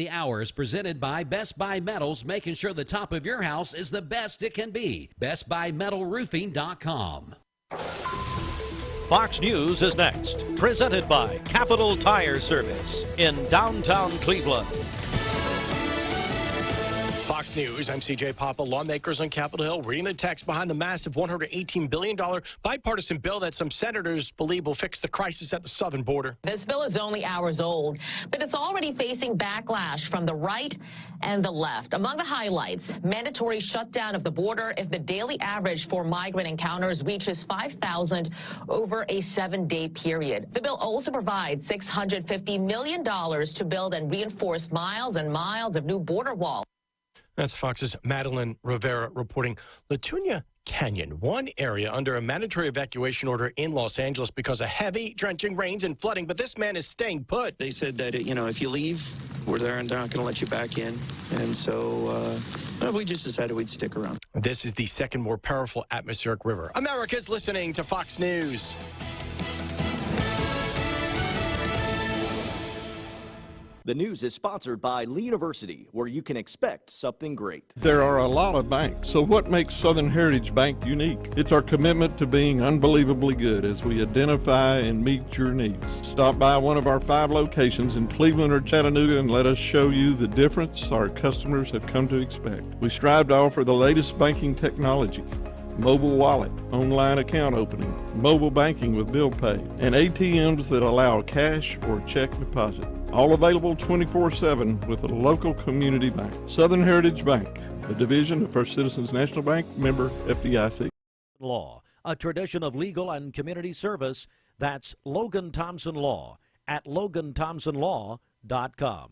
the hours presented by Best Buy Metals, making sure the top of your house is the best it can be. BestBuyMetalRoofing.com. Fox News is next, presented by Capital Tire Service in downtown Cleveland. Fox News, I'm CJ Papa. Lawmakers on Capitol Hill reading the text behind the massive $118 billion bipartisan bill that some senators believe will fix the crisis at the southern border. This bill is only hours old, but it's already facing backlash from the right and the left. Among the highlights, mandatory shutdown of the border if the daily average for migrant encounters reaches 5,000 over a 7-day period. The bill also provides $650 million to build and reinforce miles and miles of new border walls. That's Fox's Madeline Rivera reporting. Latunia Canyon, one area under a mandatory evacuation order in Los Angeles because of heavy, drenching rains and flooding, but this man is staying put. They said that, if you leave, we're there and they're not going to let you back in. And so we just decided we'd stick around. This is the second more powerful atmospheric river. America's listening to Fox News. The news is sponsored by Lee University, where you can expect something great. There are a lot of banks, so what makes Southern Heritage Bank unique? It's our commitment to being unbelievably good as we identify and meet your needs. Stop by one of our 5 locations in Cleveland or Chattanooga and let us show you the difference our customers have come to expect. We strive to offer the latest banking technology, mobile wallet, online account opening, mobile banking with bill pay, and ATMs that allow cash or check deposit. All available 24/7 with a local community bank. Southern Heritage Bank, a division of First Citizens National Bank, member FDIC. Law, a tradition of legal and community service. That's Logan Thompson Law at LoganThompsonLaw.com.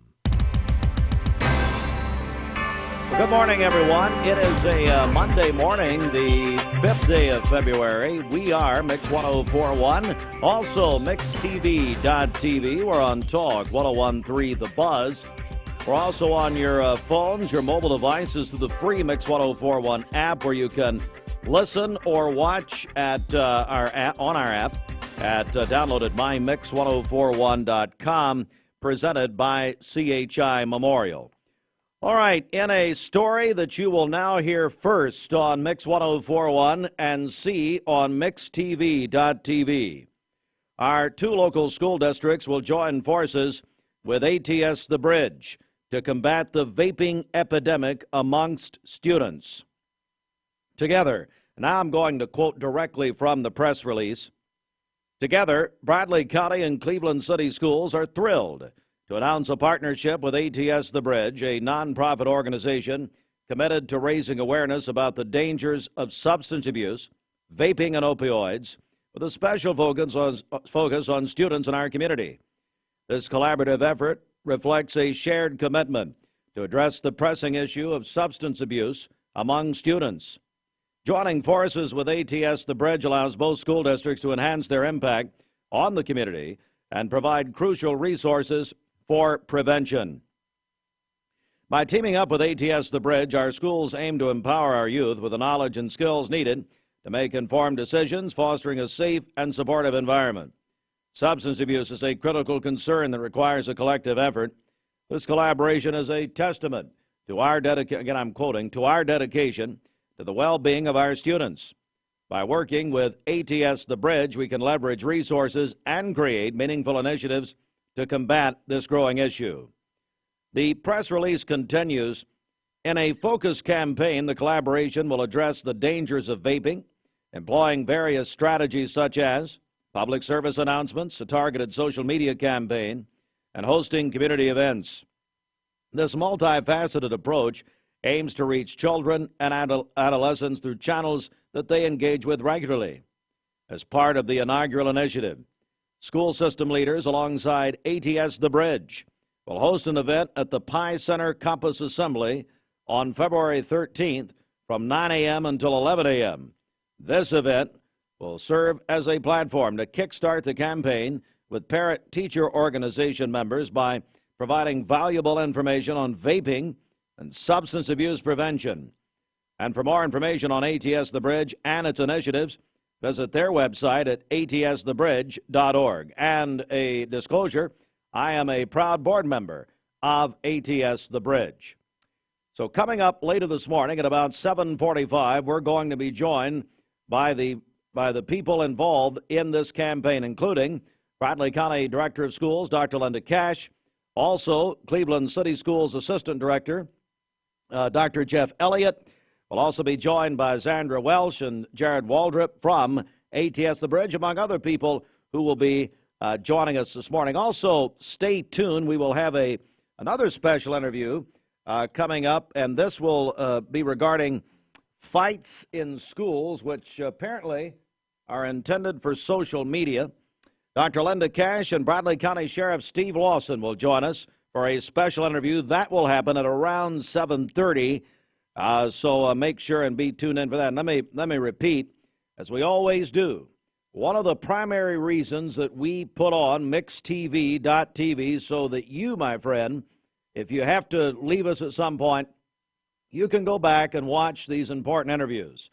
Good morning, everyone. It is a Monday morning, the 5th day of February. We are Mix 1041, also MixTV.tv. We're on Talk 1013 The Buzz. We're also on your phones, your mobile devices through the free Mix 1041 app, where you can listen or watch at our app, on our app at download at mymix1041.com, presented by CHI Memorial. All right, in a story that you will now hear first on Mix 1041 and see on MixTV.tv, our 2 local school districts will join forces with ATS The Bridge to combat the vaping epidemic amongst students. Together, now I'm going to quote directly from the press release. Together, Bradley County and Cleveland City Schools are thrilled to announce a partnership with ATS The Bridge, a nonprofit organization committed to raising awareness about the dangers of substance abuse, vaping, and opioids, with a special focus on students in our community. This collaborative effort reflects a shared commitment to address the pressing issue of substance abuse among students. Joining forces with ATS The Bridge allows both school districts to enhance their impact on the community and provide crucial resources for prevention. By teaming up with ATS The Bridge, our schools aim to empower our youth with the knowledge and skills needed to make informed decisions, fostering a safe and supportive environment. Substance abuse is a critical concern that requires a collective effort. This collaboration is a testament to our dedication, again I'm quoting, to our dedication to the well-being of our students. By working with ATS The Bridge, we can leverage resources and create meaningful initiatives to combat this growing issue. The press release continues, in a focused campaign, the collaboration will address the dangers of vaping, employing various strategies such as public service announcements, a targeted social media campaign, and hosting community events. This multifaceted approach aims to reach children and adolescents through channels that they engage with regularly. As part of the inaugural initiative, school system leaders alongside ATS The Bridge will host an event at the Pi Center Campus Assembly on February 13th from 9 a.m. until 11 a.m. This event will serve as a platform to kickstart the campaign with parent-teacher organization members by providing valuable information on vaping and substance abuse prevention. And for more information on ATS The Bridge and its initiatives, visit their website at atsthebridge.org. And a disclosure, I am a proud board member of ATS The Bridge. So coming up later this morning at about 7:45, we're going to be joined by the people involved in this campaign, including Bradley County Director of Schools, Dr. Linda Cash, also Cleveland City Schools Assistant Director, Dr. Jeff Elliott. We'll also be joined by Zandra Welsh and Jared Waldrop from ATS The Bridge, among other people who will be joining us this morning. Also, stay tuned. We will have another special interview coming up, and this will be regarding fights in schools, which apparently are intended for social media. Dr. Linda Cash and Bradley County Sheriff Steve Lawson will join us for a special interview. That will happen at around 7:30. So make sure and be tuned in for that. And let me repeat, as we always do, one of the primary reasons that we put on mixtv.tv so that you, my friend, if you have to leave us at some point, you can go back and watch these important interviews.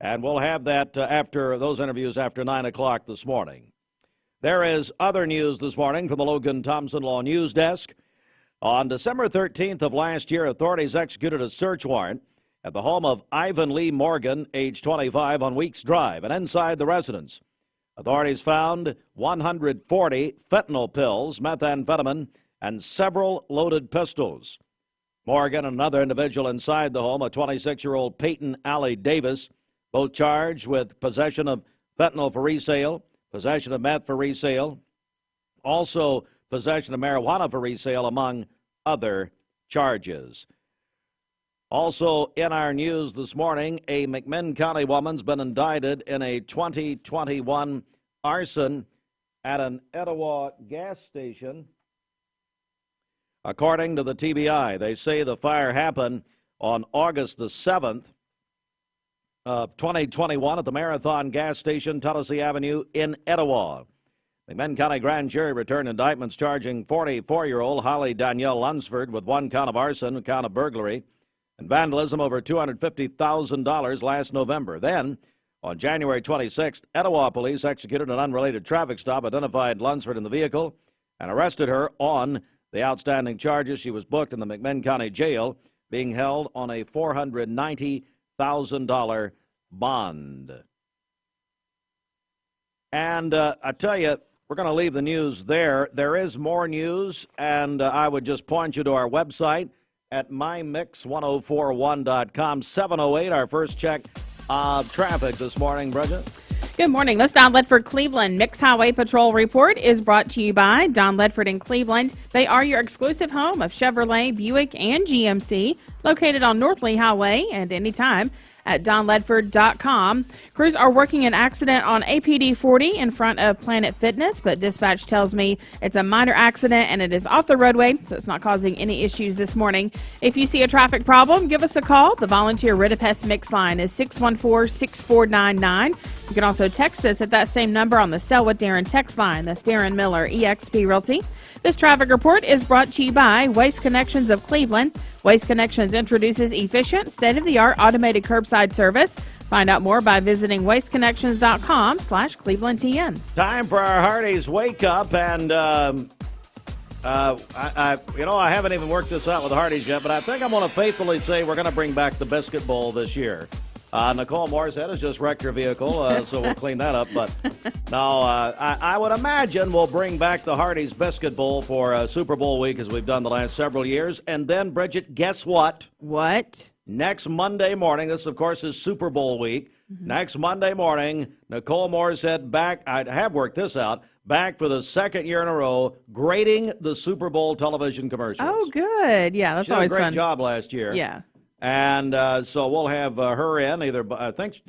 And we'll have that after those interviews after 9 o'clock this morning. There is other news this morning from the Logan Thompson Law News Desk. On December 13th of last year, authorities executed a search warrant at the home of Ivan Lee Morgan, age 25, on Weeks Drive, and inside the residence, authorities found 140 fentanyl pills, methamphetamine, and several loaded pistols. Morgan and another individual inside the home, a 26-year-old Peyton Alley Davis, both charged with possession of fentanyl for resale, possession of meth for resale, also possession of marijuana for resale, among other charges. Also in our news this morning, a McMinn County woman's been indicted in a 2021 arson at an Etowah gas station. According to the TBI, they say the fire happened on August the 7th of 2021 at the Marathon gas station, Tennessee Avenue in Etowah. The McMinn County Grand Jury returned indictments charging 44-year-old Holly Danielle Lunsford with 1 count of arson, 1 count of burglary, and vandalism over $250,000 last November. Then, on January 26th, Etowah police executed an unrelated traffic stop, identified Lunsford in the vehicle, and arrested her on the outstanding charges. She was booked in the McMinn County Jail, being held on a $490,000 bond. And I tell you, we're going to leave the news there. There is more news, and I would just point you to our website at mymix1041.com. 7:08, our first check of traffic this morning, Bridget. Good morning. This Don Ledford Cleveland Mix Highway Patrol report is brought to you by Don Ledford in Cleveland. They are your exclusive home of Chevrolet, Buick, and GMC, located on North Lee Highway and anytime at donledford.com. Crews are working an accident on APD 40 in front of Planet Fitness, but dispatch tells me it's a minor accident and it is off the roadway, so it's not causing any issues this morning. If you see a traffic problem, give us a call. The volunteer Ridipest Mix line is 614-6499. You can also text us at that same number on the Sell with Daren text line. That's Darren Miller, eXp Realty. This traffic report is brought to you by Waste Connections of Cleveland. Waste Connections introduces efficient, state-of-the-art automated curbside service. Find out more by visiting wasteconnections.com/ClevelandTN. Time for our Hardee's Wake Up, and I haven't even worked this out with Hardee's yet, but I think I'm going to faithfully say we're going to bring back the Biscuit Bowl this year. Nicole Morissette has just wrecked her vehicle, so we'll clean that up. But no, I would imagine we'll bring back the Hardee's Biscuit Bowl for Super Bowl week, as we've done the last several years. And then, Bridget, guess what? What? Next Monday morning, this, of course, is Super Bowl week. Mm-hmm. Next Monday morning, Nicole Morissette back, I have worked this out, back for the second year in a row, grading the Super Bowl television commercials. Oh, good. Yeah, that's always fun. She did a great job last year. Yeah. And so we'll have her in either. I think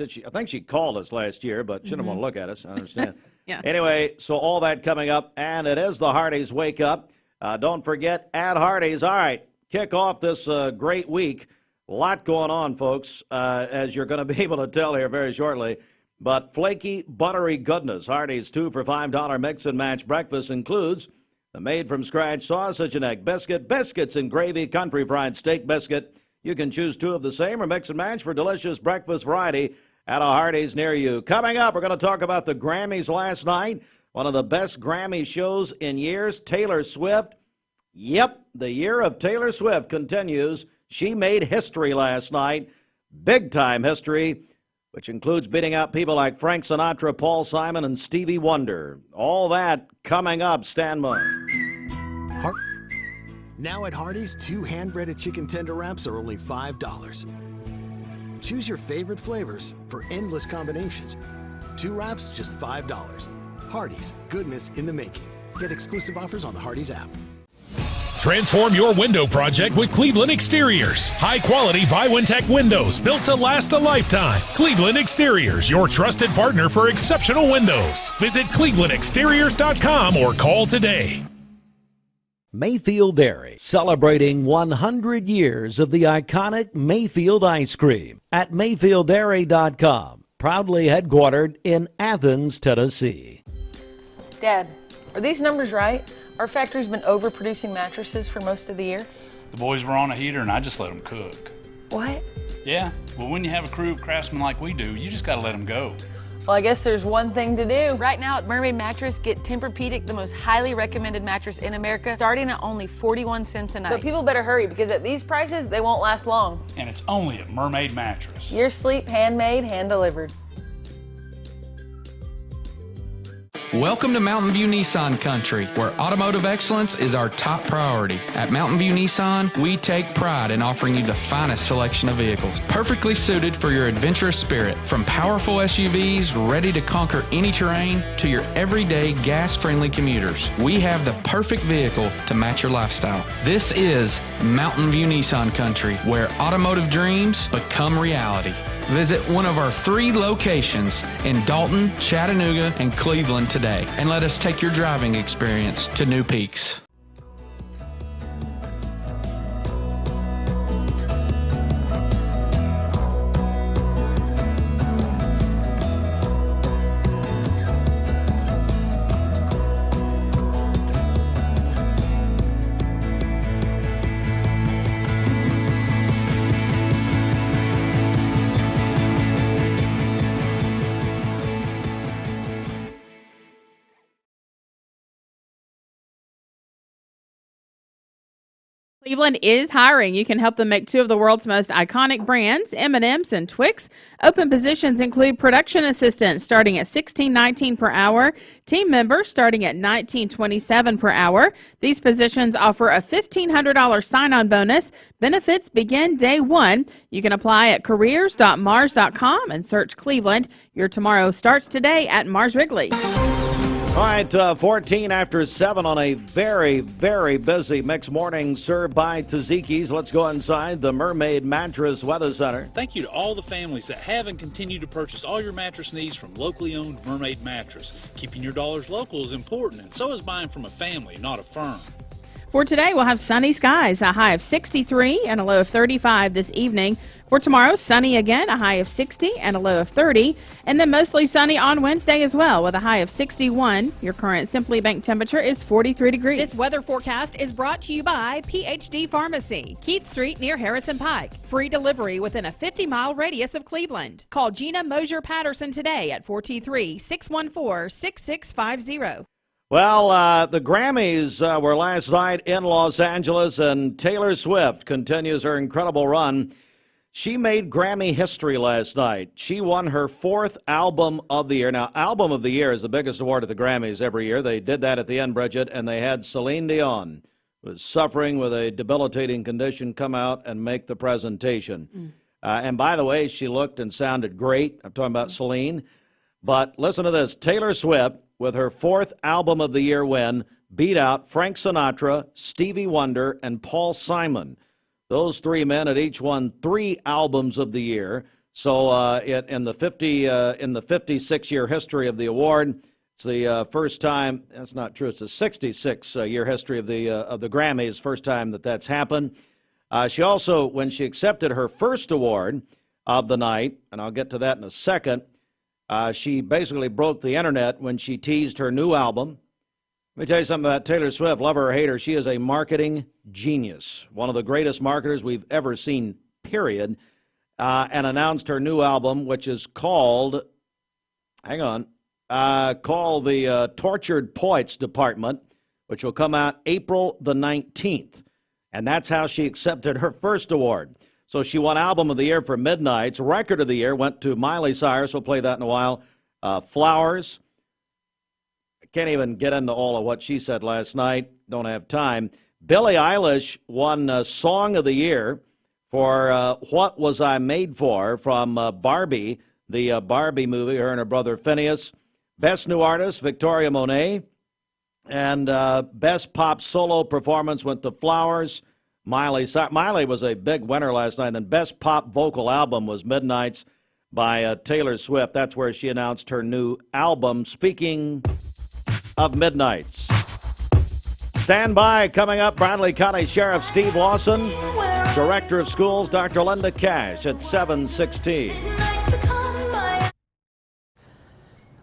she called us last year, but she didn't want to look at us. I understand. Yeah. Anyway, so all that coming up, and it is the Hardee's Wake Up. Don't forget, at Hardee's. All right, kick off this great week. A lot going on, folks, as you're going to be able to tell here very shortly. But flaky, buttery goodness. Hardee's 2 for $5 mix and match breakfast includes the made-from-scratch sausage and egg biscuit, biscuits and gravy, country fried steak biscuit. You can choose 2 of the same or mix and match for delicious breakfast variety at a Hardee's near you. Coming up, we're going to talk about the Grammys last night, one of the best Grammy shows in years. Taylor Swift, Yep, the year of Taylor Swift continues. She made history last night, big-time history, which includes beating out people like Frank Sinatra, Paul Simon, and Stevie Wonder. All that coming up. Stand by. Now at Hardee's, 2 hand-breaded chicken tender wraps are only $5. Choose your favorite flavors for endless combinations. 2 wraps, just $5. Hardee's, goodness in the making. Get exclusive offers on the Hardee's app. Transform your window project with Cleveland Exteriors. High-quality Viwintech windows built to last a lifetime. Cleveland Exteriors, your trusted partner for exceptional windows. Visit clevelandexteriors.com or call today. Mayfield Dairy, celebrating 100 years of the iconic Mayfield ice cream at MayfieldDairy.com. Proudly headquartered in Athens, Tennessee. Dad, are these numbers right? Our factory's been overproducing mattresses for most of the year. The boys were on a heater and I just let them cook. What? Yeah, well, when you have a crew of craftsmen like we do, you just gotta let them go. Well, I guess there's one thing to do. Right now at Mermaid Mattress, get Tempur-Pedic, the most highly recommended mattress in America, starting at only 41 cents a night. But people better hurry because at these prices, they won't last long. And it's only at Mermaid Mattress. Your sleep handmade, hand-delivered. Welcome to Mountain View Nissan Country, where automotive excellence is our top priority. At Mountain View Nissan, we take pride in offering you the finest selection of vehicles, perfectly suited for your adventurous spirit. From powerful SUVs ready to conquer any terrain to your everyday gas-friendly commuters, we have the perfect vehicle to match your lifestyle. This is Mountain View Nissan Country, where automotive dreams become reality. Visit one of our 3 locations in Dalton, Chattanooga, and Cleveland today, and let us take your driving experience to new peaks. Cleveland is hiring. You can help them make 2 of the world's most iconic brands, M&M's and Twix. Open positions include production assistants starting at $16.19 per hour, team members starting at $19.27 per hour. These positions offer a $1,500 sign-on bonus. Benefits begin day 1. You can apply at careers.mars.com and search Cleveland. Your tomorrow starts today at Mars Wrigley. All right, 14 after 7 on a very, very busy mixed morning served by Tzatziki's. Let's go inside the Mermaid Mattress Weather Center. Thank you to all the families that have and continue to purchase all your mattress needs from locally owned Mermaid Mattress. Keeping your dollars local is important, and so is buying from a family, not a firm. For today, we'll have sunny skies, a high of 63 and a low of 35 this evening. For tomorrow, sunny again, a high of 60 and a low of 30. And then mostly sunny on Wednesday as well, with a high of 61. Your current Simply Bank temperature is 43 degrees. This weather forecast is brought to you by PhD Pharmacy, Keith Street near Harrison Pike. Free delivery within a 50-mile radius of Cleveland. Call Gina Mosier-Patterson today at 423-614-6650. Well, the Grammys were last night in Los Angeles, and Taylor Swift continues her incredible run. She made Grammy history last night. She won her 4th Album of the Year. Now, Album of the Year is the biggest award at the Grammys every year. They did that at the end, Bridget, and they had Celine Dion, who was suffering with a debilitating condition, come out and make the presentation. And by the way, she looked and sounded great. I'm talking about Celine. But listen to this. Taylor Swift, with her 4th Album of the Year win, beat out Frank Sinatra, Stevie Wonder, and Paul Simon. Those 3 men had each won 3 Albums of the Year. So in the 56-year history of the award, it's the first time. That's not true. It's the 66-year history of the Grammys. First time that's happened. She also, when she accepted her first award of the night, and I'll get to that in a second. She basically broke the internet when she teased her new album. Let me tell you something about Taylor Swift. Love her or hate her, she is a marketing genius. One of the greatest marketers we've ever seen, period. And announced her new album, which is called, called the Tortured Poets Department, which will come out April the 19th. And that's how she accepted her first award. So she won Album of the Year for Midnights. Record of the Year went to Miley Cyrus. We'll play that in a while. Flowers. I can't even get into all of what she said last night. Don't have time. Billie Eilish won Song of the Year for What Was I Made For from Barbie, the Barbie movie, her and her brother Phineas. Best New Artist, Victoria Monet. And Best Pop Solo Performance went to Flowers. Miley was a big winner last night. And then Best Pop Vocal Album was Midnights by Taylor Swift. That's where she announced her new album. Speaking of Midnights, stand by. Coming up, Bradley County Sheriff Steve Lawson, Director of Schools Dr. Linda Cash at 7:16.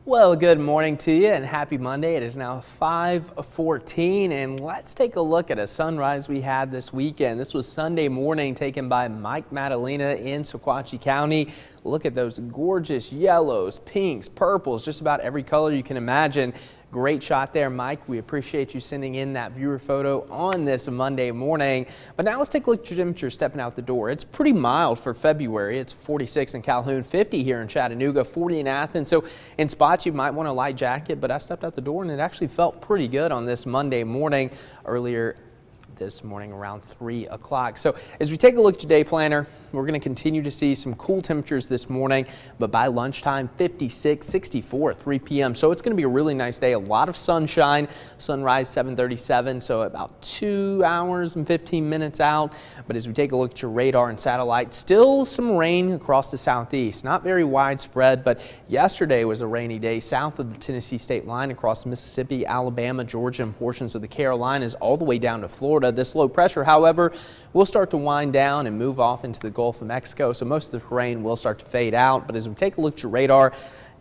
Well, good morning to you and happy Monday. It is now 5:14 and let's take a look at a sunrise we had this weekend. This was Sunday morning taken by Mike Madalena in Sequatchie County. Look at those gorgeous yellows, pinks, purples, just about every color you can imagine. Great shot there, Mike. We appreciate you sending in that viewer photo on this Monday morning. But now let's take a look at your temperature stepping out the door. It's pretty mild for February. It's 46 in Calhoun, 50 here in Chattanooga, 40 in Athens. So in spots you might want a light jacket, but I stepped out the door and it actually felt pretty good on this Monday morning. Earlier this morning around 3 o'clock. So as we take a look at your day planner, we're going to continue to see some cool temperatures this morning, but by lunchtime 56, 64 at 3 p.m. So it's going to be a really nice day. A lot of sunshine. Sunrise 7:37, so about 2 hours and 15 minutes out. But as we take a look at your radar and satellite, still some rain across the southeast. Not very widespread, but yesterday was a rainy day south of the Tennessee state line across Mississippi, Alabama, Georgia, and portions of the Carolinas all the way down to Florida. This low pressure, however, will start to wind down and move off into the Gulf of Mexico, so most of this rain will start to fade out. But as we take a look at your radar,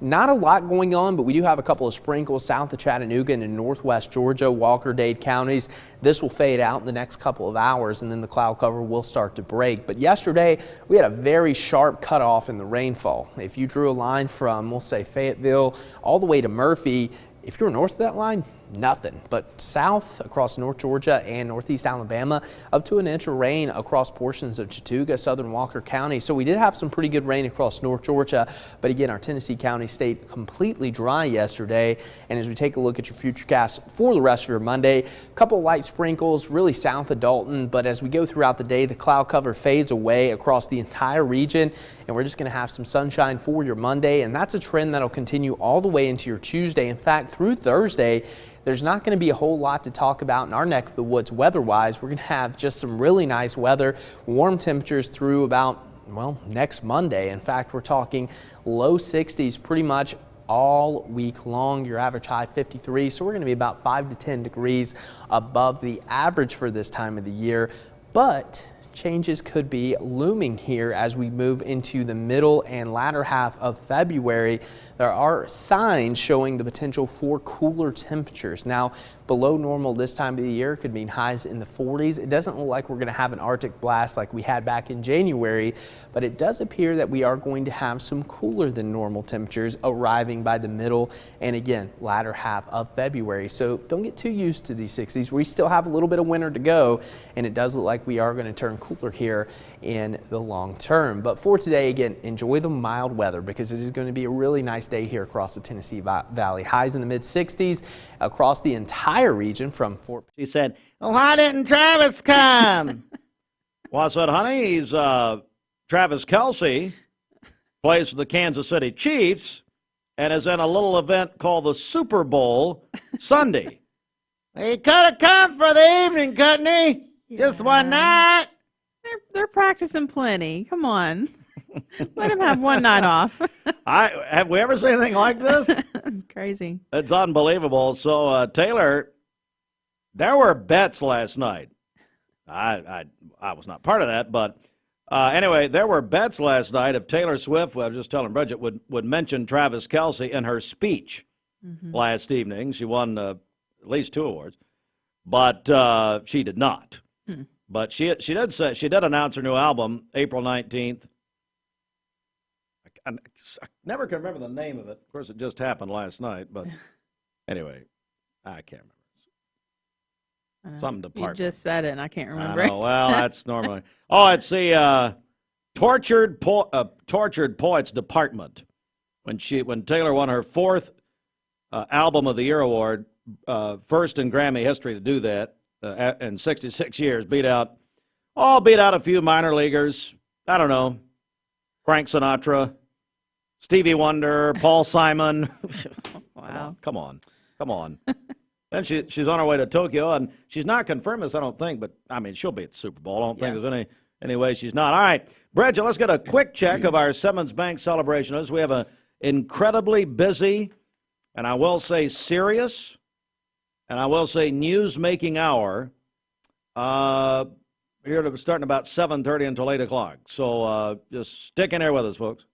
not a lot going on, but we do have a couple of sprinkles south of Chattanooga and in northwest Georgia, Walker, Dade counties. This will fade out in the next couple of hours, and then the cloud cover will start to break. But yesterday, we had a very sharp cutoff in the rainfall. If you drew a line from, we'll say, Fayetteville all the way to Murphy, if you're north of that line, nothing. But south across North Georgia and northeast Alabama, up to an inch of rain across portions of Chattooga, southern Walker County. So we did have some pretty good rain across North Georgia. But again, our Tennessee county stayed completely dry yesterday. And as we take a look at your futurecast for the rest of your Monday, a couple of light sprinkles really south of Dalton. But as we go throughout the day, the cloud cover fades away across the entire region. And we're just going to have some sunshine for your Monday. And that's a trend that'll continue all the way into your Tuesday. In fact, through Thursday, there's not going to be a whole lot to talk about in our neck of the woods weather-wise. We're going to have just some really nice weather, warm temperatures through about, well, next Monday. In fact, we're talking low 60s pretty much all week long. Your average high 53, so we're going to be about 5 to 10 degrees above the average for this time of the year. But changes could be looming here as we move into the middle and latter half of February. There are signs showing the potential for cooler temperatures. Now, below normal this time of the year could mean highs in the 40s. It doesn't look like we're going to have an Arctic blast like we had back in January, but it does appear that we are going to have some cooler than normal temperatures arriving by the middle and again, latter half of February. So don't get too used to these 60s. We still have a little bit of winter to go, and it does look like we are going to turn cooler here in the long term. But for today, again, enjoy the mild weather because it is going to be a really nice day here across the Tennessee Valley. Highs in the mid 60s across the entire region from Fort. She said, "Oh, why didn't Travis come?" Well, I said, honey, he's Travis Kelce, plays for the Kansas City Chiefs, and is in a little event called the Super Bowl Sunday. He could have come for the evening, couldn't he? Yeah. Just one night. They're practicing plenty. Come on. Let him have one night off. Have we ever seen anything like this? It's crazy. It's unbelievable. So, Taylor, there were bets last night. I was not part of that, but anyway, there were bets last night if Taylor Swift, I was just telling Bridget, would mention Travis Kelce in her speech last evening. She won at least 2 awards, but she did not. But she did announce her new album April 19th. I never can remember the name of it. Of course, it just happened last night. But anyway, I can't remember. Some department. You just said it, and I can't remember I know. Well, that's normally. Oh, it's the tortured poets department. When Taylor won her 4th Album of the Year award, first in Grammy history to do that in 66 years, beat out a few minor leaguers. I don't know, Frank Sinatra, Stevie Wonder, Paul Simon. Wow. Come on. Then she's on her way to Tokyo, and she's not confirmed this, I don't think, but, I mean, she'll be at the Super Bowl. I don't think there's any way she's not. All right, Bridget, let's get a quick check of our Simmons Bank celebration. We have an incredibly busy, and I will say serious, and I will say news-making hour here starting about 7:30 until 8 o'clock. So just stick in there with us, folks.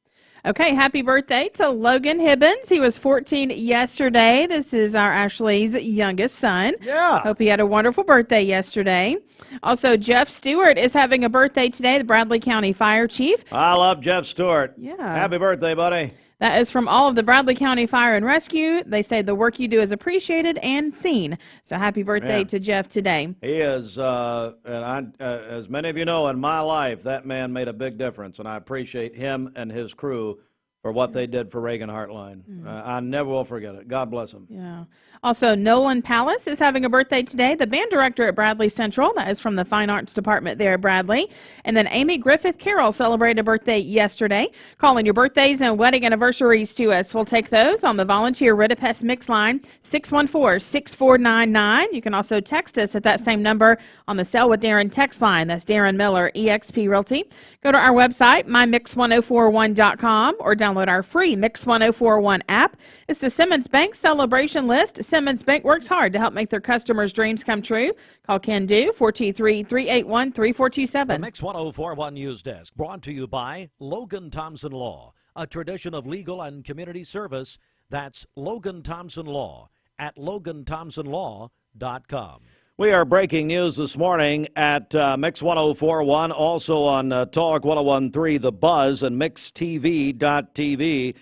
Okay, happy birthday to Logan Hibbins. He was 14 yesterday. This is our Ashley's youngest son. Yeah. Hope he had a wonderful birthday yesterday. Also, Jeff Stewart is having a birthday today, the Bradley County Fire Chief. I love Jeff Stewart. Yeah. Happy birthday, buddy. That is from all of the Bradley County Fire and Rescue. They say the work you do is appreciated and seen. So happy birthday to Jeff today. He is, and as many of you know, in my life, that man made a big difference, and I appreciate him and his crew for what they did for Reagan Heartline. I never will forget it. God bless him. Yeah. Also, Nolan Palace is having a birthday today, the band director at Bradley Central. That is from the Fine Arts Department there at Bradley. And then Amy Griffith Carroll celebrated a birthday yesterday. Calling your birthdays and wedding anniversaries to us. We'll take those on the Volunteer Ridipest Mix line, 614-6499. You can also text us at that same number on the Sell with Daren text line. That's Daren Miller, eXp Realty. Go to our website, mymix1041.com, or download our free Mix 1041 app. It's the Simmons Bank celebration list. Simmons Bank works hard to help make their customers' dreams come true. Call Ken Do, 423-381-3427. The Mix 1041 News Desk, brought to you by Logan Thompson Law, a tradition of legal and community service. That's Logan Thompson Law at LoganThompsonLaw.com. We are breaking news this morning at Mix 1041, also on Talk 1013, The Buzz, and MixTV.tv.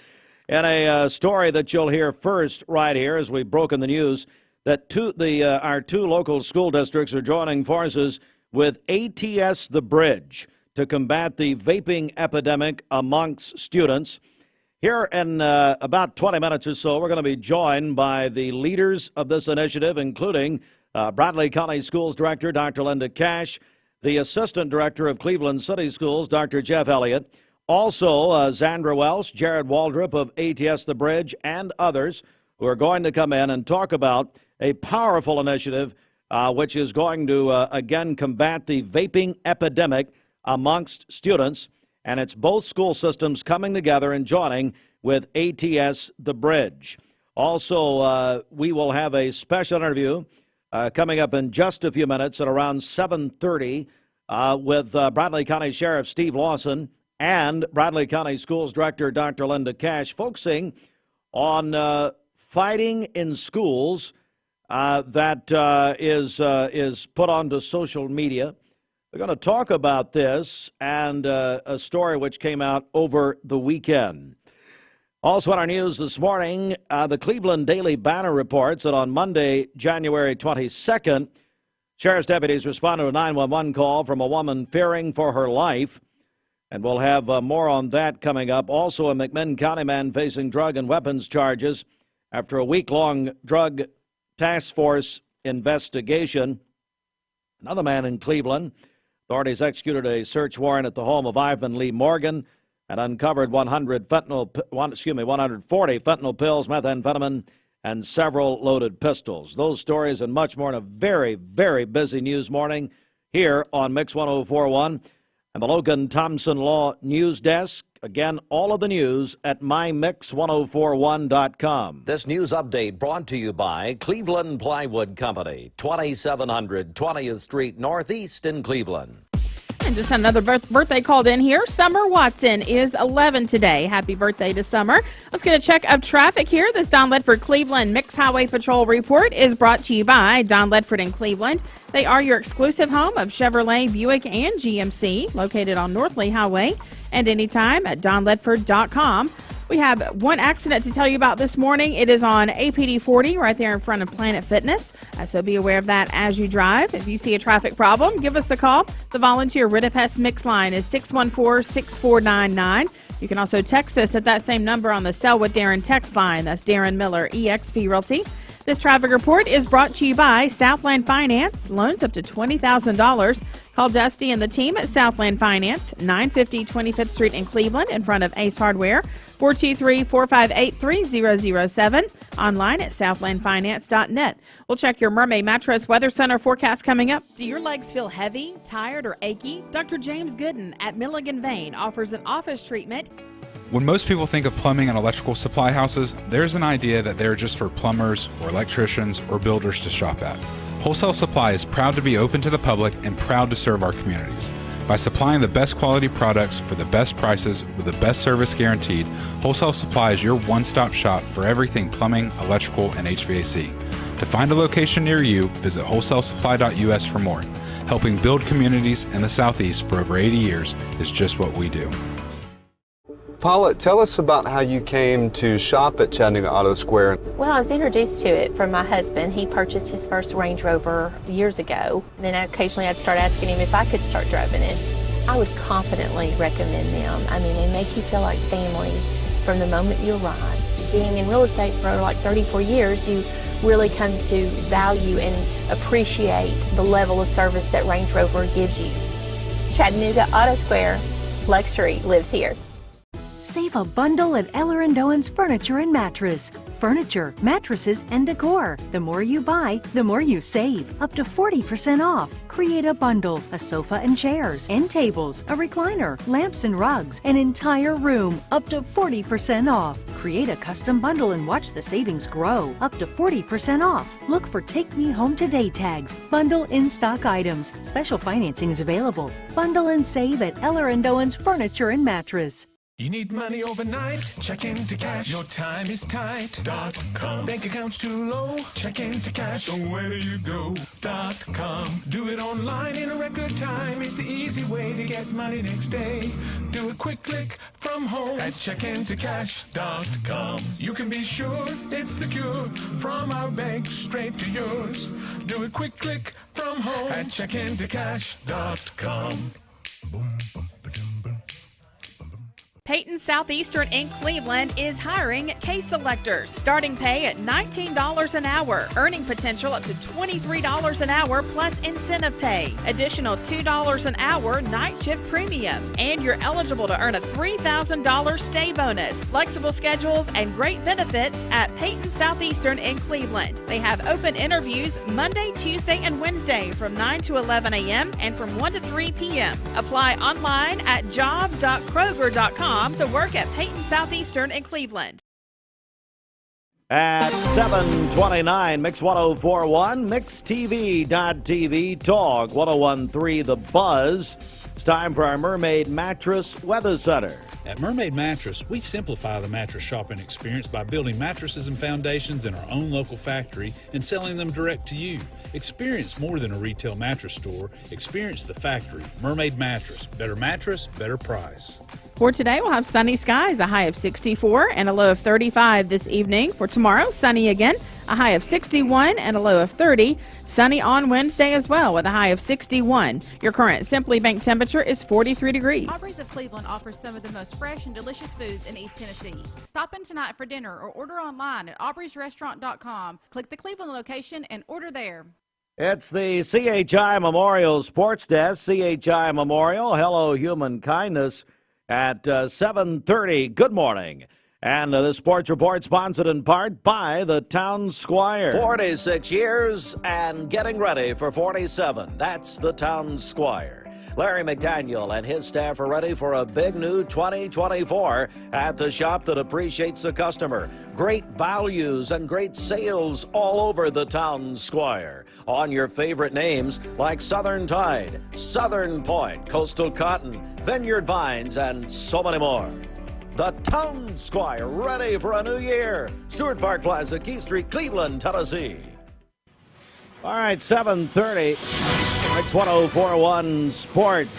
And a story that you'll hear first right here as we've broken the news, that our two local school districts are joining forces with ATS The Bridge to combat the vaping epidemic amongst students. Here in about 20 minutes or so, we're going to be joined by the leaders of this initiative, including Bradley County Schools Director, Dr. Linda Cash, the Assistant Director of Cleveland City Schools, Dr. Jeff Elliott, also Zandra Welsh, Jared Waldrop of ATS The Bridge, and others who are going to come in and talk about a powerful initiative which is going to, again, combat the vaping epidemic amongst students. And it's both school systems coming together and joining with ATS The Bridge. Also, we will have a special interview coming up in just a few minutes at around 7:30 with Bradley County Sheriff Steve Lawson and Bradley County Schools Director Dr. Linda Cash, focusing on fighting in schools that is put onto social media. We're going to talk about this and a story which came out over the weekend. Also in our news this morning, the Cleveland Daily Banner reports that on Monday, January 22nd, sheriff's deputies responded to a 911 call from a woman fearing for her life. And we'll have more on that coming up. Also, a McMinn County man facing drug and weapons charges after a week-long drug task force investigation. Another man in Cleveland. Authorities executed a search warrant at the home of Ivan Lee Morgan and uncovered 140 fentanyl pills, methamphetamine, and several loaded pistols. Those stories and much more in a very, very busy news morning here on Mix 1041. And the Logan Thompson Law News Desk. Again, all of the news at mymix1041.com. This news update brought to you by Cleveland Plywood Company, 2700 20th Street Northeast in Cleveland. And just another birthday called in here. Summer Watson is 11 today. Happy birthday to Summer. Let's get a check of traffic here. This Don Ledford Cleveland Mix Highway Patrol report is brought to you by Don Ledford in Cleveland. They are your exclusive home of Chevrolet, Buick, and GMC, located on North Lee Highway, and anytime at donledford.com. We have one accident to tell you about this morning. It is on APD 40 right there in front of Planet Fitness. So be aware of that as you drive. If you see a traffic problem, give us a call. The volunteer Ridipest mix line is 614-6499. You can also text us at that same number on the Sell with Daren text line. That's Daren Miller, eXp Realty. This traffic report is brought to you by Southland Finance. Loans up to $20,000. Call Dusty and the team at Southland Finance, 950 25th Street in Cleveland in front of Ace Hardware, 423-458-3007. Online at southlandfinance.net. We'll check your Mermaid Mattress Weather Center forecast coming up. Do your legs feel heavy, tired, or achy? Dr. James Gooden at Milligan Vane offers an office treatment. When most people think of plumbing and electrical supply houses, there's an idea that they're just for plumbers or electricians or builders to shop at. Wholesale Supply is proud to be open to the public and proud to serve our communities. By supplying the best quality products for the best prices with the best service guaranteed, Wholesale Supply is your one-stop shop for everything plumbing, electrical, and HVAC. To find a location near you, visit wholesalesupply.us for more. Helping build communities in the Southeast for over 80 years is just what we do. Paula, tell us about how you came to shop at Chattanooga Auto Square. Well, I was introduced to it from my husband. He purchased his first Range Rover years ago. Then occasionally I'd start asking him if I could start driving it. I would confidently recommend them. I mean, they make you feel like family from the moment you arrive. Being in real estate for like 34 years, you really come to value and appreciate the level of service that Range Rover gives you. Chattanooga Auto Square, luxury lives here. Save a bundle at Eller & Owen's Furniture and Mattress. Furniture, mattresses, and decor. The more you buy, the more you save. Up to 40% off. Create a bundle, a sofa and chairs, end tables, a recliner, lamps and rugs, an entire room. Up to 40% off. Create a custom bundle and watch the savings grow. Up to 40% off. Look for Take Me Home Today tags. Bundle in-stock items. Special financing is available. Bundle and save at Eller & Owen's Furniture and Mattress. You need money overnight? Check into cash. Your time is tight. .com. Bank accounts too low? Check into cash. So where do you go? .com. Do it online in a record time. It's the easy way to get money next day. Do a quick click from home at checkintocash.com. You can be sure it's secure from our bank straight to yours. Do a quick click from home at checkintocash.com. Boom, boom. Peyton Southeastern in Cleveland is hiring case selectors. Starting pay at $19 an hour. Earning potential up to $23 an hour plus incentive pay. Additional $2 an hour night shift premium. And you're eligible to earn a $3,000 stay bonus. Flexible schedules and great benefits at Peyton Southeastern in Cleveland. They have open interviews Monday, Tuesday, and Wednesday from 9 to 11 a.m. and from 1 to 3 p.m. Apply online at job.kroger.com to work at Peyton Southeastern in Cleveland. At 7:29, Mix 104.1, MixTV.tv, Dog 101.3, The Buzz. It's time for our Mermaid Mattress Weather Center. At Mermaid Mattress, we simplify the mattress shopping experience by building mattresses and foundations in our own local factory and selling them direct to you. Experience more than a retail mattress store. Experience the factory. Mermaid Mattress. Better mattress, better price. For today, we'll have sunny skies, a high of 64 and a low of 35 this evening. For tomorrow, sunny again, a high of 61 and a low of 30. Sunny on Wednesday as well with a high of 61. Your current Simply Bank temperature is 43 degrees. Aubrey's of Cleveland offers some of the most fresh and delicious foods in East Tennessee. Stop in tonight for dinner or order online at aubreysrestaurant.com. Click the Cleveland location and order there. It's the CHI Memorial Sports Desk. CHI Memorial, Hello Human Kindness at 7:30. Good morning. And the Sports Report sponsored in part by the Town Squire. 46 years and getting ready for 47. That's the Town Squire. Larry McDaniel and his staff are ready for a big new 2024 at the shop that appreciates the customer. Great values and great sales all over the Town Squire. On your favorite names like Southern Tide, Southern Point, Coastal Cotton, Vineyard Vines, and so many more. The Town Squire, ready for a new year. Stewart Park Plaza, Key Street, Cleveland, Tennessee. All right, 7:30. Mix 104.1 Sports.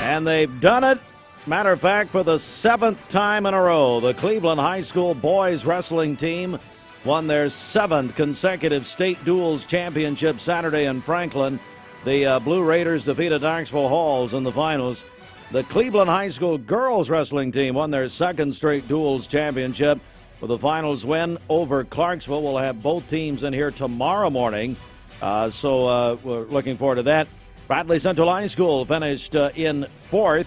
And they've done it Matter of fact, for the 7th time in a row, the Cleveland High School boys wrestling team won their 7th consecutive state duels championship Saturday in Franklin. The Blue Raiders defeated Knoxville Halls in the finals. The Cleveland High School girls wrestling team won their 2nd straight duels championship with a finals win over Clarksville. We'll have both teams in here tomorrow morning, so we're looking forward to that. Bradley Central High School finished in 4th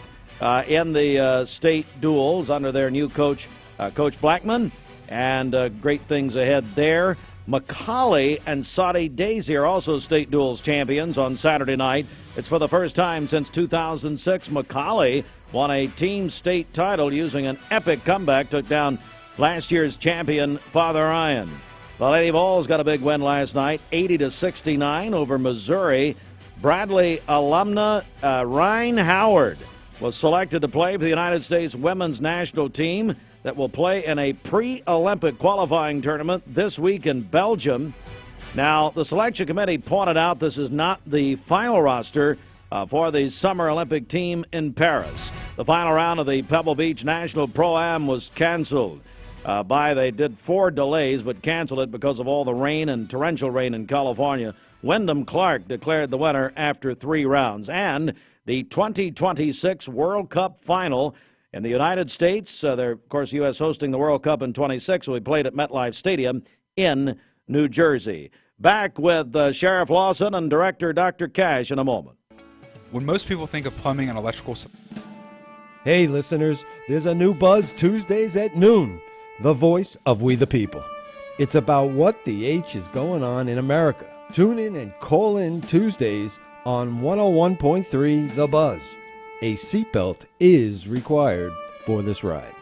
in the state duels under their new coach, Coach Blackman, and great things ahead there. McCallie and Saudi Daisy are also state duels champions on Saturday night. It's for the first time since 2006. McCallie won a team state title using an epic comeback, took down last year's champion Father Ryan. The Lady Vols got a big win last night, 80-69 over Missouri. Bradley alumna Ryan Howard was selected to play for the United States women's national team that will play in a pre-Olympic qualifying tournament this week in Belgium. Now, the selection committee pointed out this is not the final roster for the Summer Olympic team in Paris. The final round of the Pebble Beach National Pro-Am was canceled. They did 4 delays, but canceled it because of all the rain and torrential rain in California. Wyndham Clark declared the winner after 3 rounds. And the 2026 World Cup final in the United States, they're, of course, U.S. hosting the World Cup in 26, will be played at MetLife Stadium in New Jersey. Back with Sheriff Lawson and Director Dr. Cash in a moment. When most people think of plumbing and electrical... Hey, listeners, there's a new Buzz Tuesdays at noon, the voice of We the People. It's about what the H is going on in America. Tune in and call in Tuesdays on 101.3 The Buzz. A seatbelt is required for this ride.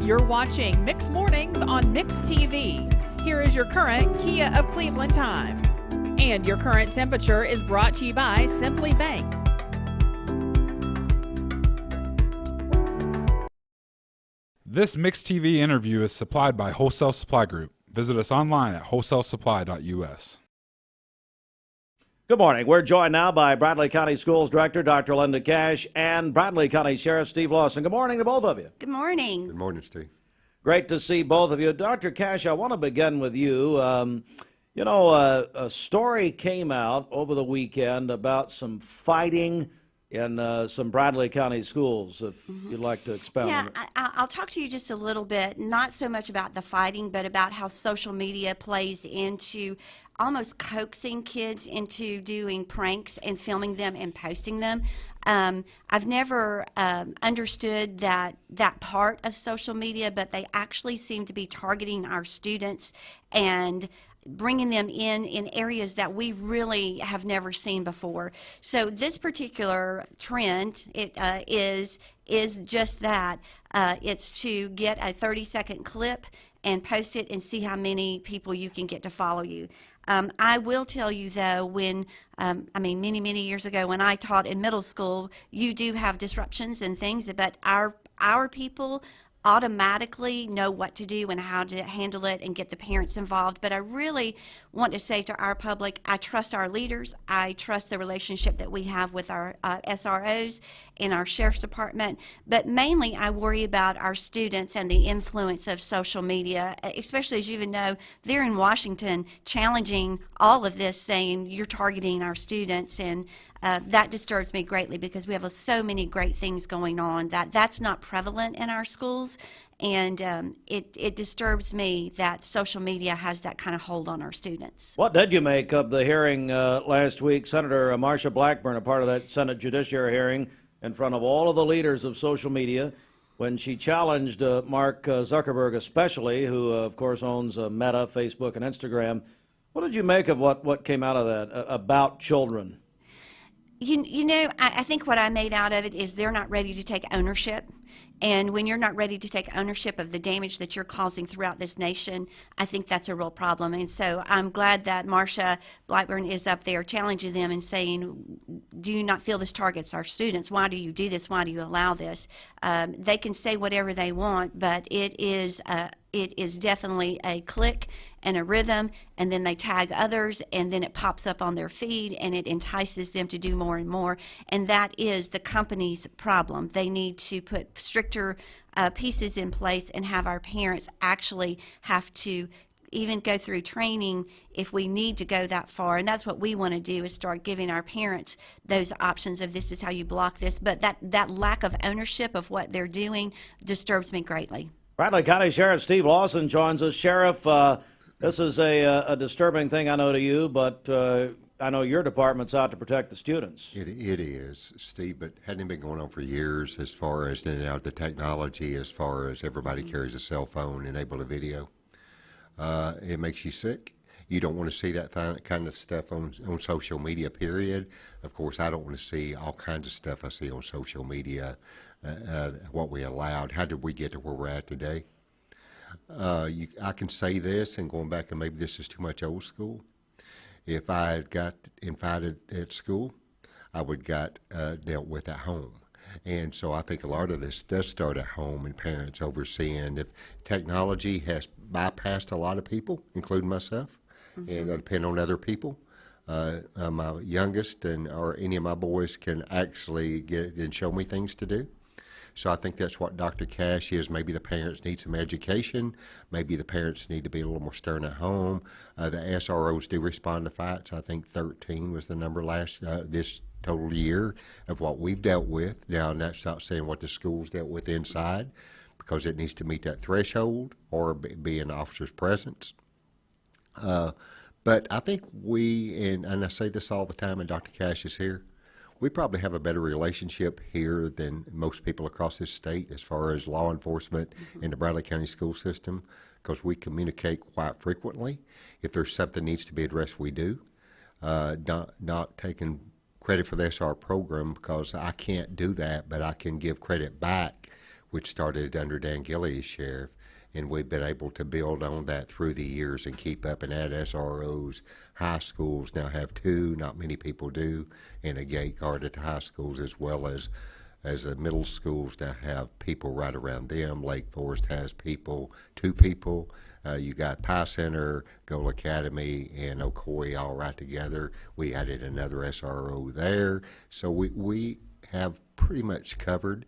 You're watching Mix Mornings on Mix TV. Here is your current Kia of Cleveland time. And your current temperature is brought to you by Simply Bank. This Mix TV interview is supplied by Wholesale Supply Group. Visit us online at wholesalesupply.us. Good morning. We're joined now by Bradley County Schools Director Dr. Linda Cash and Bradley County Sheriff Steve Lawson. Good morning to both of you. Good morning. Good morning, Steve. Great to see both of you. Dr. Cash, I want to begin with you. A story came out over the weekend about some fighting in some Bradley County schools, if you'd like to expound on it. I'll talk to you just a little bit, not so much about the fighting, but about how social media plays into almost coaxing kids into doing pranks and filming them and posting them. I've never understood that part of social media, but they actually seem to be targeting our students and bringing them in areas that we really have never seen before. So this particular trend, is just that. It's to get a 30-second clip and post it and see how many people you can get to follow you. I will tell you, though, when, many, many years ago when I taught in middle school, you do have disruptions and things, but our people automatically know what to do and how to handle it and get the parents involved. But I really want to say to our public, I trust our leaders. I trust the relationship that we have with our SROs and our Sheriff's Department. But mainly I worry about our students and the influence of social media, especially as you even know, they're in Washington challenging all of this, saying you're targeting our students. And that disturbs me greatly because we have so many great things going on that's not prevalent in our schools, and it disturbs me that social media has that kind of hold on our students. What did you make of the hearing last week? Senator Marsha Blackburn, a part of that Senate Judiciary hearing, in front of all of the leaders of social media, when she challenged Mark Zuckerberg especially, who of course owns Meta, Facebook, and Instagram. What did you make of what came out of that about children? I think what I made out of it is they're not ready to take ownership. And when you're not ready to take ownership of the damage that you're causing throughout this nation, I think that's a real problem. And so I'm glad that Marsha Blackburn is up there challenging them and saying, do you not feel this targets our students? Why do you do this? Why do you allow this? They can say whatever they want, but it is it is definitely a click and a rhythm, and then they tag others, and then it pops up on their feed, and it entices them to do more and more. And that is the company's problem. They need to put stricter pieces in place and have our parents actually have to even go through training if we need to go that far. And that's what we want to do, is start giving our parents those options of this is how you block this. But that lack of ownership of what they're doing disturbs me greatly. Bradley County Sheriff Steve Lawson joins us. Sheriff, this is a disturbing thing, I know, to you, but I know your department's out to protect the students. It is, Steve, but hadn't been going on for years as far as the technology, as far as everybody carries a cell phone and able to video. It makes you sick. You don't want to see that kind of stuff on social media, period. Of course, I don't want to see all kinds of stuff I see on social media, what we allowed. How did we get to where we're at today? I can say this, and going back, and maybe this is too much old school. If I had got invited at school, I would got dealt with at home. And so I think a lot of this does start at home and parents overseeing. If technology has bypassed a lot of people, including myself, and I depend on other people, my youngest or any of my boys can actually get and show me things to do. So I think that's what Dr. Cash is. Maybe the parents need some education. Maybe the parents need to be a little more stern at home. The SROs do respond to fights. I think 13 was the number this total year of what we've dealt with. Now, and that's not saying what the schools dealt with inside, because it needs to meet that threshold or be in the officer's presence. But I think and I say this all the time, and Dr. Cash is here, we probably have a better relationship here than most people across this state as far as law enforcement in the Bradley County school system, because we communicate quite frequently. If there's something that needs to be addressed, we do. Not taking credit for the SR program, because I can't do that, but I can give credit back, which started under Dan Gilley as sheriff, and we've been able to build on that through the years and keep up and add SROs. High schools now have 2, not many people do, and a gate guard at the high schools, as well as the middle schools now have people right around them. Lake Forest has 2 people. You got Pie Center, Goal Academy, and Ocoee all right together. We added another SRO there. So we have pretty much covered.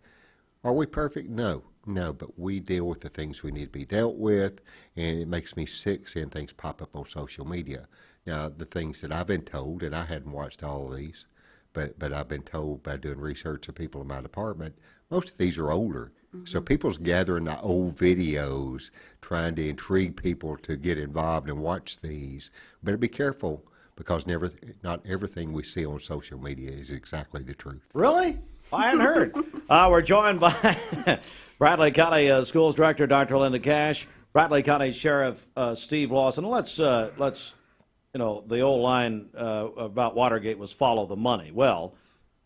Are we perfect? No, but we deal with the things we need to be dealt with, and it makes me sick seeing things pop up on social media. Now, the things that I've been told, and I hadn't watched all of these, but I've been told by doing research of people in my department, most of these are older. So people's gathering the old videos, trying to intrigue people to get involved and watch these. Better be careful, because not everything we see on social media is exactly the truth. Really? I hadn't heard. We're joined by Bradley County Schools Director Dr. Linda Cash, Bradley County Sheriff Steve Lawson. Let's the old line about Watergate was follow the money. Well,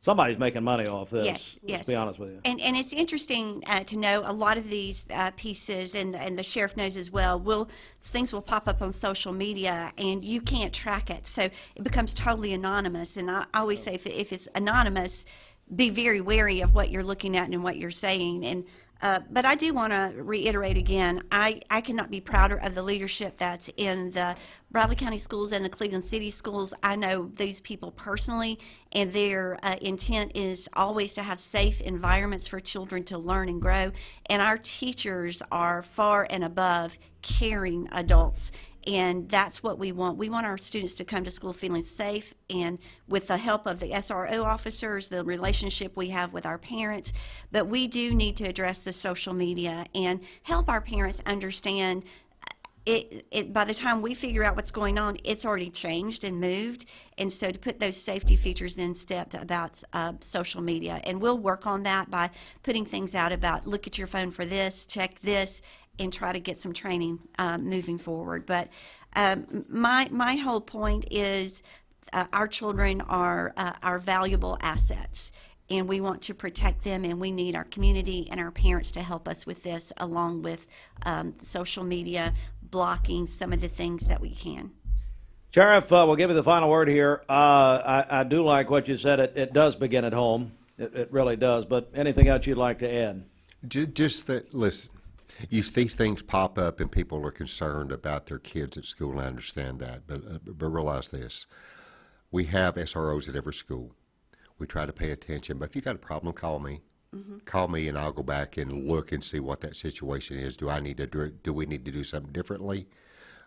somebody's making money off this. Yes. Let's be honest with you. And it's interesting to know a lot of these pieces, and the sheriff knows as well, things will pop up on social media and you can't track it. So it becomes totally anonymous. And I always say if it's anonymous, be very wary of what you're looking at and what you're saying. And but I do want to reiterate again, I cannot be prouder of the leadership that's in the Bradley County schools and the Cleveland City schools. I know these people personally, and their intent is always to have safe environments for children to learn and grow. And our teachers are far and above caring adults. And that's what we want. We want our students to come to school feeling safe, and with the help of the SRO officers, the relationship we have with our parents. But we do need to address the social media and help our parents understand it by the time we figure out what's going on, it's already changed and moved. And so to put those safety features in step about social media. And we'll work on that by putting things out about look at your phone for this, check this, and try to get some training moving forward. But my whole point is our children are our valuable assets, and we want to protect them, and we need our community and our parents to help us with this, along with social media, blocking some of the things that we can. Sheriff, we'll give you the final word here. I do like what you said. It does begin at home. It really does. But anything else you'd like to add? Just that, listen, These things pop up and people are concerned about their kids at school, and I understand that. But realize this. We have SROs at every school. We try to pay attention. But if you got a problem, call me. Call me and I'll go back and look and see what that situation is. Do we need to do something differently?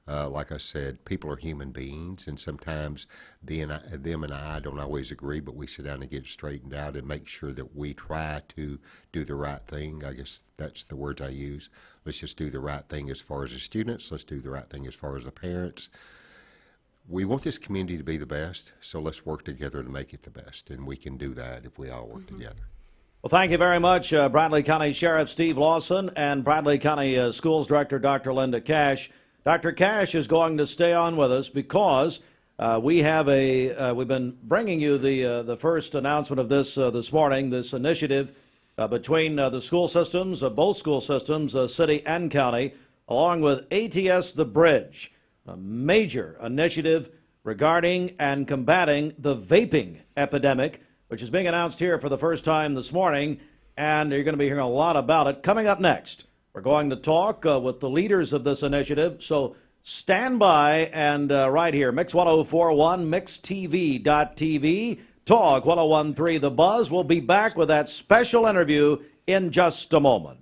Like I said, people are human beings, and sometimes them and I don't always agree, but we sit down and get straightened out and make sure that we try to do the right thing. I guess that's the words I use. Let's just do the right thing as far as the students. Let's do the right thing as far as the parents. We want this community to be the best, so let's work together to make it the best, and we can do that if we all work together. Well, thank you very much, Bradley County Sheriff Steve Lawson and Bradley County Schools Director Dr. Linda Cash. Dr. Cash is going to stay on with us because we've been bringing you the first announcement of this morning, this initiative between the school systems, both school systems, city and county, along with ATS The Bridge, a major initiative regarding and combating the vaping epidemic, which is being announced here for the first time this morning, and you're going to be hearing a lot about it coming up next. We're going to talk with the leaders of this initiative, so stand by and right here, Mix 1041, MixTV.tv, Talk 1013 The Buzz. We'll be back with that special interview in just a moment.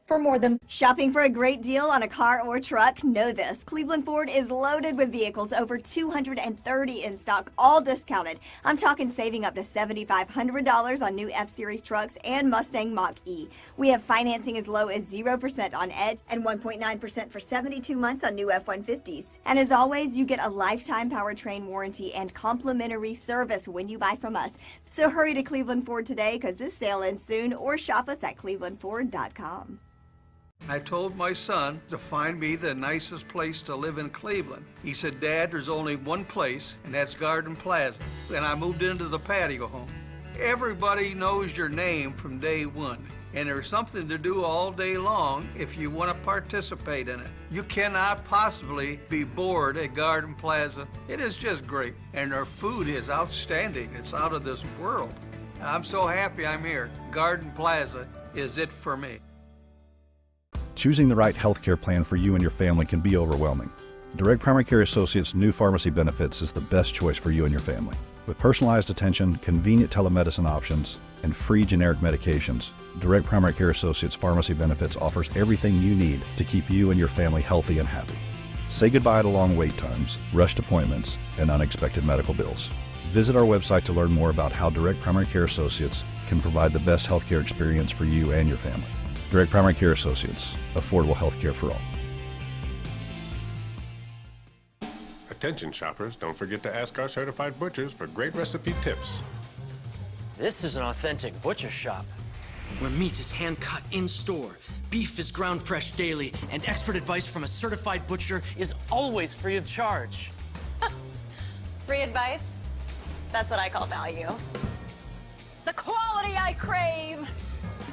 For more than shopping for a great deal on a car or truck, know this. Cleveland Ford is loaded with vehicles, over 230 in stock, all discounted. I'm talking saving up to $7,500 on new F-Series trucks and Mustang Mach-E. We have financing as low as 0% on Edge and 1.9% for 72 months on new F-150s. And as always, you get a lifetime powertrain warranty and complimentary service when you buy from us. So hurry to Cleveland Ford today, because this sale ends soon, or shop us at clevelandford.com. I told my son to find me the nicest place to live in Cleveland. He said, "Dad, there's only one place, and that's Garden Plaza." And I moved into the patio home. Everybody knows your name from day one, and there's something to do all day long if you want to participate in it. You cannot possibly be bored at Garden Plaza. It is just great, and their food is outstanding. It's out of this world. I'm so happy I'm here. Garden Plaza is it for me. Choosing the right healthcare plan for you and your family can be overwhelming. Direct Primary Care Associates' new pharmacy benefits is the best choice for you and your family. With personalized attention, convenient telemedicine options, and free generic medications, Direct Primary Care Associates Pharmacy Benefits offers everything you need to keep you and your family healthy and happy. Say goodbye to long wait times, rushed appointments, and unexpected medical bills. Visit our website to learn more about how Direct Primary Care Associates can provide the best healthcare experience for you and your family. Direct Primary Care Associates, affordable health care for all. Attention shoppers, don't forget to ask our certified butchers for great recipe tips. This is an authentic butcher shop, where meat is hand-cut in-store, beef is ground fresh daily, and expert advice from a certified butcher is always free of charge. Free advice? That's what I call value. The quality I crave,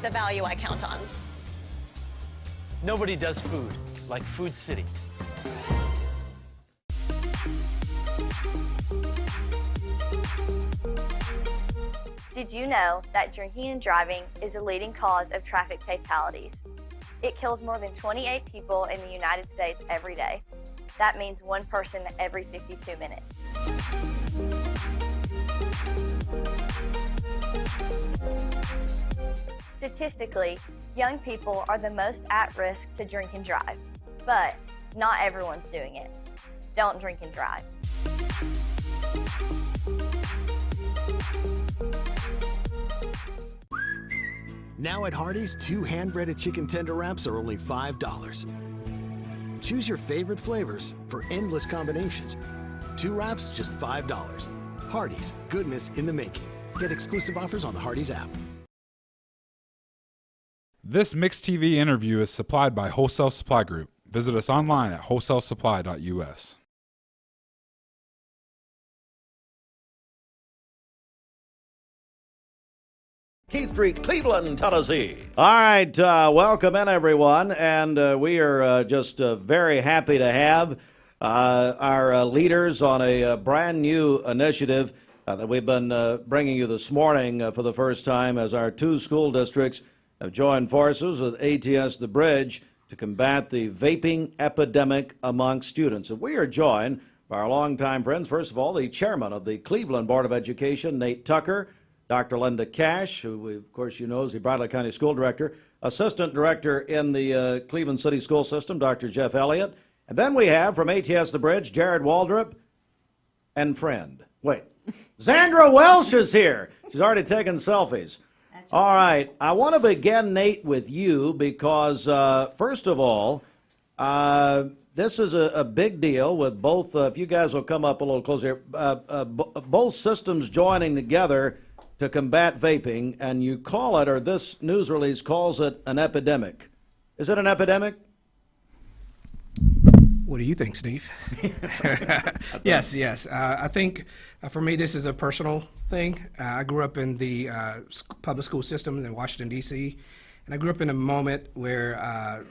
the value I count on. Nobody does food like Food City. Did you know that drinking and driving is a leading cause of traffic fatalities? It kills more than 28 people in the United States every day. That means one person every 52 minutes. Statistically, young people are the most at risk to drink and drive, but not everyone's doing it. Don't drink and drive. Now at Hardee's, 2 hand-breaded chicken tender wraps are only $5. Choose your favorite flavors for endless combinations. 2 wraps, just $5. Hardee's, goodness in the making. Get exclusive offers on the Hardee's app. This Mixed TV interview is supplied by Wholesale Supply Group. Visit us online at wholesalesupply.us. Keith Street, Cleveland, Tennessee. All right, welcome in, everyone, and we are just very happy to have our leaders on a brand new initiative that we've been bringing you this morning for the first time, as our 2 school districts have joined forces with ATS The Bridge to combat the vaping epidemic among students. And we are joined by our longtime friends. First of all, the chairman of the Cleveland Board of Education, Nate Tucker, Dr. Linda Cash, who, of course, you know is the Bradley County School Director, Assistant Director in the Cleveland City School System, Dr. Jeff Elliott. And then we have from ATS The Bridge, Jared Waldrop and friend. Wait, Zandra Welsh is here. She's already taken selfies. All right, I want to begin, Nate, with you because, first of all, this is a big deal with both, if you guys will come up a little closer here, both systems joining together to combat vaping, and you call it, or this news release calls it, an epidemic. Is it an epidemic? What do you think, Steve? Yes. I think for me this is a personal thing. I grew up in the public school system in Washington, D.C., and I grew up in a moment where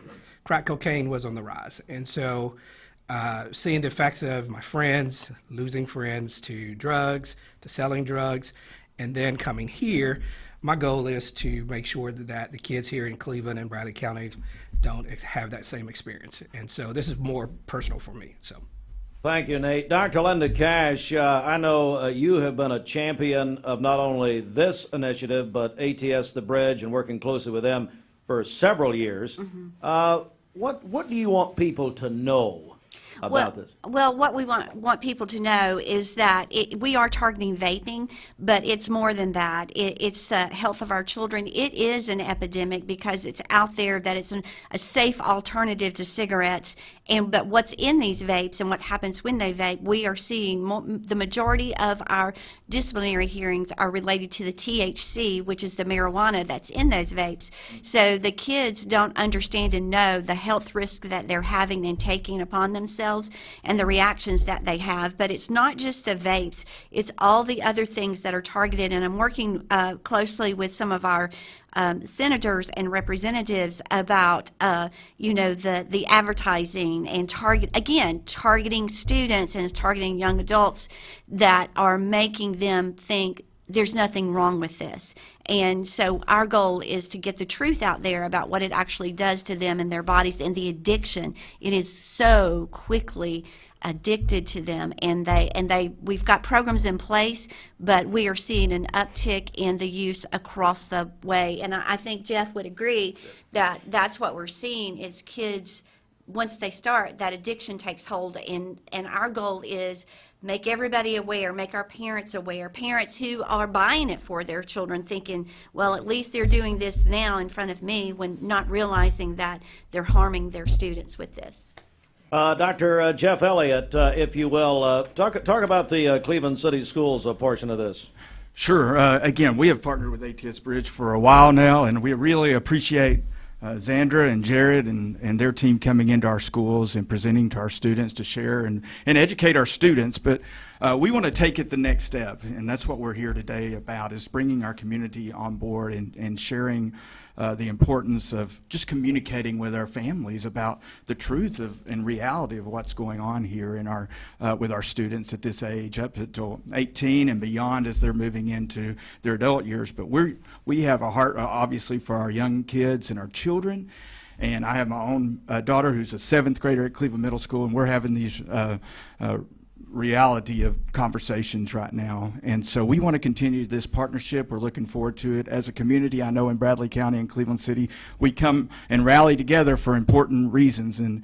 crack cocaine was on the rise. And so seeing the effects of my friends, losing friends to drugs, to selling drugs, and then coming here, my goal is to make sure that the kids here in Cleveland and Bradley County don't have that same experience. And so this is more personal for me. So, thank you, Nate. Dr. Linda Cash, I know you have been a champion of not only this initiative, but ATS The Bridge and working closely with them for several years. Mm-hmm. What do you want people to know about this? Well, what we want people to know is that we are targeting vaping, but it's more than that. It's the health of our children. It is an epidemic because it's out there that it's a safe alternative to cigarettes. But what's in these vapes and what happens when they vape, we are seeing the majority of our disciplinary hearings are related to the THC, which is the marijuana that's in those vapes. So the kids don't understand and know the health risk that they're having and taking upon themselves and the reactions that they have. But it's not just the vapes, it's all the other things that are targeted. And I'm working closely with some of our senators and representatives about the advertising and targeting students and targeting young adults that are making them think there's nothing wrong with this. And so our goal is to get the truth out there about what it actually does to them and their bodies and the addiction. It is so quickly addicted to them, and we've got programs in place, but we are seeing an uptick in the use across the way. And I think Jeff would agree that that's what we're seeing is kids, once they start, that addiction takes hold, and our goal is make everybody aware, make our parents aware, parents who are buying it for their children thinking, well, at least they're doing this now in front of me, when not realizing that they're harming their students with this. Dr. Jeff Elliott, if you will, talk about the Cleveland City Schools portion of this. Sure. Again, we have partnered with ATS Bridge for a while now, and we really appreciate Zandra and Jared and their team coming into our schools and presenting to our students to share and educate our students. But we want to take it the next step, and that's what we're here today about, is bringing our community on board and sharing the importance of just communicating with our families about the truth and reality of what's going on here in our with our students at this age, up until 18 and beyond as they're moving into their adult years. But we have a heart, obviously, for our young kids and our children. And I have my own daughter who's a 7th grader at Cleveland Middle School, and we're having these reality of conversations right now. And so we want to continue this partnership. We're looking forward to it. As a community, I know in Bradley County and Cleveland City, we come and rally together for important reasons, and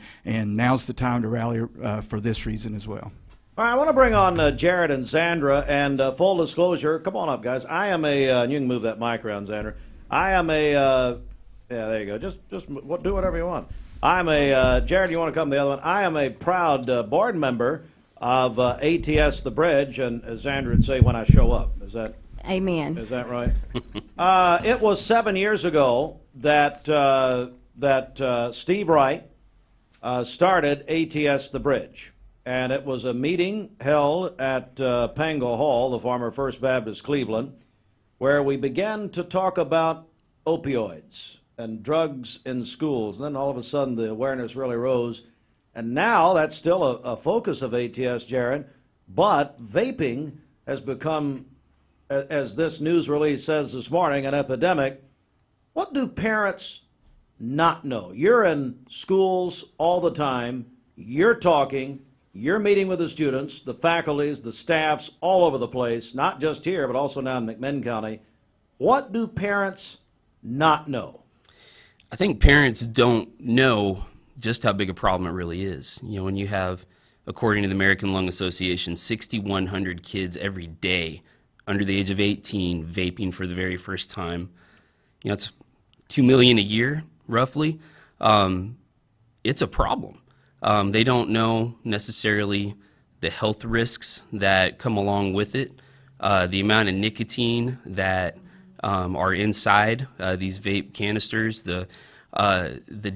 now's the time to rally for this reason as well. All right, I want to bring on Jared and Zandra, and full disclosure, come on up, guys. I am you can move that mic around, Zandra. I am yeah, there you go. Just do whatever you want. I'm Jared, you want to come to the other one? I am a proud board member of ATS The Bridge, and as Zandra would say, when I show up. Is that Amen. Is that right? It was 7 years ago that Steve Wright started ATS The Bridge, and it was a meeting held at Pango Hall, the former First Baptist Cleveland, where we began to talk about opioids and drugs in schools. And then all of a sudden the awareness really rose. And now that's still a focus of ATS, Jared, but vaping has become, as this news release says this morning, an epidemic. What do parents not know? You're in schools all the time. You're talking. You're meeting with the students, the faculties, the staffs all over the place, not just here, but also now in McMinn County. What do parents not know? I think parents don't know just how big a problem it really is. You know, when you have, according to the American Lung Association, 6,100 kids every day under the age of 18 vaping for the very first time. You know, it's 2 million a year, roughly. It's a problem. They don't know necessarily the health risks that come along with it, the amount of nicotine that are inside these vape canisters, the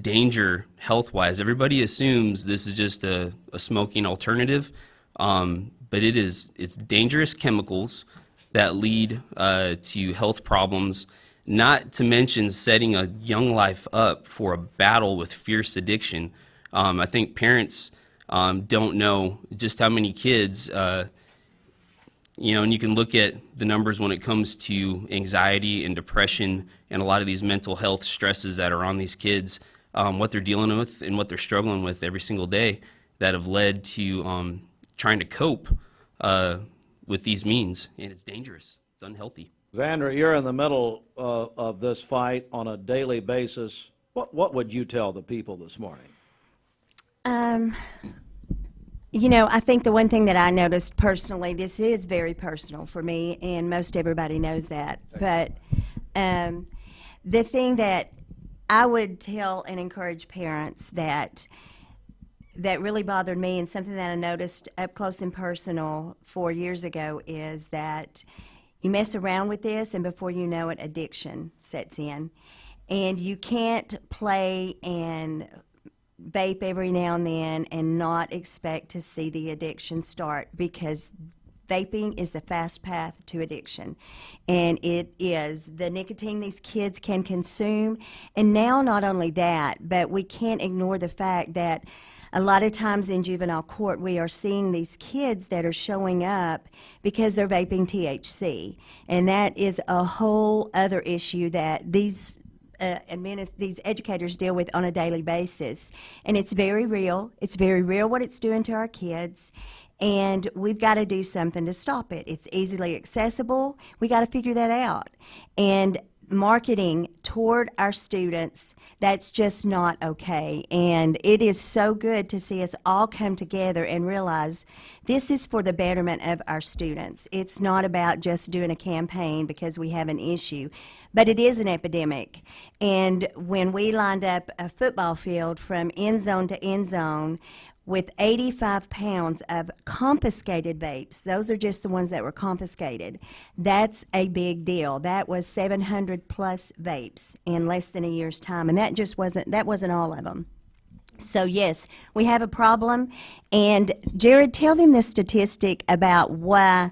danger health-wise. Everybody assumes this is just a smoking alternative, but it's dangerous chemicals that lead to health problems, not to mention setting a young life up for a battle with fierce addiction. I think parents don't know just how many kids, you know, and you can look at the numbers when it comes to anxiety and depression and a lot of these mental health stresses that are on these kids, what they're dealing with and what they're struggling with every single day that have led to trying to cope with these means, and it's dangerous. It's unhealthy. Xandra, you're in the middle of this fight on a daily basis. What would you tell the people this morning? You know, I think the one thing that I noticed personally, this is very personal for me, and most everybody knows that. But the thing that I would tell and encourage parents that really bothered me, and something that I noticed up close and personal 4 years ago, is that you mess around with this, and before you know it, addiction sets in. And you can't play and vape every now and then and not expect to see the addiction start, because vaping is the fast path to addiction. And it is the nicotine these kids can consume. And now not only that, but we can't ignore the fact that a lot of times in juvenile court we are seeing these kids that are showing up because they're vaping THC. And that is a whole other issue that these educators deal with on a daily basis. And it's very real. It's very real what it's doing to our kids. And we've got to do something to stop it. It's easily accessible. We got to figure that out. And marketing toward our students, that's just not okay. And it is so good to see us all come together and realize this is for the betterment of our students. It's not about just doing a campaign because we have an issue, but it is an epidemic. And when we lined up a football field from end zone to end zone with 85 pounds of confiscated vapes, those are just the ones that were confiscated, that's a big deal. That was 700 plus vapes in less than a year's time, and that wasn't all of them. So yes, we have a problem. And Jared, tell them the statistic about why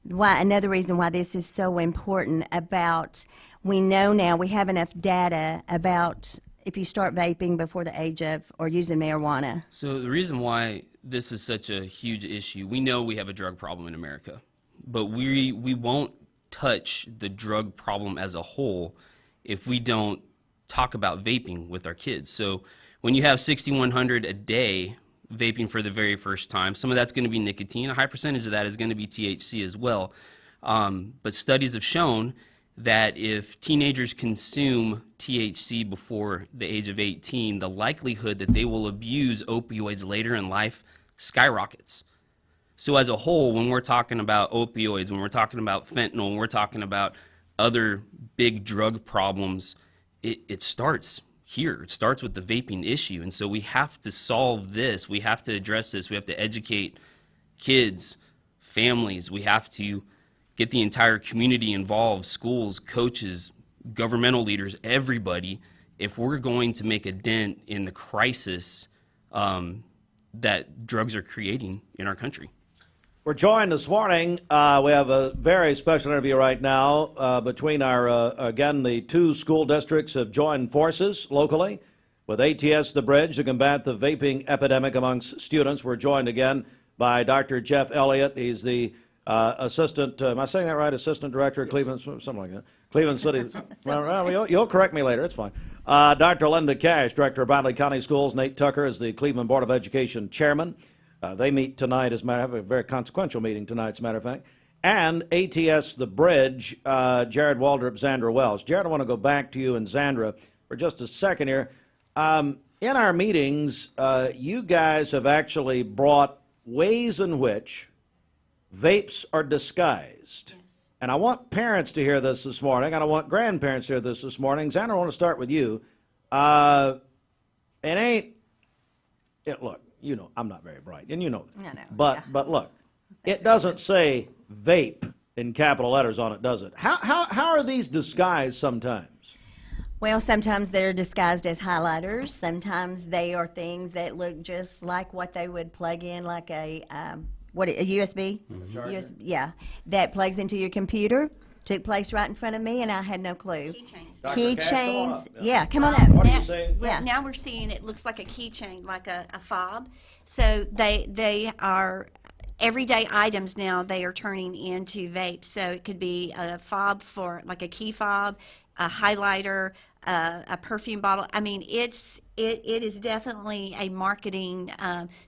another reason why this is so important. About, we know now, we have enough data about if you start vaping before the age of, or using marijuana. So the reason why this is such a huge issue, we know we have a drug problem in America, but we won't touch the drug problem as a whole if we don't talk about vaping with our kids. So when you have 6,100 a day vaping for the very first time, some of that's going to be nicotine. A high percentage of that is going to be THC as well. But studies have shown that if teenagers consume THC before the age of 18, the likelihood that they will abuse opioids later in life skyrockets. So as a whole, when we're talking about opioids, when we're talking about fentanyl, when we're talking about other big drug problems, it starts here. It starts with the vaping issue. And so we have to solve this. We have to address this. We have to educate kids, families. We have to get the entire community involved, schools, coaches, governmental leaders, everybody, if we're going to make a dent in the crisis that drugs are creating in our country. We're joined this morning. We have a very special interview right now between our, again, the two school districts have joined forces locally with ATS The Bridge to combat the vaping epidemic amongst students. We're joined again by Dr. Jeff Elliott. He's the assistant, am I saying that right? Assistant Director of Cleveland, something like that. Cleveland City. Well, you'll correct me later. It's fine. Dr. Linda Cash, Director of Brantley County Schools. Nate Tucker is the Cleveland Board of Education Chairman. They meet tonight, have a very consequential meeting tonight, as a matter of fact. And ATS The Bridge, Jared Waldrop, Zandra Wells. Jared, I want to go back to you and Zandra for just a second here. In our meetings, you guys have actually brought ways in which vapes are disguised. Yes. And I want parents to hear this morning, and I want grandparents to hear this morning. Xander, I want to start with you. Look, you know, I'm not very bright, and you know that. I know. But look, it doesn't say vape in capital letters on it, does it? How are these disguised sometimes? Well, sometimes they're disguised as highlighters. Sometimes they are things that look just like what they would plug in, like a USB? USB, yeah, that plugs into your computer. Took place right in front of me, and I had no clue. Keychains. Yeah, come on up. What are you saying? Yeah. Now we're seeing it looks like a keychain, like a fob. So they are everyday items now. They are turning into vapes. So it could be a fob for like a key fob, a highlighter, a perfume bottle. I mean, it is definitely a marketing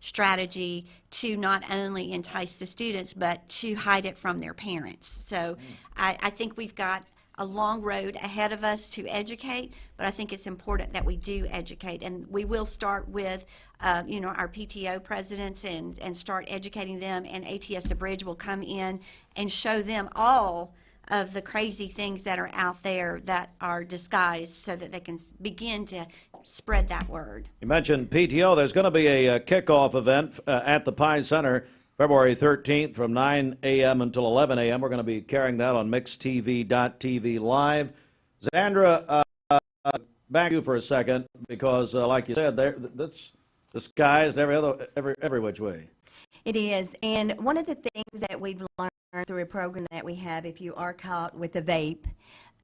strategy to not only entice the students, but to hide it from their parents. So I think we've got a long road ahead of us to educate, but I think it's important that we do educate. And we will start with, our PTO presidents and start educating them, and ATS The Bridge will come in and show them all of the crazy things that are out there that are disguised so that they can begin to spread that word. You mentioned PTO. There's going to be a kickoff event at the Pye Center February 13th from 9 a.m. until 11 a.m. We're going to be carrying that on mixtv.tv live. Zandra, back to you for a second because, like you said, that's disguised every which way. It is, and one of the things that we've learned through a program that we have, if you are caught with a vape,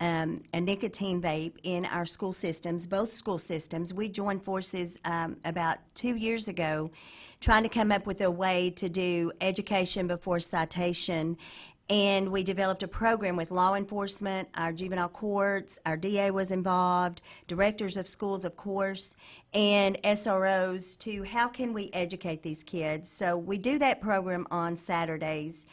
a nicotine vape in our school systems, both school systems, we joined forces about 2 years ago trying to come up with a way to do education before citation. And we developed a program with law enforcement, our juvenile courts, our DA was involved, directors of schools, of course, and SROs to how can we educate these kids. So we do that program on Saturdays.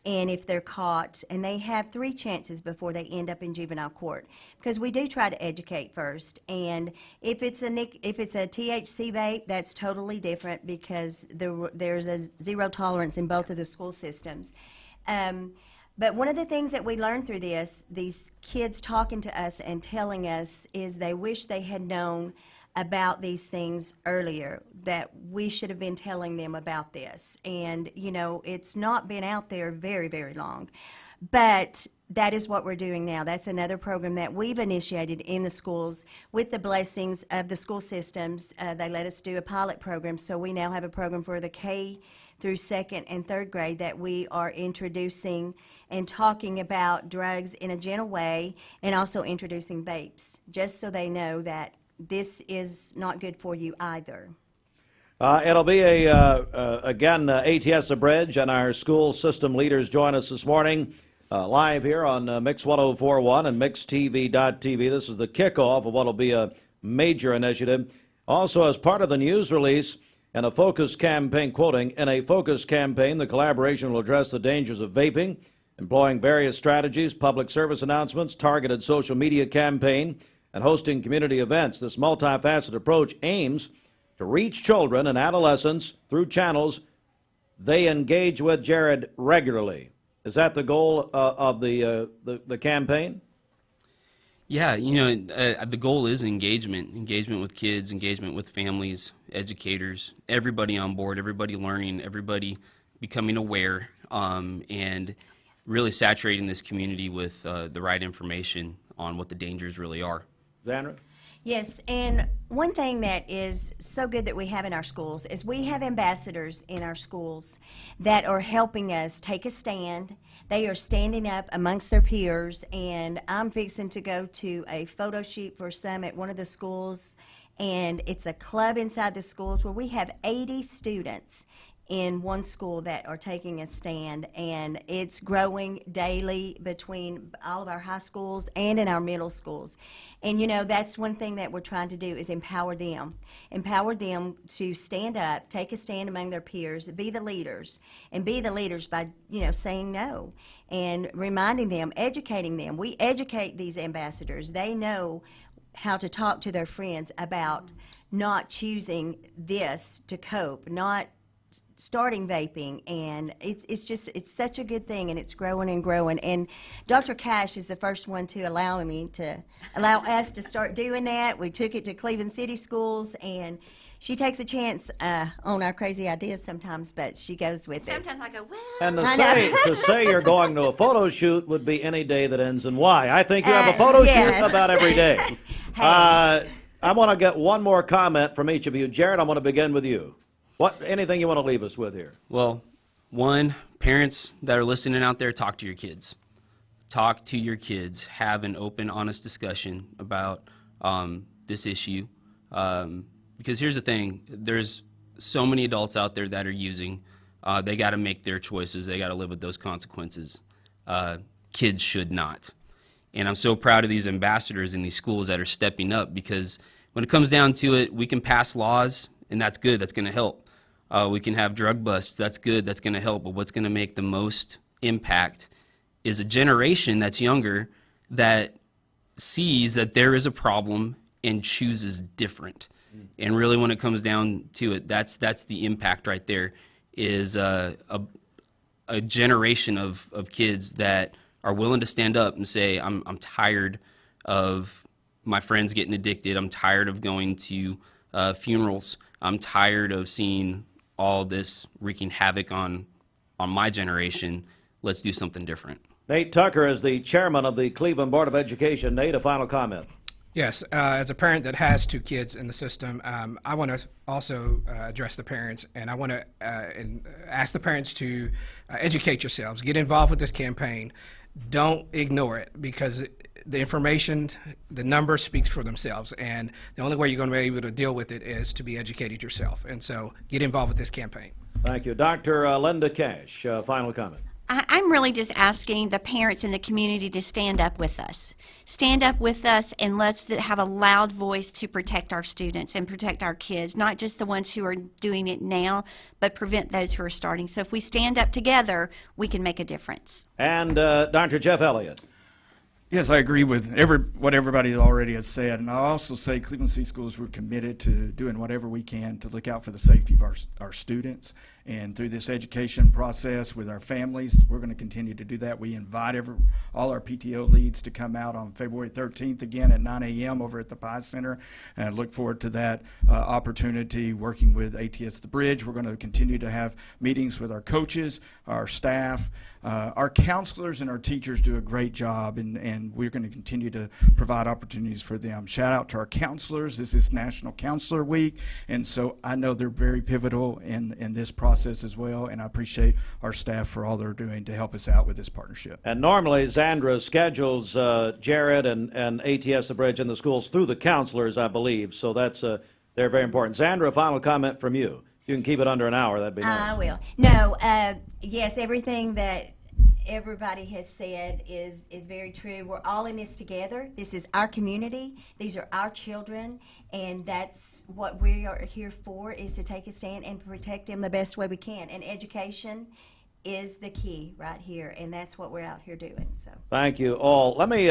And if they're caught, and they have 3 chances before they end up in juvenile court, because we do try to educate first. And if it's a THC vape, that's totally different because there's a zero tolerance in both of the school systems. But one of the things that we learned through these kids talking to us and telling us is they wish they had known about these things earlier, that we should have been telling them about this. And, it's not been out there very, very long. But that is what we're doing now. That's another program that we've initiated in the schools with the blessings of the school systems. They let us do a pilot program, so we now have a program for the K through 2nd and 3rd grade that we are introducing and talking about drugs in a gentle way, and also introducing vapes, just so they know that this is not good for you either. It'll be again, ATS The Bridge and our school system leaders join us this morning live here on Mix 1041 and mixtv.tv. This is the kickoff of what will be a major initiative. Also, as part of the news release and a focus campaign, quoting, in a focus campaign, the collaboration will address the dangers of vaping, employing various strategies, public service announcements, targeted social media campaign, and hosting community events. This multifaceted approach aims to reach children and adolescents through channels they engage with, Jared, regularly. Is that the goal of the campaign? Yeah, the goal is engagement with kids, engagement with families, educators, everybody on board, everybody learning, everybody becoming aware, and really saturating this community with the right information on what the dangers really are. Xandra? Yes, and one thing that is so good that we have in our schools is we have ambassadors in our schools that are helping us take a stand. They are standing up amongst their peers, and I'm fixing to go to a photo shoot for some at one of the schools, and it's a club inside the schools where we have 80 students in one school that are taking a stand, and it's growing daily between all of our high schools and in our middle schools. And, you know, that's one thing that we're trying to do is empower them to stand up, take a stand among their peers, be the leaders, and be the leaders by, you know, saying no and reminding them, educating them. We educate these ambassadors. They know how to talk to their friends about not choosing this to cope, not starting vaping, and it's such a good thing, and it's growing and growing. And Dr. Cash is the first one to allow us to start doing that. We took it to Cleveland City Schools, and she takes a chance on our crazy ideas sometimes, but she goes with it. Sometimes I go, well. And to say you're going to a photo shoot would be any day that ends in Y. I think you have a photo shoot about every day. Hey. I want to get one more comment from each of you. Jared, I want to begin with you. Anything you want to leave us with here? Well, one, parents that are listening out there, talk to your kids. Talk to your kids. Have an open, honest discussion about this issue. Because here's the thing. There's so many adults out there that are using. They got to make their choices. They got to live with those consequences. Kids should not. And I'm so proud of these ambassadors in these schools that are stepping up, because when it comes down to it, we can pass laws, and that's good. That's going to help. We can have drug busts. That's good. That's going to help. But what's going to make the most impact is a generation that's younger that sees that there is a problem and chooses different. And really, when it comes down to it, that's the impact right there, is a generation of kids that are willing to stand up and say, I'm tired of my friends getting addicted. I'm tired of going to funerals. I'm tired of seeing all this wreaking havoc on my generation. Let's do something different. Nate Tucker is the chairman of the Cleveland Board of Education. Nate, a final comment. Yes, as a parent that has 2 kids in the system, I want to also address the parents, and I want to ask the parents to educate yourselves, get involved with this campaign. Don't ignore it, because the information, the numbers speaks for themselves, and the only way you're going to be able to deal with it is to be educated yourself. And so get involved with this campaign. Thank you. Dr. Linda Cash, final comment. I'm really just asking the parents in the community to stand up with us. Stand up with us, and let's have a loud voice to protect our students and protect our kids, not just the ones who are doing it now, but prevent those who are starting. So if we stand up together, we can make a difference. And Dr. Jeff Elliott. Yes, I agree with what everybody already has said, and I also say Cleveland City Schools, we're committed to doing whatever we can to look out for the safety of our students. And through this education process with our families, we're going to continue to do that. We invite all our PTO leads to come out on February 13th again at 9 a.m. over at the Pie Center, and I look forward to that opportunity working with ATS The Bridge. We're going to continue to have meetings with our coaches, our staff. Our counselors and our teachers do a great job, and we're going to continue to provide opportunities for them. Shout out to our counselors. This is National Counselor Week, and so I know they're very pivotal in this process as well, and I appreciate our staff for all they're doing to help us out with this partnership. And normally Zandra schedules Jared and ATS The Bridge in the schools through the counselors, I believe, so that's they're very important. Zandra, a final comment from you. You can keep it under an hour. That'd be nice. I will. No, yes, everything that everybody has said is very true. We're all in this together. This is our community. These are our children, and that's what we are here for, is to take a stand and protect them the best way we can. And education is the key right here, and that's what we're out here doing. So thank you all. Let me,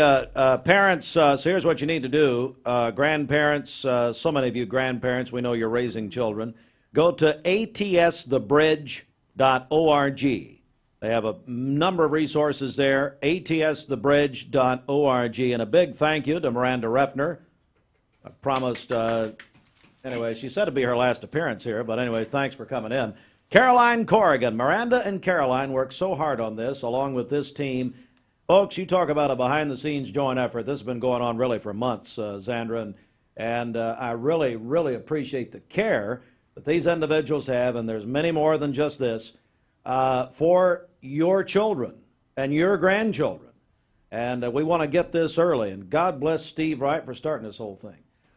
parents, so here's what you need to do. Grandparents, so many of you grandparents, we know you're raising children. Go to atsthebridge.org. They have a number of resources there, atsthebridge.org. And a big thank you to Miranda Reffner. I promised, anyway, she said it'd be her last appearance here, but anyway, thanks for coming in. Caroline Corrigan. Miranda and Caroline worked so hard on this, along with this team. Folks, you talk about a behind-the-scenes joint effort. This has been going on really for months, Zandra, and I really, really appreciate the care that these individuals have, and there's many more than just this, for your children and your grandchildren. And we want to get this early, and God bless Steve Wright for starting this whole thing.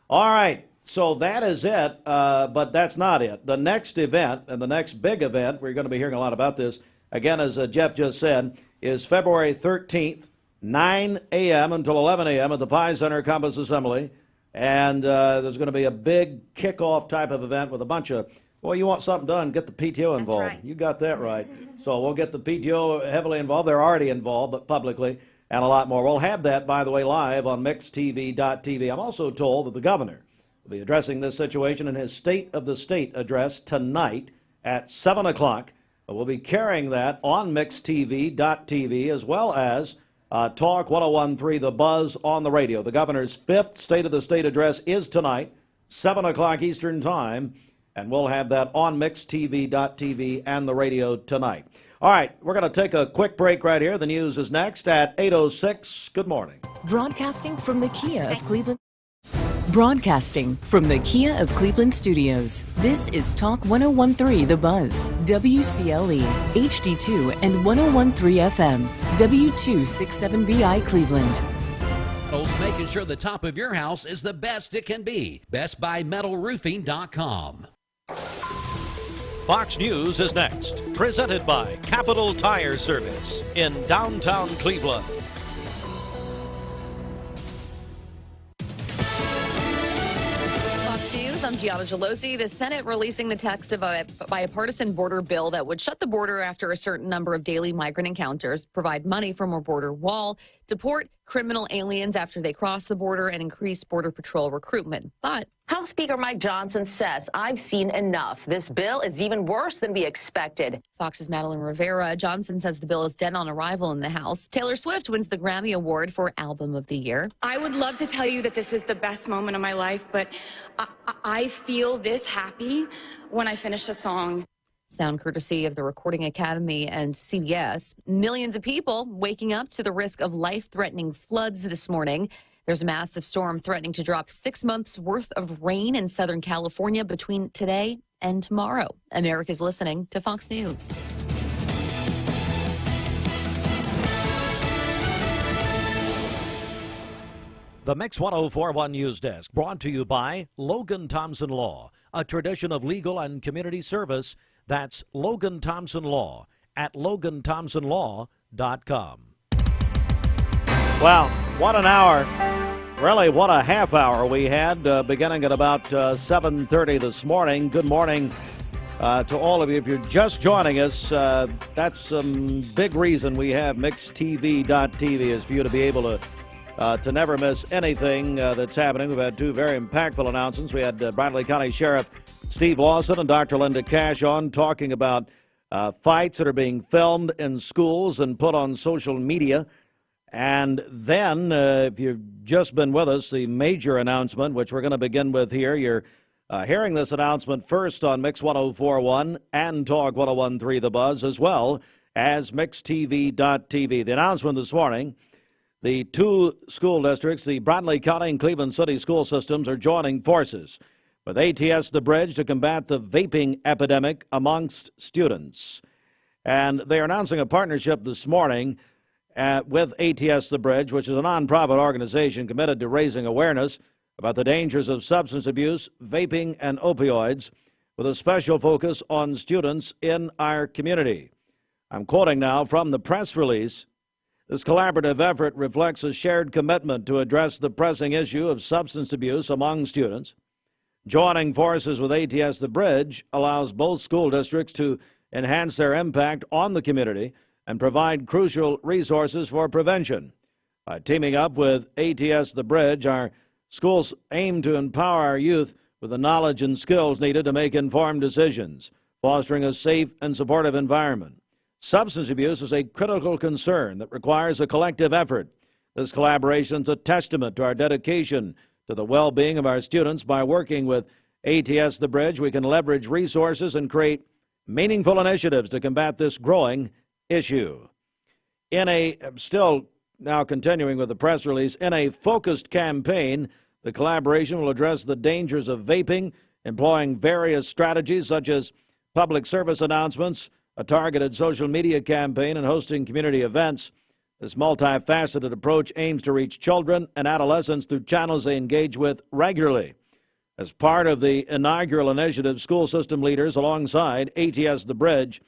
All right, So that is it, but that's not it. The next event, and the next big event, we're going to be hearing a lot about this, again, as Jeff just said, is February 13th, 9 a.m. until 11 a.m. at the Pie Center Campus Assembly. And there's going to be a big kickoff type of event with a bunch of, well, you want something done, get the PTO involved. Right. You got that right. So we'll get the PTO heavily involved. They're already involved, but publicly, and a lot more. We'll have that, by the way, live on mixtv.tv. I'm also told that the governor will be addressing this situation in his State of the State address tonight at 7 o'clock. We'll be carrying that on mixtv.tv as well as Talk 101.3 The Buzz on the radio. The governor's 5th State of the State address is tonight, 7 o'clock Eastern Time, and we'll have that on mixtv.tv and the radio tonight. All right, we're going to take a quick break right here. The news is next at 8:06. Good morning. Broadcasting from the Kia of Cleveland. Broadcasting from the Kia of Cleveland studios, this is Talk 101.3 The Buzz, WCLE, HD2 and 101.3 FM, W267BI Cleveland. Making sure the top of your house is the best it can be. BestBuyMetalRoofing.com. Fox News is next, presented by Capital Tire Service in downtown Cleveland. I'm Gianna Gelosi. The Senate releasing the text of a bipartisan border bill that would shut the border after a certain number of daily migrant encounters, provide money for more border wall, deport criminal aliens after they cross the border, and increase Border Patrol recruitment. But House Speaker Mike Johnson says, "I've seen enough. This bill is even worse than we expected." Fox's Madeline Rivera. Johnson says the bill is dead on arrival in the House. Taylor Swift wins the Grammy Award for Album of the Year. I would love to tell you that this is the best moment of my life, but I feel this happy when I finish a song. Sound courtesy of the Recording Academy and CBS. Millions of people waking up to the risk of life-threatening floods this morning. There's a massive storm threatening to drop 6 months' worth of rain in Southern California between today and tomorrow. America's listening to Fox News. The Mix 104.1 News Desk, brought to you by Logan Thompson Law, a tradition of legal and community service. That's Logan Thompson Law at LoganThompsonLaw.com. Wow, what an hour. Really, what a half hour we had beginning at about 7:30 this morning. Good morning to all of you. If you're just joining us, that's some big reason we have MixTV.tv is for you to be able to never miss anything that's happening. We've had two very impactful announcements. We had Brantley County Sheriff Steve Lawson and Dr. Linda Cash on talking about fights that are being filmed in schools and put on social media. And then, if you've just been with us, the major announcement, which we're going to begin with here, you're hearing this announcement first on Mix 104.1 and Talk 101.3 The Buzz, as well as MixTV.tv. The announcement this morning, the two school districts, the Brantley County and Cleveland City school systems, are joining forces with ATS The Bridge to combat the vaping epidemic amongst students. And they are announcing a partnership this morning with ATS The Bridge, which is a nonprofit organization committed to raising awareness about the dangers of substance abuse, vaping, and opioids, with a special focus on students in our community. I'm quoting now from the press release. This collaborative effort reflects a shared commitment to address the pressing issue of substance abuse among students. Joining forces with ATS The Bridge allows both school districts to enhance their impact on the community and provide crucial resources for prevention. By teaming up with ATS The Bridge, our schools aim to empower our youth with the knowledge and skills needed to make informed decisions, fostering a safe and supportive environment. Substance abuse is a critical concern that requires a collective effort. This collaboration is a testament to our dedication to the well-being of our students. By working with ATS The Bridge, we can leverage resources and create meaningful initiatives to combat this growing issue. Still now continuing with the press release, in a focused campaign, the collaboration will address the dangers of vaping, employing various strategies such as public service announcements, a targeted social media campaign, and hosting community events. This multifaceted approach aims to reach children and adolescents through channels they engage with regularly. As part of the inaugural initiative, school system leaders alongside ATS The Bridge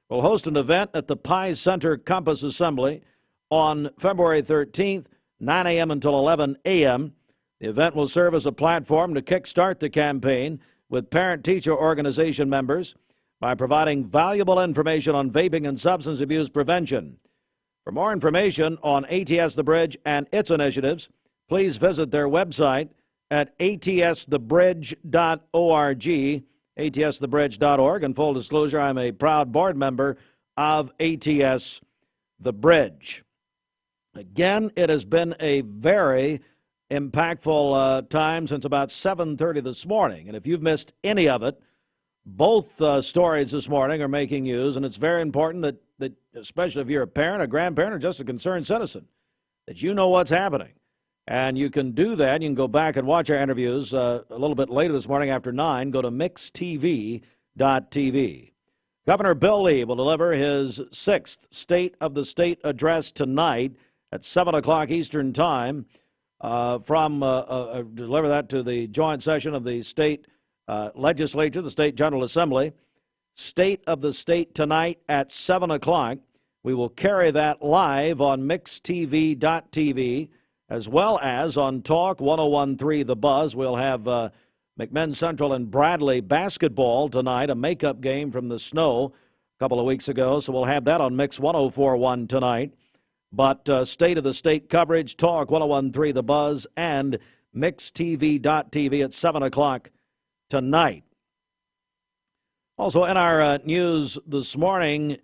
will host an event at the Pi Center Campus Assembly on February 13th, 9 a.m. until 11 a.m. The event will serve as a platform to kickstart the campaign with parent-teacher organization members by providing valuable information on vaping and substance abuse prevention. For more information on ATS The Bridge and its initiatives, please visit their website at atsthebridge.org, atsthebridge.org. And full disclosure, I'm a proud board member of ATS The Bridge. Again, it has been a very impactful time since about 7:30 this morning. And if you've missed any of it, both stories this morning are making news, and it's very important that, especially if you're a parent, a grandparent, or just a concerned citizen, that you know what's happening. And you can do that. You can go back and watch our interviews a little bit later this morning after 9. Go to mixtv.tv. Governor Bill Lee will deliver his 6th State of the State address tonight at 7 o'clock Eastern Time. Deliver that to the joint session of the state legislature, the State General Assembly. State of the State tonight at 7 o'clock. We will carry that live on mixtv.tv as well as on Talk 101.3 The Buzz. We'll have McMinn Central and Bradley basketball tonight, a makeup game from the snow a couple of weeks ago. So we'll have that on Mix 104.1 tonight. But State of the State coverage, Talk 101.3 The Buzz, and mixtv.tv at 7 o'clock tonight. Also in our news this morning,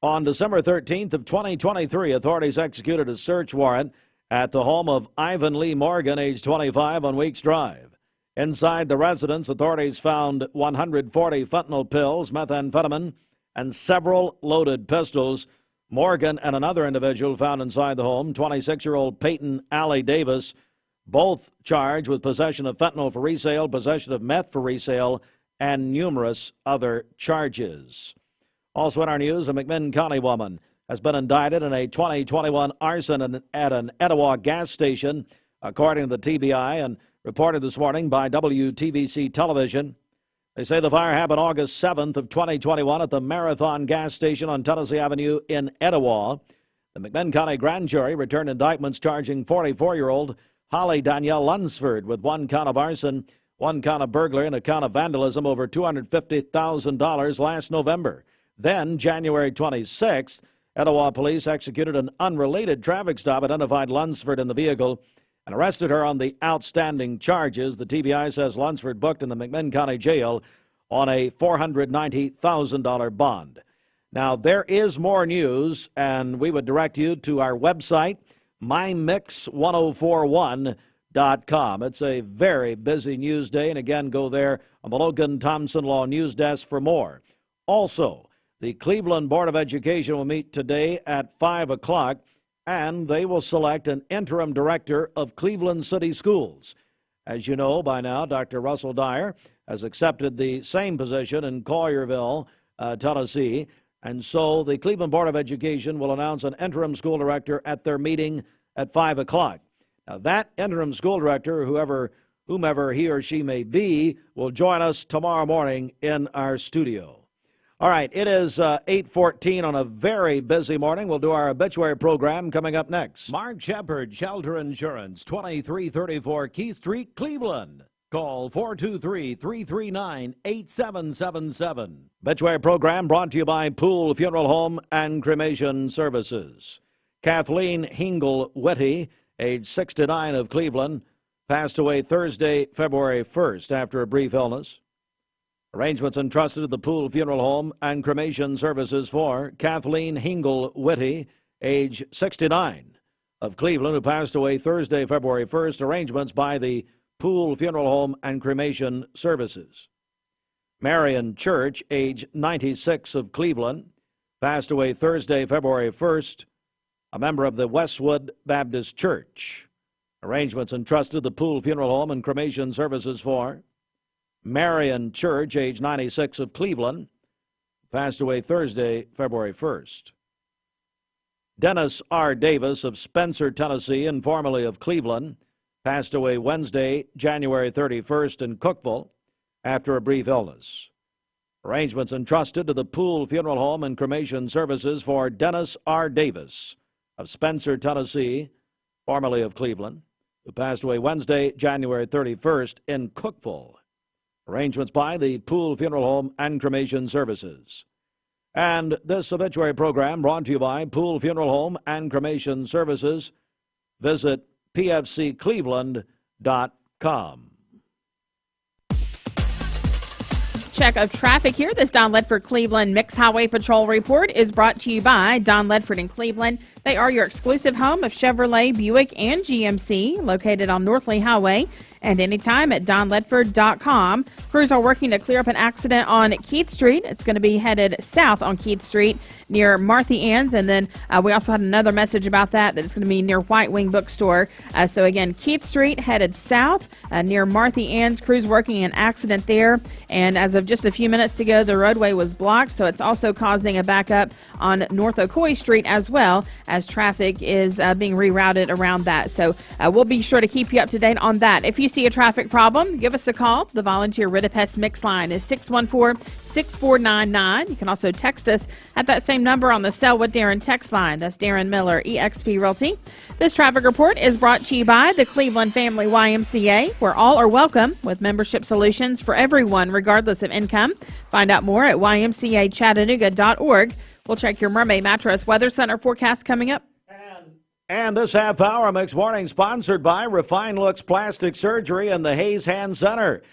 on December 13th of 2023, authorities executed a search warrant at the home of Ivan Lee Morgan, age 25, on Weeks Drive. Inside the residence, authorities found 140 fentanyl pills, methamphetamine, and several loaded pistols. Morgan and another individual found inside the home, 26-year-old Peyton Allie Davis, both charged with possession of fentanyl for resale, possession of meth for resale, and numerous other charges. Also in our news, a McMinn County woman has been indicted in a 2021 arson at an Etowah gas station, according to the TBI, and reported this morning by WTVC Television. They say the fire happened August 7th of 2021 at the Marathon gas station on Tennessee Avenue in Etowah. The McMinn County grand jury returned indictments charging 44-year-old Holly Danielle Lunsford with 1 count of arson, 1 count of burglary, and a count of vandalism over $250,000 last November. Then, January 26th, Etowah police executed an unrelated traffic stop, identified Lunsford in the vehicle, and arrested her on the outstanding charges. The TBI says Lunsford booked in the McMinn County Jail on a $490,000 bond. Now, there is more news, and we would direct you to our website, mymix1041.com. It's a very busy news day, and again, go there on the Logan Thompson Law News Desk for more. Also, the Cleveland Board of Education will meet today at 5 o'clock, and they will select an interim director of Cleveland City Schools. As you know by now, Dr. Russell Dyer has accepted the same position in Collierville, Tennessee, and so the Cleveland Board of Education will announce an interim school director at their meeting at 5 o'clock. Now, that interim school director, whomever he or she may be, will join us tomorrow morning in our studio. All right, it is 8:14 on a very busy morning. We'll do our obituary program coming up next. Mark Shepard, Shelter Insurance, 2334 Keith Street, Cleveland. Call 423-339-8777. Obituary program brought to you by Pool Funeral Home and Cremation Services. Kathleen Hingle Whitty, age 69, of Cleveland, passed away Thursday, February 1st after a brief illness. Arrangements entrusted to the Pool Funeral Home and Cremation Services for Kathleen Hingle Whitty, age 69, of Cleveland, who passed away Thursday, February 1st. Arrangements by the Pool Funeral Home and Cremation Services. Marion Church, age 96, of Cleveland, passed away Thursday, February 1st, a member of the Westwood Baptist Church. Arrangements entrusted to the Pool Funeral Home and Cremation Services for Marion Church, age 96, of Cleveland, passed away Thursday, February 1st. Dennis R. Davis of Spencer, Tennessee, and formerly of Cleveland, passed away Wednesday, January 31st in Cookeville after a brief illness. Arrangements entrusted to the Poole Funeral Home and Cremation Services for Dennis R. Davis of Spencer, Tennessee, formerly of Cleveland, who passed away Wednesday, January 31st in Cookeville. Arrangements by the Poole Funeral Home and Cremation Services. And this obituary program brought to you by Poole Funeral Home and Cremation Services. Visit pfccleveland.com. Check of traffic here. This Don Ledford Cleveland Mixed Highway Patrol report is brought to you by Don Ledford in Cleveland. They are your exclusive home of Chevrolet, Buick, and GMC, located on Northley Highway, and anytime at donledford.com. Crews are working to clear up an accident on Keith Street. It's going to be headed south on Keith Street near Martha Ann's, and then we also had another message about that it's going to be near White Wing Bookstore. So again, Keith Street headed south near Martha Ann's. Crews working an accident there, and as of just a few minutes ago, the roadway was blocked, so it's also causing a backup on North Ocoee Street as well, as traffic is being rerouted around that. So we'll be sure to keep you up to date on that. If you see a traffic problem, give us a call. The volunteer Ritapest Mix line is 614-6499. You can also text us at that same number on the Sell with Daren text line. That's Darren Miller, eXp Realty. This traffic report is brought to you by the Cleveland Family YMCA, where all are welcome, with membership solutions for everyone, regardless of income. Find out more at ymcachattanooga.org. We'll check your Mermaid Mattress Weather Center forecast coming up. And this half hour Mixed Morning sponsored by Refined Looks Plastic Surgery and the Hayes Hand Center.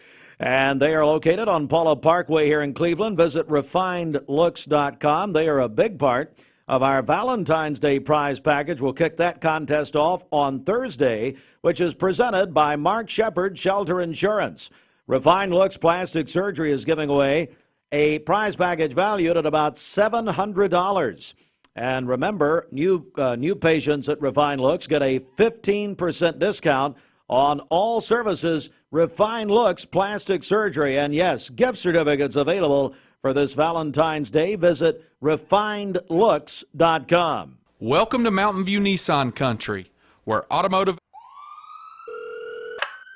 And they are located on Paula Parkway here in Cleveland. Visit refinedlooks.com. They are a big part of our Valentine's Day prize package. We'll kick that contest off on Thursday, which is presented by Mark Shepard Shelter Insurance. Refined Looks Plastic Surgery is giving away a prize package valued at about $700. And remember, new patients at Refined Looks get a 15% discount on all services. Refined Looks Plastic Surgery. And yes, gift certificates available for this Valentine's Day. Visit refinedlooks.com. Welcome to Mountain View Nissan Country, where automotive...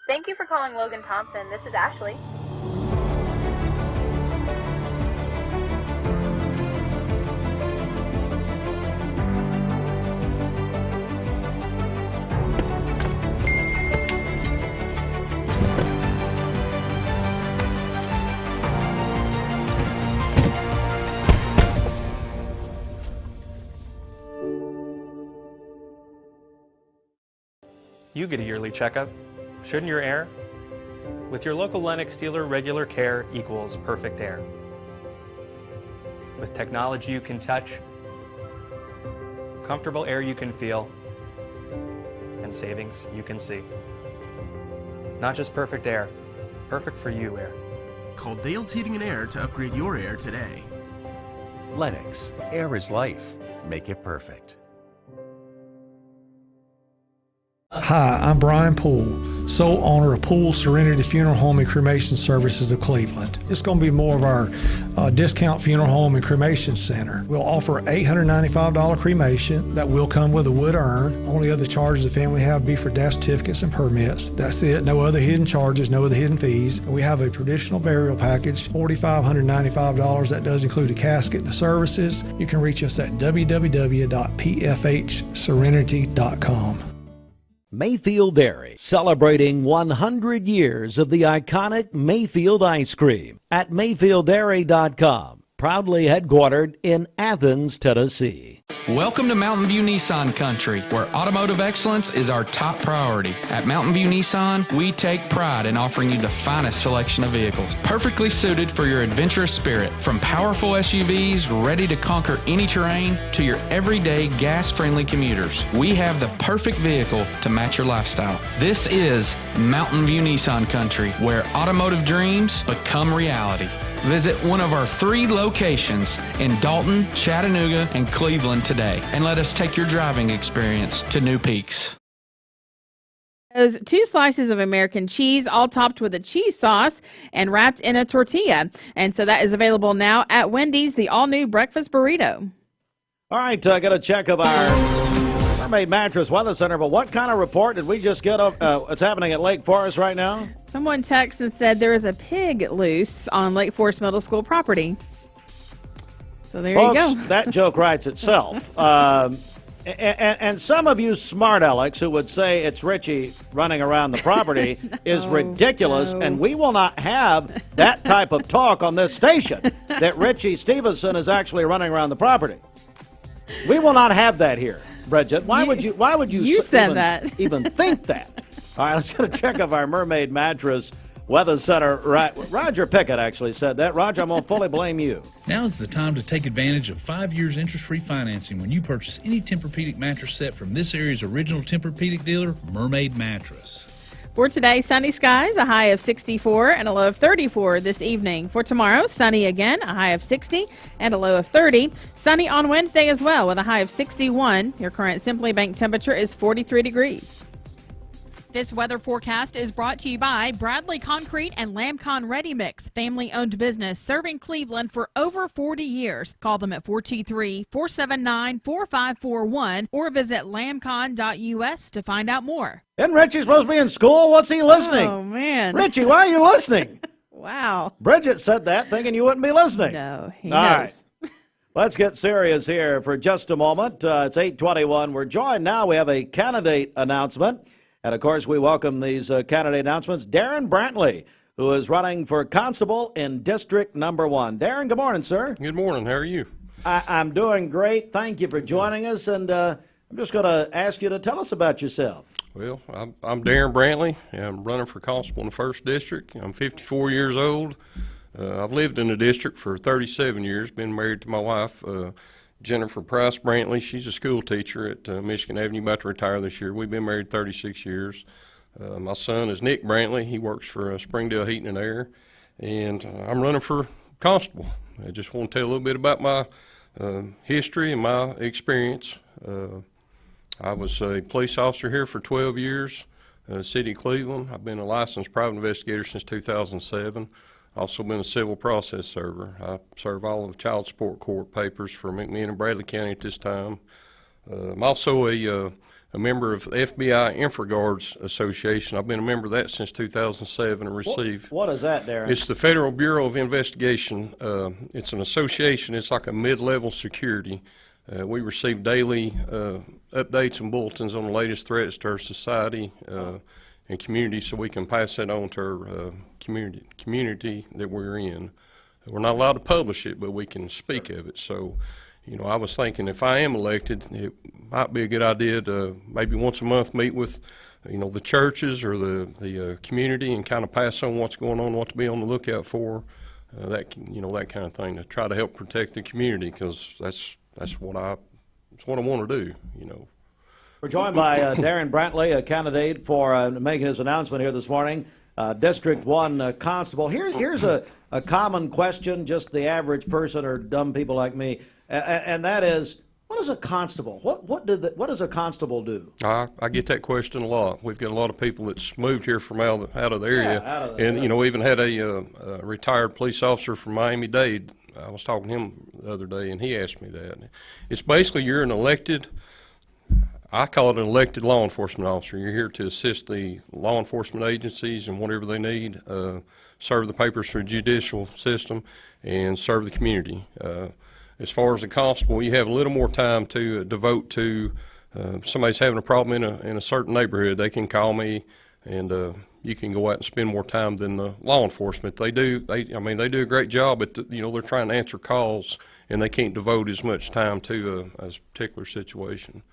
Thank you for calling Logan Thompson. This is Ashley. You get a yearly checkup. Shouldn't your air? With your local Lennox dealer, regular care equals perfect air. With technology you can touch, comfortable air you can feel, and savings you can see. Not just perfect air, perfect for you air. Call Dale's Heating and Air to upgrade your air today. Lennox, air is life. Make it perfect. Hi, I'm Brian Poole, sole owner of Poole Serenity Funeral Home and Cremation Services of Cleveland. It's going to be more of our discount funeral home and cremation center. We'll offer $895 cremation that will come with a wood urn. Only other charges the family have be for death certificates and permits. That's it. No other hidden charges, no other hidden fees. We have a traditional burial package, $4,595. That does include a casket and the services. You can reach us at www.pfhserenity.com. Mayfield Dairy, celebrating 100 years of the iconic Mayfield ice cream at MayfieldDairy.com. Proudly headquartered in Athens, Tennessee. Welcome to Mountain View Nissan Country, where automotive excellence is our top priority. At Mountain View Nissan, we take pride in offering you the finest selection of vehicles, perfectly suited for your adventurous spirit. From powerful SUVs ready to conquer any terrain to your everyday gas-friendly commuters, we have the perfect vehicle to match your lifestyle. This is Mountain View Nissan Country, where automotive dreams become reality. Visit one of our 3 locations in Dalton, Chattanooga, and Cleveland today, and let us take your driving experience to new peaks. Those 2 slices of American cheese, all topped with a cheese sauce and wrapped in a tortilla. And so that is available now at Wendy's, the all-new breakfast burrito. All right, get a check of our Mermaid Mattress Weather Center, but what kind of report did we just get of what's happening at Lake Forest right now? Someone texted and said there is a pig loose on Lake Forest Middle School property. So there Folks, you go. That joke writes itself. And some of you smart Alex who would say it's Richie running around the property is ridiculous, and we will not have that type of talk on this station, that Richie Stevenson is actually running around the property. We will not have that here, Bridget. Why would you You said that. even think that? All right, let's get a check of our Mermaid Mattress Weather Center. Right, Roger Pickett actually said that. Roger, I'm going to fully blame you. Now is the time to take advantage of 5 years interest-free financing when you purchase any Tempur-Pedic mattress set from this area's original Tempur-Pedic dealer, Mermaid Mattress. For today, sunny skies, a high of 64 and a low of 34 this evening. For tomorrow, sunny again, a high of 60 and a low of 30. Sunny on Wednesday as well with a high of 61. Your current Simply Bank temperature is 43 degrees. This weather forecast is brought to you by Bradley Concrete and Lamcon Ready Mix, family-owned business serving Cleveland for over 40 years. Call them at 423-479-4541 or visit lamcon.us to find out more. Isn't Richie supposed to be in school? What's he listening? Oh, man. Richie, why are you listening? Wow. Bridget said that thinking you wouldn't be listening. No, he All knows. right. Let's get serious here for just a moment. It's 8:21. We're joined now. We have a candidate announcement. And, of course, we welcome these candidate announcements. Daren Brantley, who is running for constable in District Number 1. Daren, good morning, sir. Good morning. How are you? I'm doing great. Thank you for joining us. And I'm just going to ask you to tell us about yourself. Well, I'm Daren Brantley. I'm running for constable in the 1st District. I'm 54 years old. I've lived in the district for 37 years, been married to my wife, Jennifer Price Brantley. She's a school teacher at Michigan Avenue, about to retire this year. We've been married 36 years. My son is Nick Brantley. He works for Springdale Heating and Air, and I'm running for constable. I just want to tell a little bit about my history and my experience. I was a police officer here for 12 years, City of Cleveland. I've been a licensed private investigator since 2007. Also been a civil process server. I serve all of the child support court papers for McMinn and Bradley County at this time. I'm also a member of the FBI InfraGuards Association. I've been a member of that since 2007 and received. What is that, Darren? It's the Federal Bureau of Investigation. It's an association. It's like a mid-level security. We receive daily updates and bulletins on the latest threats to our society and community, so we can pass that on to our community that we're in. We're not allowed to publish it, but we can speak of it. So, you know, I was thinking if I am elected, it might be a good idea to maybe once a month meet with, you know, the churches or the community and kind of pass on what's going on, what to be on the lookout for, that kind of thing, to try to help protect the community, because that's what I want to do, you know. We're joined by Daren Brantley, a candidate for making his announcement here this morning. District 1 constable. Here's a common question, just the average person or dumb people like me, and that is, what is a constable? What does a constable do? I get that question a lot. We've got a lot of people that's moved here from out of the area, and you know, we even had a retired police officer from Miami-Dade. I was talking to him the other day, and he asked me that. It's basically you're an elected. I call it an elected law enforcement officer. You're here to assist the law enforcement agencies and whatever they need, serve the papers for the judicial system, and serve the community. As far as a constable, you have a little more time to devote to somebody's having a problem in a certain neighborhood. They can call me, and you can go out and spend more time than the law enforcement. They do a great job, but they're trying to answer calls, and they can't devote as much time to a particular situation.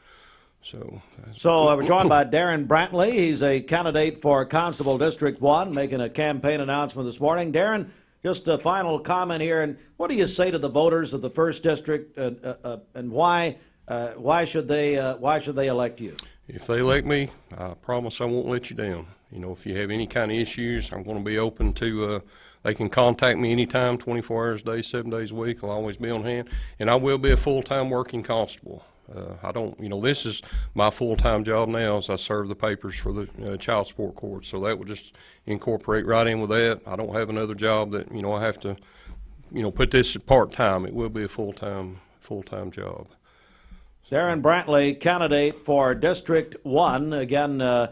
So we're joined by Daren Brantley. He's a candidate for Constable District 1, making a campaign announcement this morning. Daren, just a final comment here, and what do you say to the voters of the 1st District, and why should they elect you? If they elect me, I promise I won't let you down. You know, if you have any kind of issues, I'm going to be open to. They can contact me anytime, 24 hours a day, 7 days a week. I'll always be on hand, and I will be a full-time working constable. This is my full-time job now, as I serve the papers for the child support court. So that will just incorporate right in with that. I don't have another job that, I have to, put this part-time. It will be a full-time job. Daren Brantley, candidate for District 1. Again,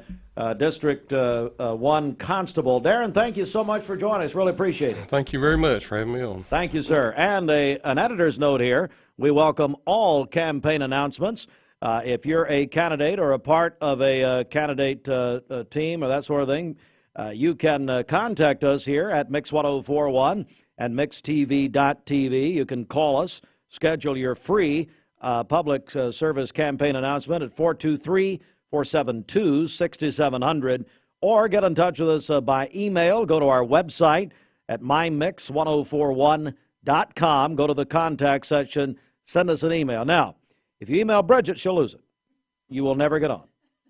District 1 Constable. Daren, thank you so much for joining us. Really appreciate it. Thank you very much for having me on. Thank you, sir. And an editor's note here. We welcome all campaign announcements. If you're a candidate or a part of a candidate team or that sort of thing, you can contact us here at Mix 1041 and mixtv.tv. You can call us, schedule your free public service campaign announcement at 423-472-6700, or get in touch with us by email. Go to our website at mymix1041.com. Go to the contact section, send us an email. Now, if you email Bridget, she'll lose it. You will never get on.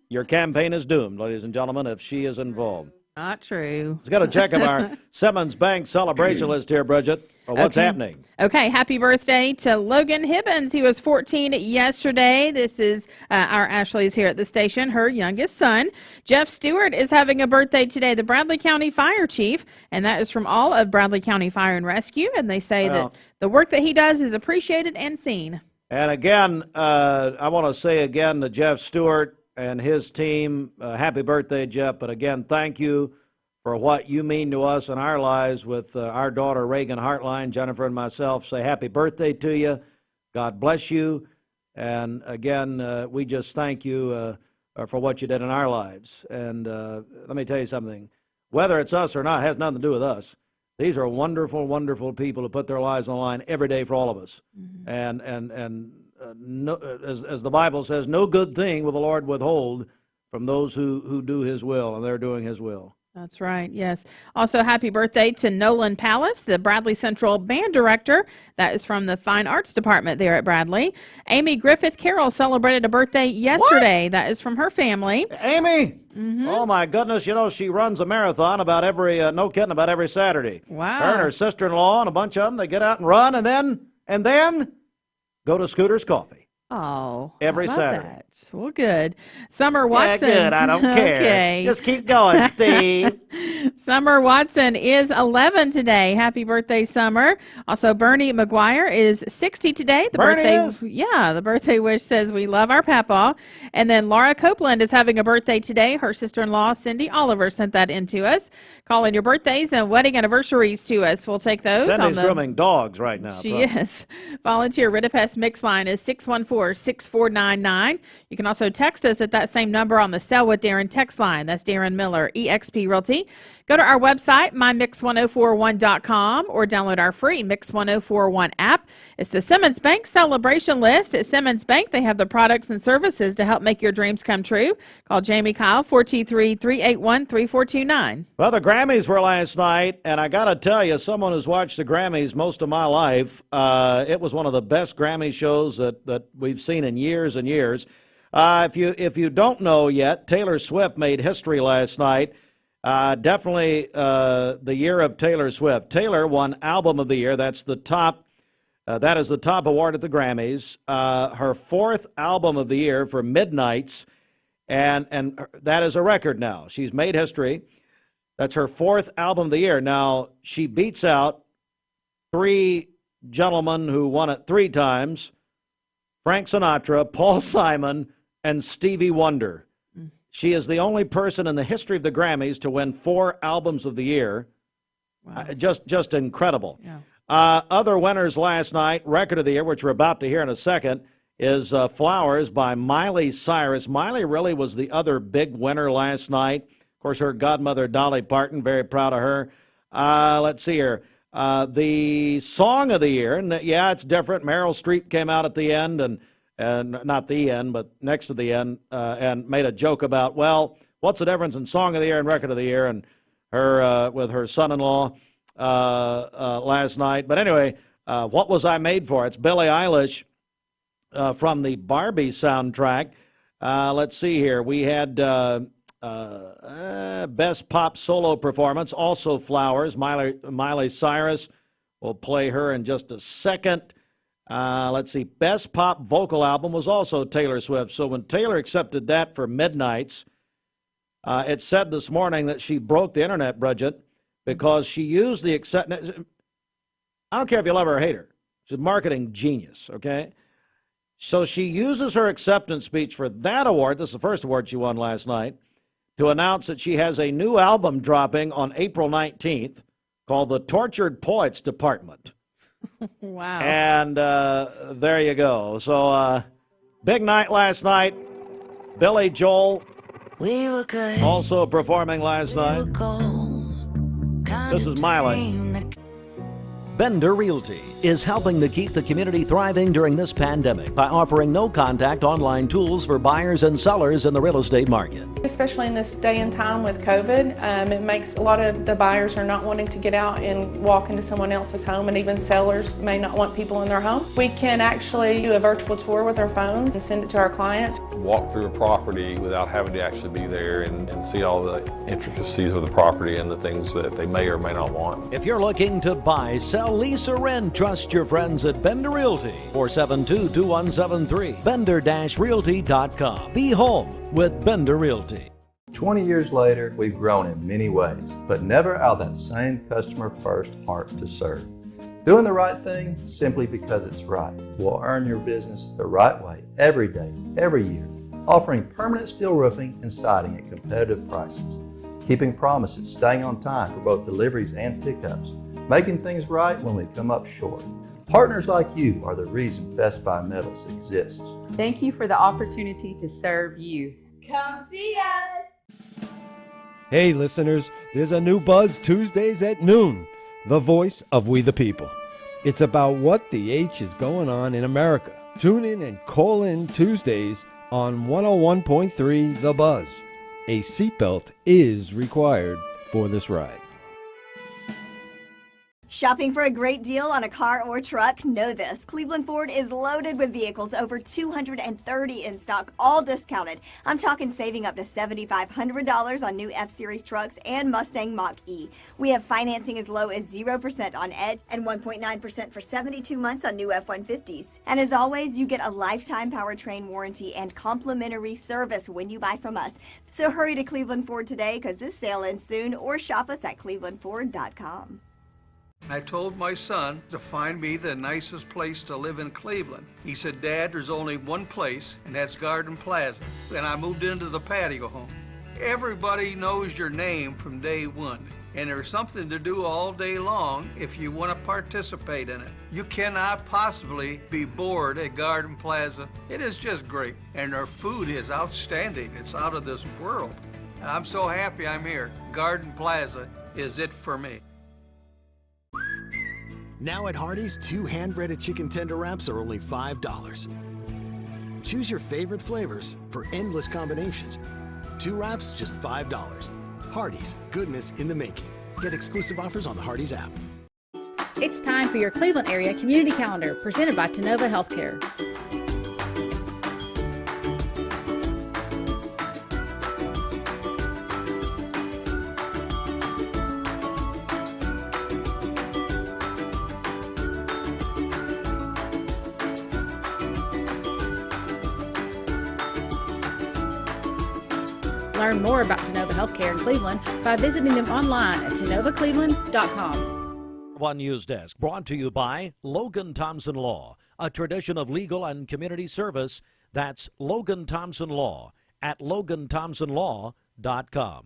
Your campaign is doomed, ladies and gentlemen, if she is involved. Not true. Let's get a check of our Simmons Bank celebration list here, Bridget. What's happening? Okay, happy birthday to Logan Hibbins. He was 14 yesterday. This is our Ashley's here at the station, her youngest son. Jeff Stewart is having a birthday today, the Bradley County Fire Chief, and that is from all of Bradley County Fire and Rescue, and they say that the work that he does is appreciated and seen. And again, I want to say again to Jeff Stewart and his team, happy birthday, Jeff. But again, thank you for what you mean to us in our lives with our daughter, Reagan Hartline. Jennifer and myself say happy birthday to you. God bless you. And again, we just thank you for what you did in our lives. And let me tell you something. Whether it's us or not, it has nothing to do with us. These are wonderful, wonderful people who put their lives on the line every day for all of us. And no, as the Bible says, no good thing will the Lord withhold from those who do his will, and they're doing his will. That's right, yes. Also, happy birthday to Nolan Pallas, the Bradley Central Band Director. That is from the Fine Arts Department there at Bradley. Amy Griffith Carroll celebrated a birthday yesterday. What? That is from her family. Amy? Oh, my goodness. You know, she runs a marathon about every, no kidding, about every Saturday. Wow. Her and her sister-in-law and a bunch of them, they get out and run, and then go to Scooter's Coffee. Oh, every Saturday. That. Well, good. Summer Watson. Yeah, good. I don't care. Okay. Just keep going, Steve. Summer Watson is 11 today. Happy birthday, Summer. Also, Bernie McGuire is 60 today. The birthday wish says we love our papa. And then Laura Copeland is having a birthday today. Her sister-in-law, Cindy Oliver, sent that in to us. Call in your birthdays and wedding anniversaries to us. We'll take those. Cindy's grooming dogs right now. She is. Volunteer Ridipest Mix line is 614-6499. You can also text us at that same number on the Sell with Daren text line. That's Daren Miller, eXp Realty. Go to our website, mymix1041.com, or download our free Mix 1041 app. It's the Simmons Bank celebration list. At Simmons Bank, they have the products and services to help make your dreams come true. Call Jamie Kyle, 423-381-3429. Well, the Grammys were last night, and I got to tell you, someone who's watched the Grammys most of my life, it was one of the best Grammy shows that we've seen in years and years. If you don't know yet, Taylor Swift made history last night. Definitely the year of Taylor Swift. Taylor won Album of the Year. That's the top. That is the top award at the Grammys. Her fourth Album of the Year for Midnights, and that is a record now. She's made history. That's her fourth Album of the Year. Now, she beats out three gentlemen who won it three times: Frank Sinatra, Paul Simon, and Stevie Wonder. She is the only person in the history of the Grammys to win 4 albums of the year. Wow. Just incredible. Yeah. Other winners last night, record of the year, which we're about to hear in a second, is Flowers by Miley Cyrus. Miley really was the other big winner last night. Of course, her godmother, Dolly Parton, very proud of her. Let's see here. The song of the year, and yeah, it's different. Meryl Streep came out at the end, and not the end, but next to the end, and made a joke about, well, what's the difference in Song of the Year and Record of the Year, and her with her son-in-law last night. But anyway, What Was I Made For? It's Billie Eilish from the Barbie soundtrack. Let's see here. We had Best Pop Solo Performance, also Flowers. Miley Cyrus. We'll play her in just a second. Let's see. Best Pop Vocal Album was also Taylor Swift. So when Taylor accepted that for Midnights, it said this morning that she broke the internet, Bridget, because she used the I don't care if you love her or hate her. She's a marketing genius, okay? So she uses her acceptance speech for that award, this is the first award she won last night, to announce that she has a new album dropping on April 19th called The Tortured Poets Department. Wow. And there you go. So big night last night. Billy Joel also performing last night. This is Miley. Bender Realty is helping to keep the community thriving during this pandemic by offering no-contact online tools for buyers and sellers in the real estate market. Especially in this day and time with COVID, it makes a lot of the buyers are not wanting to get out and walk into someone else's home, and even sellers may not want people in their home. We can actually do a virtual tour with our phones and send it to our clients. Walk through a property without having to actually be there and see all the intricacies of the property and the things that they may or may not want. If you're looking to buy, sell, lease, or rent, trust your friends at Bender Realty. 472-2173. Bender-Realty.com. Be home with Bender Realty. 20 years later, we've grown in many ways, but never out of that same customer-first heart to serve. Doing the right thing simply because it's right will earn your business the right way every day, every year, offering permanent steel roofing and siding at competitive prices, keeping promises, staying on time for both deliveries and pickups, making things right when we come up short. Partners like you are the reason Best Buy Metals exists. Thank you for the opportunity to serve you. Come see us! Hey listeners, there's a new Buzz Tuesdays at noon, the voice of We the People. It's about what the H is going on in America. Tune in and call in Tuesdays on 101.3 The Buzz. A seatbelt is required for this ride. Shopping for a great deal on a car or truck? Know this. Cleveland Ford is loaded with vehicles, over 230 in stock, all discounted. I'm talking saving up to $7,500 on new F-Series trucks and Mustang Mach-E. We have financing as low as 0% on Edge and 1.9% for 72 months on new F-150s. And as always, you get a lifetime powertrain warranty and complimentary service when you buy from us. So hurry to Cleveland Ford today because this sale ends soon, or shop us at clevelandford.com. I told my son to find me the nicest place to live in Cleveland. He said, Dad, there's only one place, and that's Garden Plaza. And I moved into the patio home. Everybody knows your name from day one, and there's something to do all day long if you want to participate in it. You cannot possibly be bored at Garden Plaza. It is just great, and their food is outstanding. It's out of this world. And I'm so happy I'm here. Garden Plaza is it for me. Now at Hardee's, 2 hand-breaded chicken tender wraps are only $5. Choose your favorite flavors for endless combinations. 2 wraps, just $5. Hardee's, goodness in the making. Get exclusive offers on the Hardee's app. It's time for your Cleveland area community calendar, presented by Tenova Healthcare. Learn more about Tenova Healthcare in Cleveland by visiting them online at tenovacleveland.com. One News Desk brought to you by Logan Thompson Law, a tradition of legal and community service. That's Logan Thompson Law at loganthompsonlaw.com.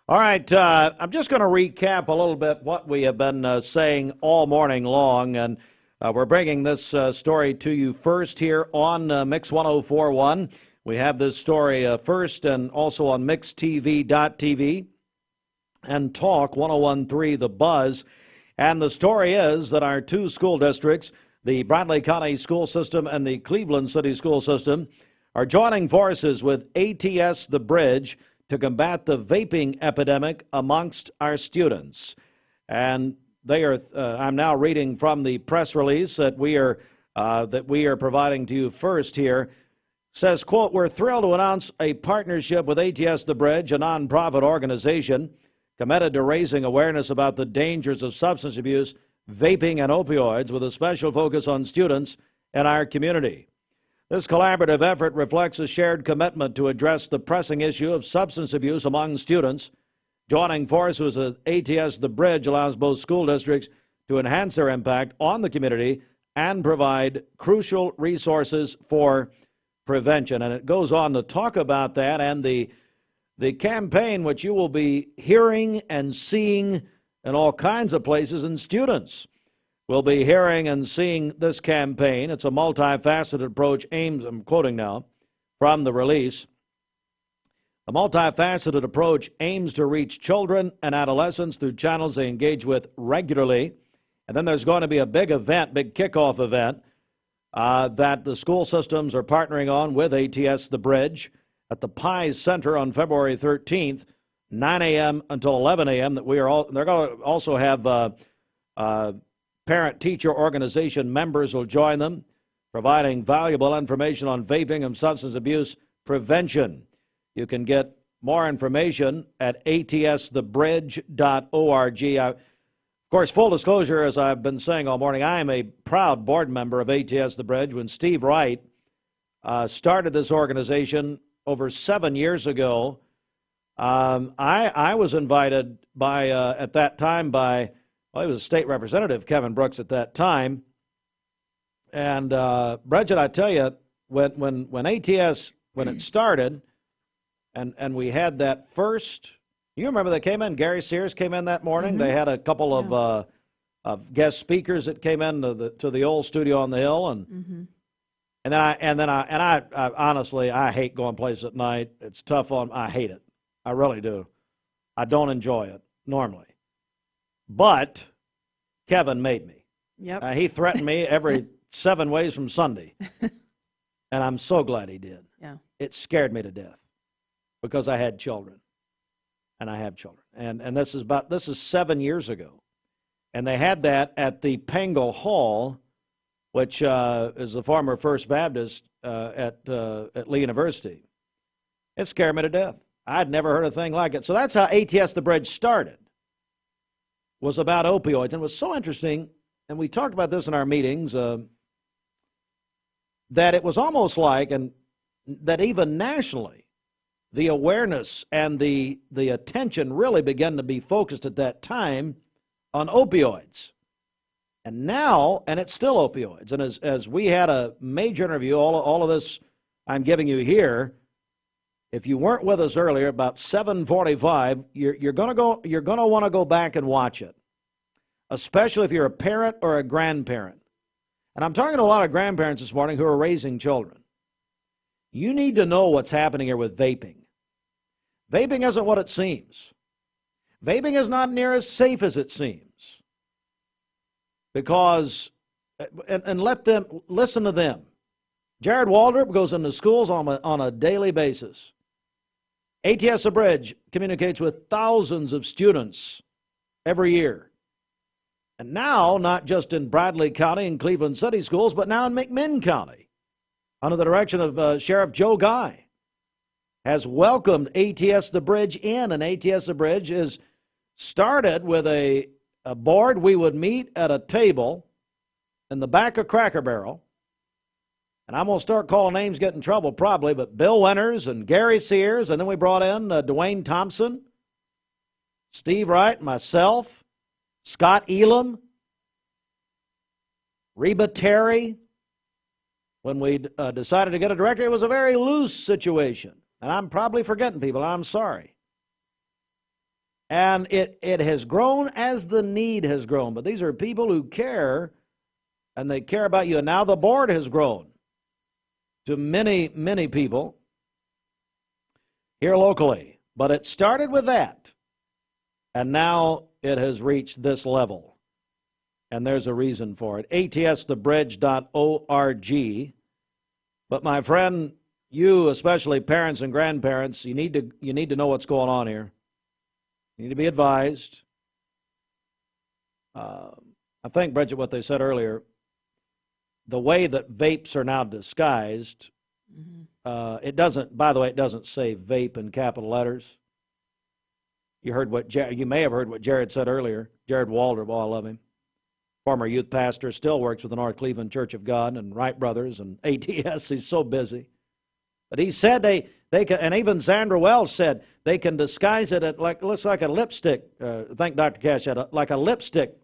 All right, I'm just going to recap a little bit what we have been saying all morning long, and we're bringing this story to you first here on Mix 104.1. We have this story first and also on mixtv.tv and Talk 101.3 The Buzz. And the story is that our 2 school districts, the Bradley County School System and the Cleveland City School System, are joining forces with ATS The Bridge to combat the vaping epidemic amongst our students. And they are, I'm now reading from the press release that we are providing to you first here. Says, quote, we're thrilled to announce a partnership with ATS The Bridge, a nonprofit organization committed to raising awareness about the dangers of substance abuse, vaping, and opioids, with a special focus on students in our community. This collaborative effort reflects a shared commitment to address the pressing issue of substance abuse among students. Joining forces with ATS The Bridge allows both school districts to enhance their impact on the community and provide crucial resources for prevention. And it goes on to talk about that and the campaign, which you will be hearing and seeing in all kinds of places, and students will be hearing and seeing this campaign. It's a multifaceted approach aims, I'm quoting now from the release, a multifaceted approach aims to reach children and adolescents through channels they engage with regularly. And then there's going to be a big event, big kickoff event, that the school systems are partnering on with ATS The Bridge at the Pies Center on February 13th, 9 a.m. until 11 a.m. That they're going to also have parent-teacher organization members will join them, providing valuable information on vaping and substance abuse prevention. You can get more information at atsthebridge.org. Of course, full disclosure, as I've been saying all morning, I am a proud board member of ATS The Bridge. When Steve Wright started this organization over 7 years ago, I was invited by, at that time, by, well, he was a state representative, Kevin Brooks, at that time. And, Bridget, I tell you, when ATS, when it started, and we had that first, you remember they came in, Gary Sears came in that morning. Mm-hmm. They had a couple of guest speakers that came in to the old studio on the hill, and then I honestly, I hate going places at night. It's tough I hate it. I really do. I don't enjoy it normally. But Kevin made me. Yep. He threatened me every 7 ways from Sunday. And I'm so glad he did. Yeah. It scared me to death because I had children. And I have children. And this is 7 years ago. And they had that at the Pengel Hall, which is the former First Baptist at Lee University. It scared me to death. I'd never heard a thing like it. So that's how ATS The Bridge started, was about opioids. And it was so interesting, and we talked about this in our meetings, that it was almost like, and that even nationally, the awareness and the attention really began to be focused at that time on opioids. And now, and it's still opioids. And as we had a major interview, all of this I'm giving you here, if you weren't with us earlier, about 7:45, you're going to want to go back and watch it, especially if you're a parent or a grandparent. And I'm talking to a lot of grandparents this morning who are raising children. You need to know what's happening here with vaping. Vaping isn't what it seems. Vaping is not near as safe as it seems. Because, and let them, listen to them. Jared Waldrop goes into schools on a daily basis. ATS The Bridge communicates with thousands of students every year. And now, not just in Bradley County and Cleveland City schools, but now in McMinn County, under the direction of Sheriff Joe Guy, has welcomed ATS The Bridge in. And ATS The Bridge is started with a board. We would meet at a table in the back of Cracker Barrel. And I'm going to start calling names, get in trouble probably, but Bill Winters and Gary Sears, and then we brought in Dwayne Thompson, Steve Wright, myself, Scott Elam, Reba Terry. When we decided to get a director, it was a very loose situation. And I'm probably forgetting people, and I'm sorry. And it has grown as the need has grown. But these are people who care, and they care about you. And now the board has grown to many, many people here locally. But it started with that. And now it has reached this level. And there's a reason for it. atsthebridge.org. But my friend, you, especially parents and grandparents, you need to know what's going on here. You need to be advised. I think, Bridget, what they said earlier, the way that vapes are now disguised, it doesn't, by the way, it doesn't say vape in capital letters. You may have heard what Jared said earlier. Jared Waldrop, oh, I love him. Former youth pastor, still works with the North Cleveland Church of God and Wright Brothers and ATS. He's so busy. But he said they can, and even Zandra Wells said they can disguise it like, looks like a lipstick. I think Dr. Cash had like a lipstick.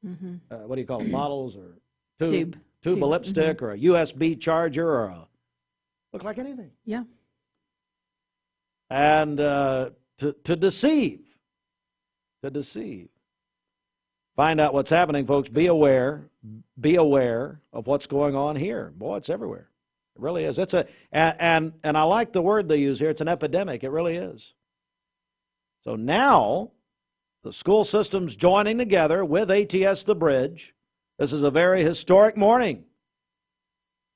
What do you call it? Bottles or tube? tube of lipstick or a USB charger or a look like anything. Yeah. And to deceive. Find out what's happening, folks. Be aware of what's going on here. Boy, it's everywhere. It really is. And I like the word they use here. It's an epidemic. It really is. So now the school system's joining together with ATS The Bridge. This is a very historic morning,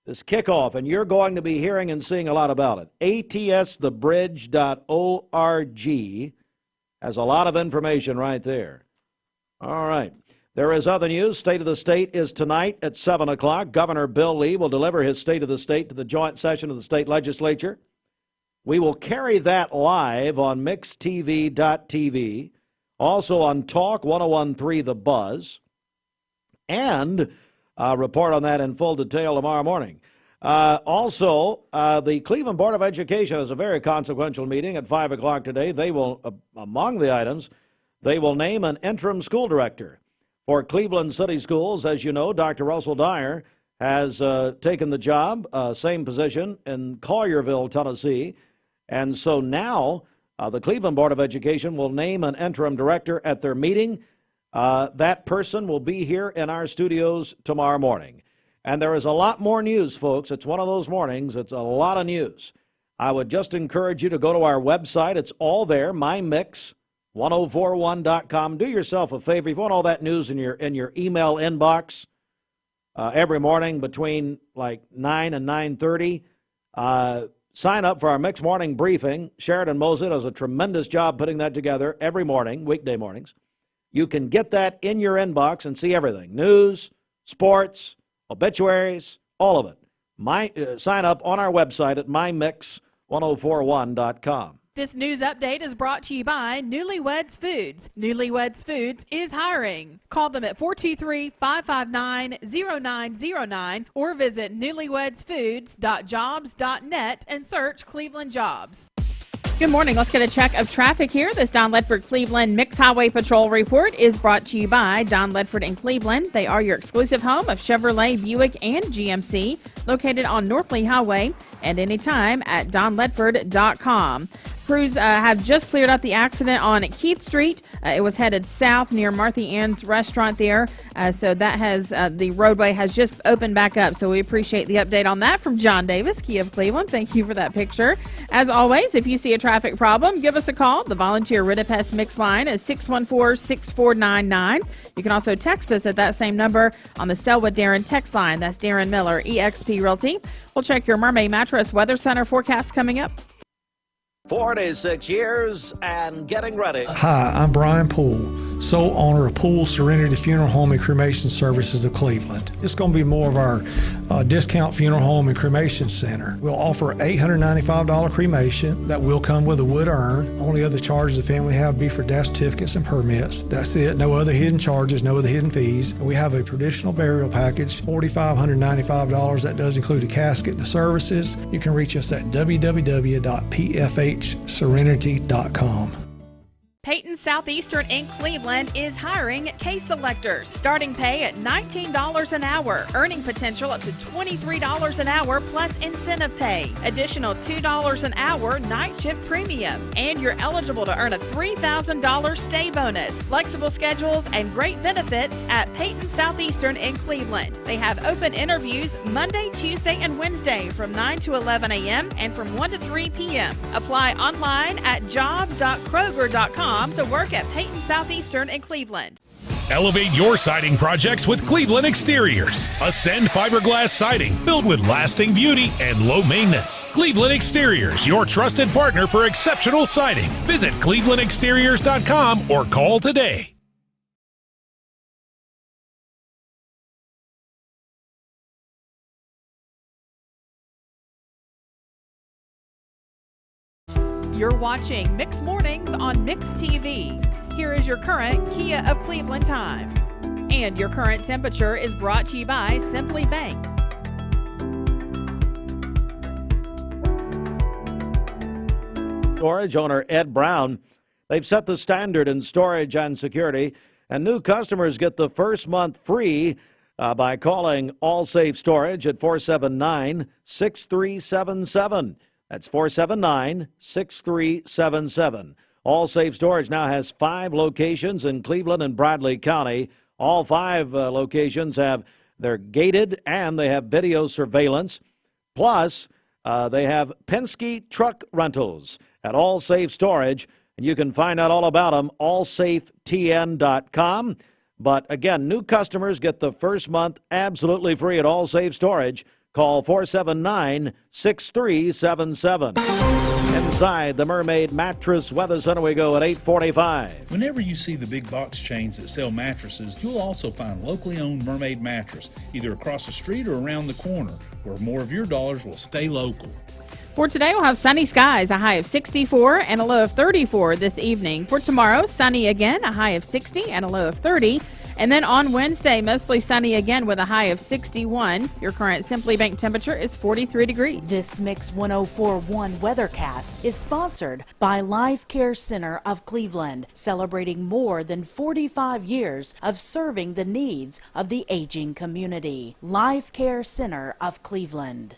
this kickoff, and you're going to be hearing and seeing a lot about it. ATSthebridge.org has a lot of information right there. All right. There is other news. State of the State is tonight at 7 o'clock. Governor Bill Lee will deliver his State of the State to the joint session of the state legislature. We will carry that live on mixtv.tv, also on Talk 101.3 The Buzz, and report on that in full detail tomorrow morning. Also, the Cleveland Board of Education has a very consequential meeting at 5 o'clock today. They will, among the items, they will name an interim school director for Cleveland City Schools. As you know, Dr. Russell Dyer has taken the job, same position in Collierville, Tennessee. And so now the Cleveland Board of Education will name an interim director at their meeting. That person will be here in our studios tomorrow morning. And there is a lot more news, folks. It's one of those mornings. It's a lot of news. I would just encourage you to go to our website. It's all there, mymix1041.com. Do yourself a favor. If you want all that news in your email inbox every morning between like 9 and 9:30, sign up for our Mix Morning Briefing. Sheridan Mosey does a tremendous job putting that together every morning, weekday mornings. You can get that in your inbox and see everything. News, sports, obituaries, all of it. Sign up on our website at mymix1041.com. This news update is brought to you by Newlyweds Foods. Newlyweds Foods is hiring. Call them at 423-559-0909 or visit newlywedsfoods.jobs.net and search Cleveland Jobs. Good morning. Let's get a check of traffic here. This Don Ledford Cleveland Mix Highway Patrol report is brought to you by Don Ledford in Cleveland. They are your exclusive home of Chevrolet, Buick, and GMC, located on North Lee Highway and anytime at donledford.com. Crews have just cleared up the accident on Keith Street. It was headed south near Martha Ann's restaurant there. So that has the roadway has just opened back up. So we appreciate the update on that from John Davis, Kia of Cleveland. Thank you for that picture. As always, if you see a traffic problem, give us a call. The volunteer Ridipest Mix line is 614-6499. You can also text us at that same number on the Sell with Daren text line. That's Daren Miller, eXp Realty. We'll check your Mermaid Mattress Weather Center forecast coming up. 46 years and getting ready. Hi, I'm Brian Poole, sole owner of Poole Serenity Funeral Home and Cremation Services of Cleveland. It's going to be more of our discount funeral home and cremation center. We'll offer $895 cremation that will come with a wood urn. Only other charges the family have be for death certificates and permits. That's it. No other hidden charges, no other hidden fees. We have a traditional burial package, $4,595. That does include a casket and the services. You can reach us at www.pfhserenity.com. Peyton Southeastern in Cleveland is hiring case selectors. Starting pay at $19 an hour. Earning potential up to $23 an hour plus incentive pay. Additional $2 an hour night shift premium. And you're eligible to earn a $3,000 stay bonus. Flexible schedules and great benefits at Peyton Southeastern in Cleveland. They have open interviews Monday, Tuesday, and Wednesday from 9 to 11 a.m. and from 1 to 3 p.m. Apply online at job.kroger.com to work at Peyton Southeastern in Cleveland. Elevate your siding projects with Cleveland Exteriors. Ascend fiberglass siding built with lasting beauty and low maintenance. Cleveland Exteriors, your trusted partner for exceptional siding. Visit clevelandexteriors.com or call today. You're watching Mix Mornings on Mix TV. Here is your current Kia of Cleveland time. And your current temperature is brought to you by Simply Bank. Storage owner Ed Brown, they've set the standard in storage and security, and new customers get the first month free by calling All Safe Storage at 479-6377. That's 479-6377. All Safe Storage now has 5 locations in Cleveland and Bradley County. All 5 locations they're gated and they have video surveillance. Plus, they have Penske truck rentals at All Safe Storage, and you can find out all about them, allsafetn.com. But again, new customers get the first month absolutely free at All Safe Storage. Call 479-6377. Inside the Mermaid Mattress Weather Center we go at 8:45. Whenever you see the big box chains that sell mattresses, you'll also find locally owned Mermaid Mattress, either across the street or around the corner, where more of your dollars will stay local. For today, we'll have sunny skies, a high of 64 and a low of 34 this evening. For tomorrow, sunny again, a high of 60 and a low of 30. And then on Wednesday, mostly sunny again with a high of 61. Your current Simply Bank temperature is 43 degrees. This Mix 104.1 Weathercast is sponsored by Life Care Center of Cleveland, celebrating more than 45 years of serving the needs of the aging community. Life Care Center of Cleveland.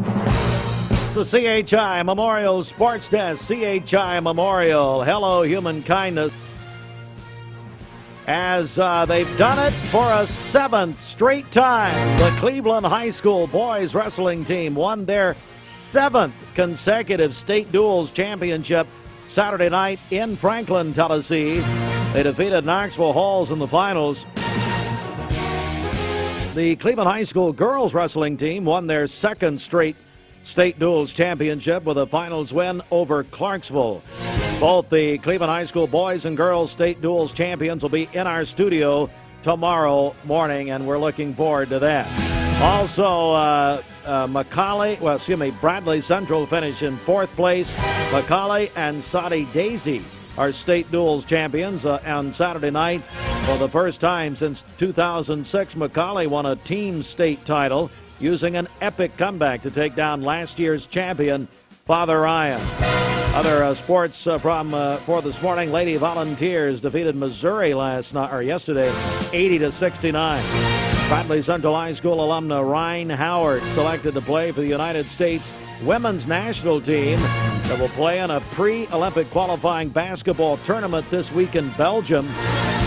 The CHI Memorial Sports Desk, CHI Memorial. Hello, human kindness. As they've done it for a 7th straight time, the Cleveland High School boys wrestling team won their 7th consecutive state duels championship Saturday night in Franklin, Tennessee. They defeated Knoxville Halls in the finals. The Cleveland High School girls wrestling team won their 2nd straight state duels championship with a finals win over Clarksville. Both the Cleveland High School boys and girls state duels champions will be in our studio tomorrow morning, and we're looking forward to that. Also, Bradley Central finished in 4th place. McCallie and Soddy Daisy are state duels champions on Saturday night. For the first time since 2006, McCallie won a team state title using an epic comeback to take down last year's champion, Father Ryan. Other sports for this morning: Lady Volunteers defeated Missouri yesterday, 80-69. Bradley Central High School alumna Ryan Howard selected to play for the United States women's national team that will play in a pre-Olympic qualifying basketball tournament this week in Belgium.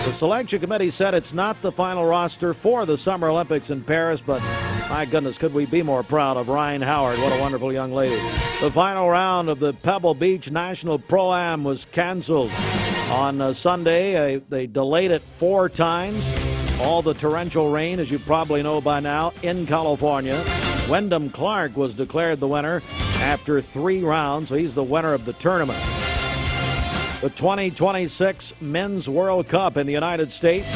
The selection committee said it's not the final roster for the Summer Olympics in Paris, but my goodness, could we be more proud of Ryan Howard? What a wonderful young lady. The final round of the Pebble Beach National Pro-Am was canceled on Sunday. They delayed it 4 times. All the torrential rain, as you probably know by now, in California. Wyndham Clark was declared the winner after 3 rounds, so he's the winner of the tournament. The 2026 Men's World Cup in the United States.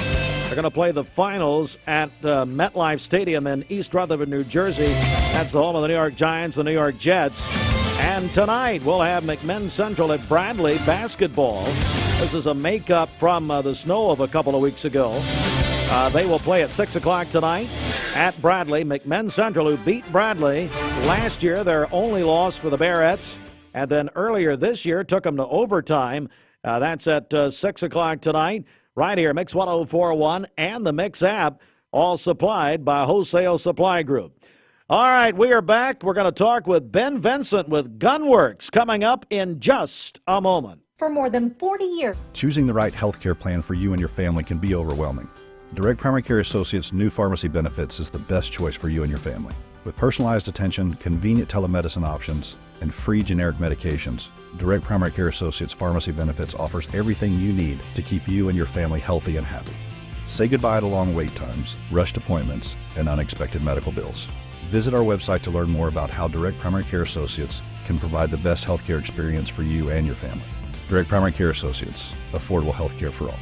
They're going to play the finals at MetLife Stadium in East Rutherford, New Jersey. That's the home of the New York Giants, the New York Jets. And tonight we'll have McMinn Central at Bradley basketball. This is a makeup from the snow of a couple of weeks ago. They will play at 6 o'clock tonight at Bradley. McMinn Central, who beat Bradley last year, their only loss for the Bearettes. And then earlier this year took them to overtime. That's at 6 o'clock tonight. Right here, Mix 104.1 and the Mix app, all supplied by Wholesale Supply Group. All right, we are back. We're going to talk with Ben Vincent with Gunworks coming up in just a moment. For more than 40 years. Choosing the right health care plan for you and your family can be overwhelming. Direct Primary Care Associates' new pharmacy benefits is the best choice for you and your family. With personalized attention, convenient telemedicine options, and free generic medications, Direct Primary Care Associates Pharmacy Benefits offers everything you need to keep you and your family healthy and happy. Say goodbye to long wait times, rushed appointments, and unexpected medical bills. Visit our website to learn more about how Direct Primary Care Associates can provide the best healthcare experience for you and your family. Direct Primary Care Associates, affordable healthcare for all.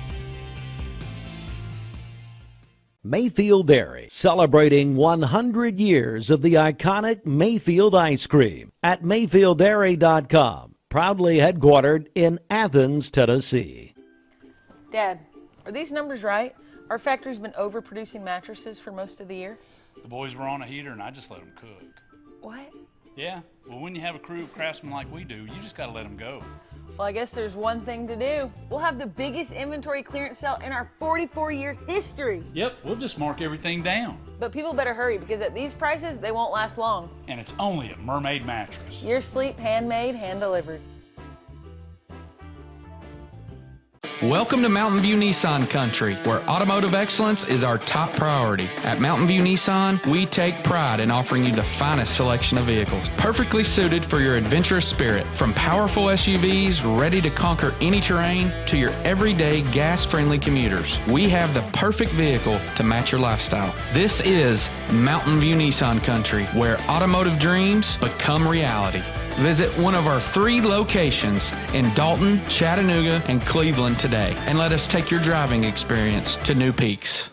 Mayfield Dairy, celebrating 100 years of the iconic Mayfield ice cream at MayfieldDairy.com, proudly headquartered in Athens, Tennessee. Dad, are these numbers right? Our factory's been overproducing mattresses for most of the year. The boys were on a heater and I just let them cook. What? Yeah, well, when you have a crew of craftsmen like we do, you just got to let them go. Well, I guess there's one thing to do. We'll have the biggest inventory clearance sale in our 44-year history. Yep, we'll just mark everything down. But people better hurry because at these prices, they won't last long. And it's only at Mermaid Mattress. Your sleep handmade, hand-delivered. Welcome to Mountain View Nissan Country, where automotive excellence is our top priority. At Mountain View Nissan, we take pride in offering you the finest selection of vehicles, perfectly suited for your adventurous spirit. From powerful SUVs ready to conquer any terrain to your everyday gas-friendly commuters, we have the perfect vehicle to match your lifestyle. This is Mountain View Nissan Country, where automotive dreams become reality. Visit one of our 3 locations in Dalton, Chattanooga, and Cleveland today, and let us take your driving experience to new peaks.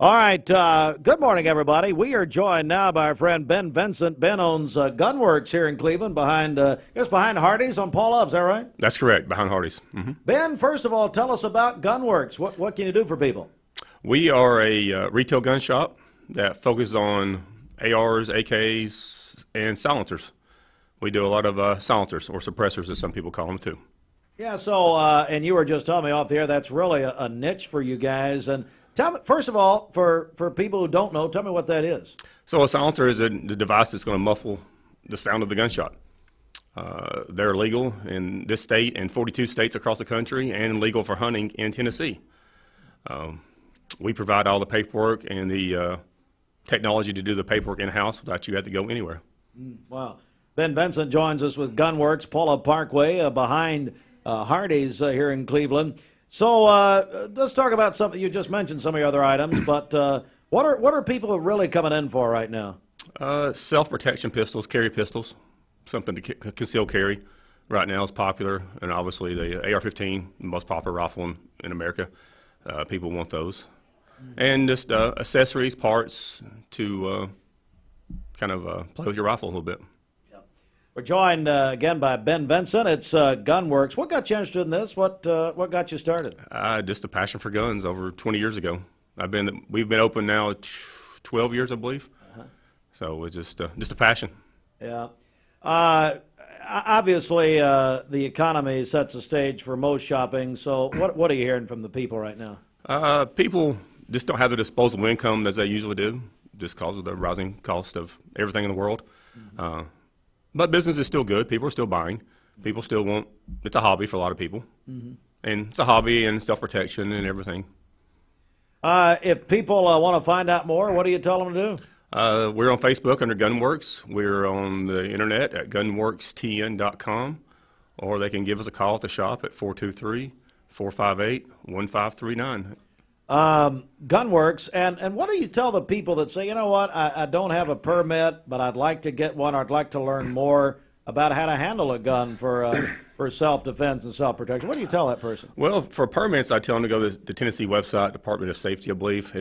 All right, good morning, everybody. We are joined now by our friend Ben Vincent. Ben owns Gunworks here in Cleveland behind Hardee's on Paul Love, is that right? That's correct, behind Hardee's. Mm-hmm. Ben, first of all, tell us about Gunworks. What can you do for people? We are a retail gun shop that focuses on ARs, AKs, and silencers. We do a lot of silencers, or suppressors as some people call them too. Yeah, so, and you were just telling me off the air, that's really a niche for you guys. And tell me, first of all, for people who don't know, tell me what that is. So a silencer is the device that's going to muffle the sound of the gunshot. They're legal in this state and 42 states across the country, and legal for hunting in Tennessee. We provide all the paperwork and the technology to do the paperwork in-house without you have to go anywhere. Wow. Ben Vincent joins us with Gunworks, Paula Parkway, behind Hardee's here in Cleveland. So let's talk about something. You just mentioned some of your other items, but what are people really coming in for right now? Self-protection pistols, carry pistols, something to conceal carry right now is popular, and obviously the AR-15, the most popular rifle in America. People want those. And just accessories, parts to kind of play with your rifle a little bit. Yeah. We're joined again by Ben Vincent. It's Gunworks. What got you interested in this? What got you started? Just a passion for guns over 20 years ago. We've been open now 12 years, I believe. So it's just a passion. Yeah. Obviously, the economy sets the stage for most shopping. So what are you hearing from the people right now? People just don't have the disposable income as they usually do, just because of the rising cost of everything in the world. Mm-hmm. But business is still good. People are still buying. People still want, it's a hobby for a lot of people. Mm-hmm. And it's a hobby and self-protection and everything. If people want to find out more, what do you tell them to do? We're on Facebook under Gunworks. We're on the internet at gunworkstn.com, or they can give us a call at the shop at 423-458-1539. Gunworks, and what do you tell the people that say, you know what, I don't have a permit, but I'd like to get one, or I'd like to learn more about how to handle a gun for self-defense and self-protection? What do you tell that person? Well, for permits, I tell them to go to the Tennessee website, Department of Safety, I believe.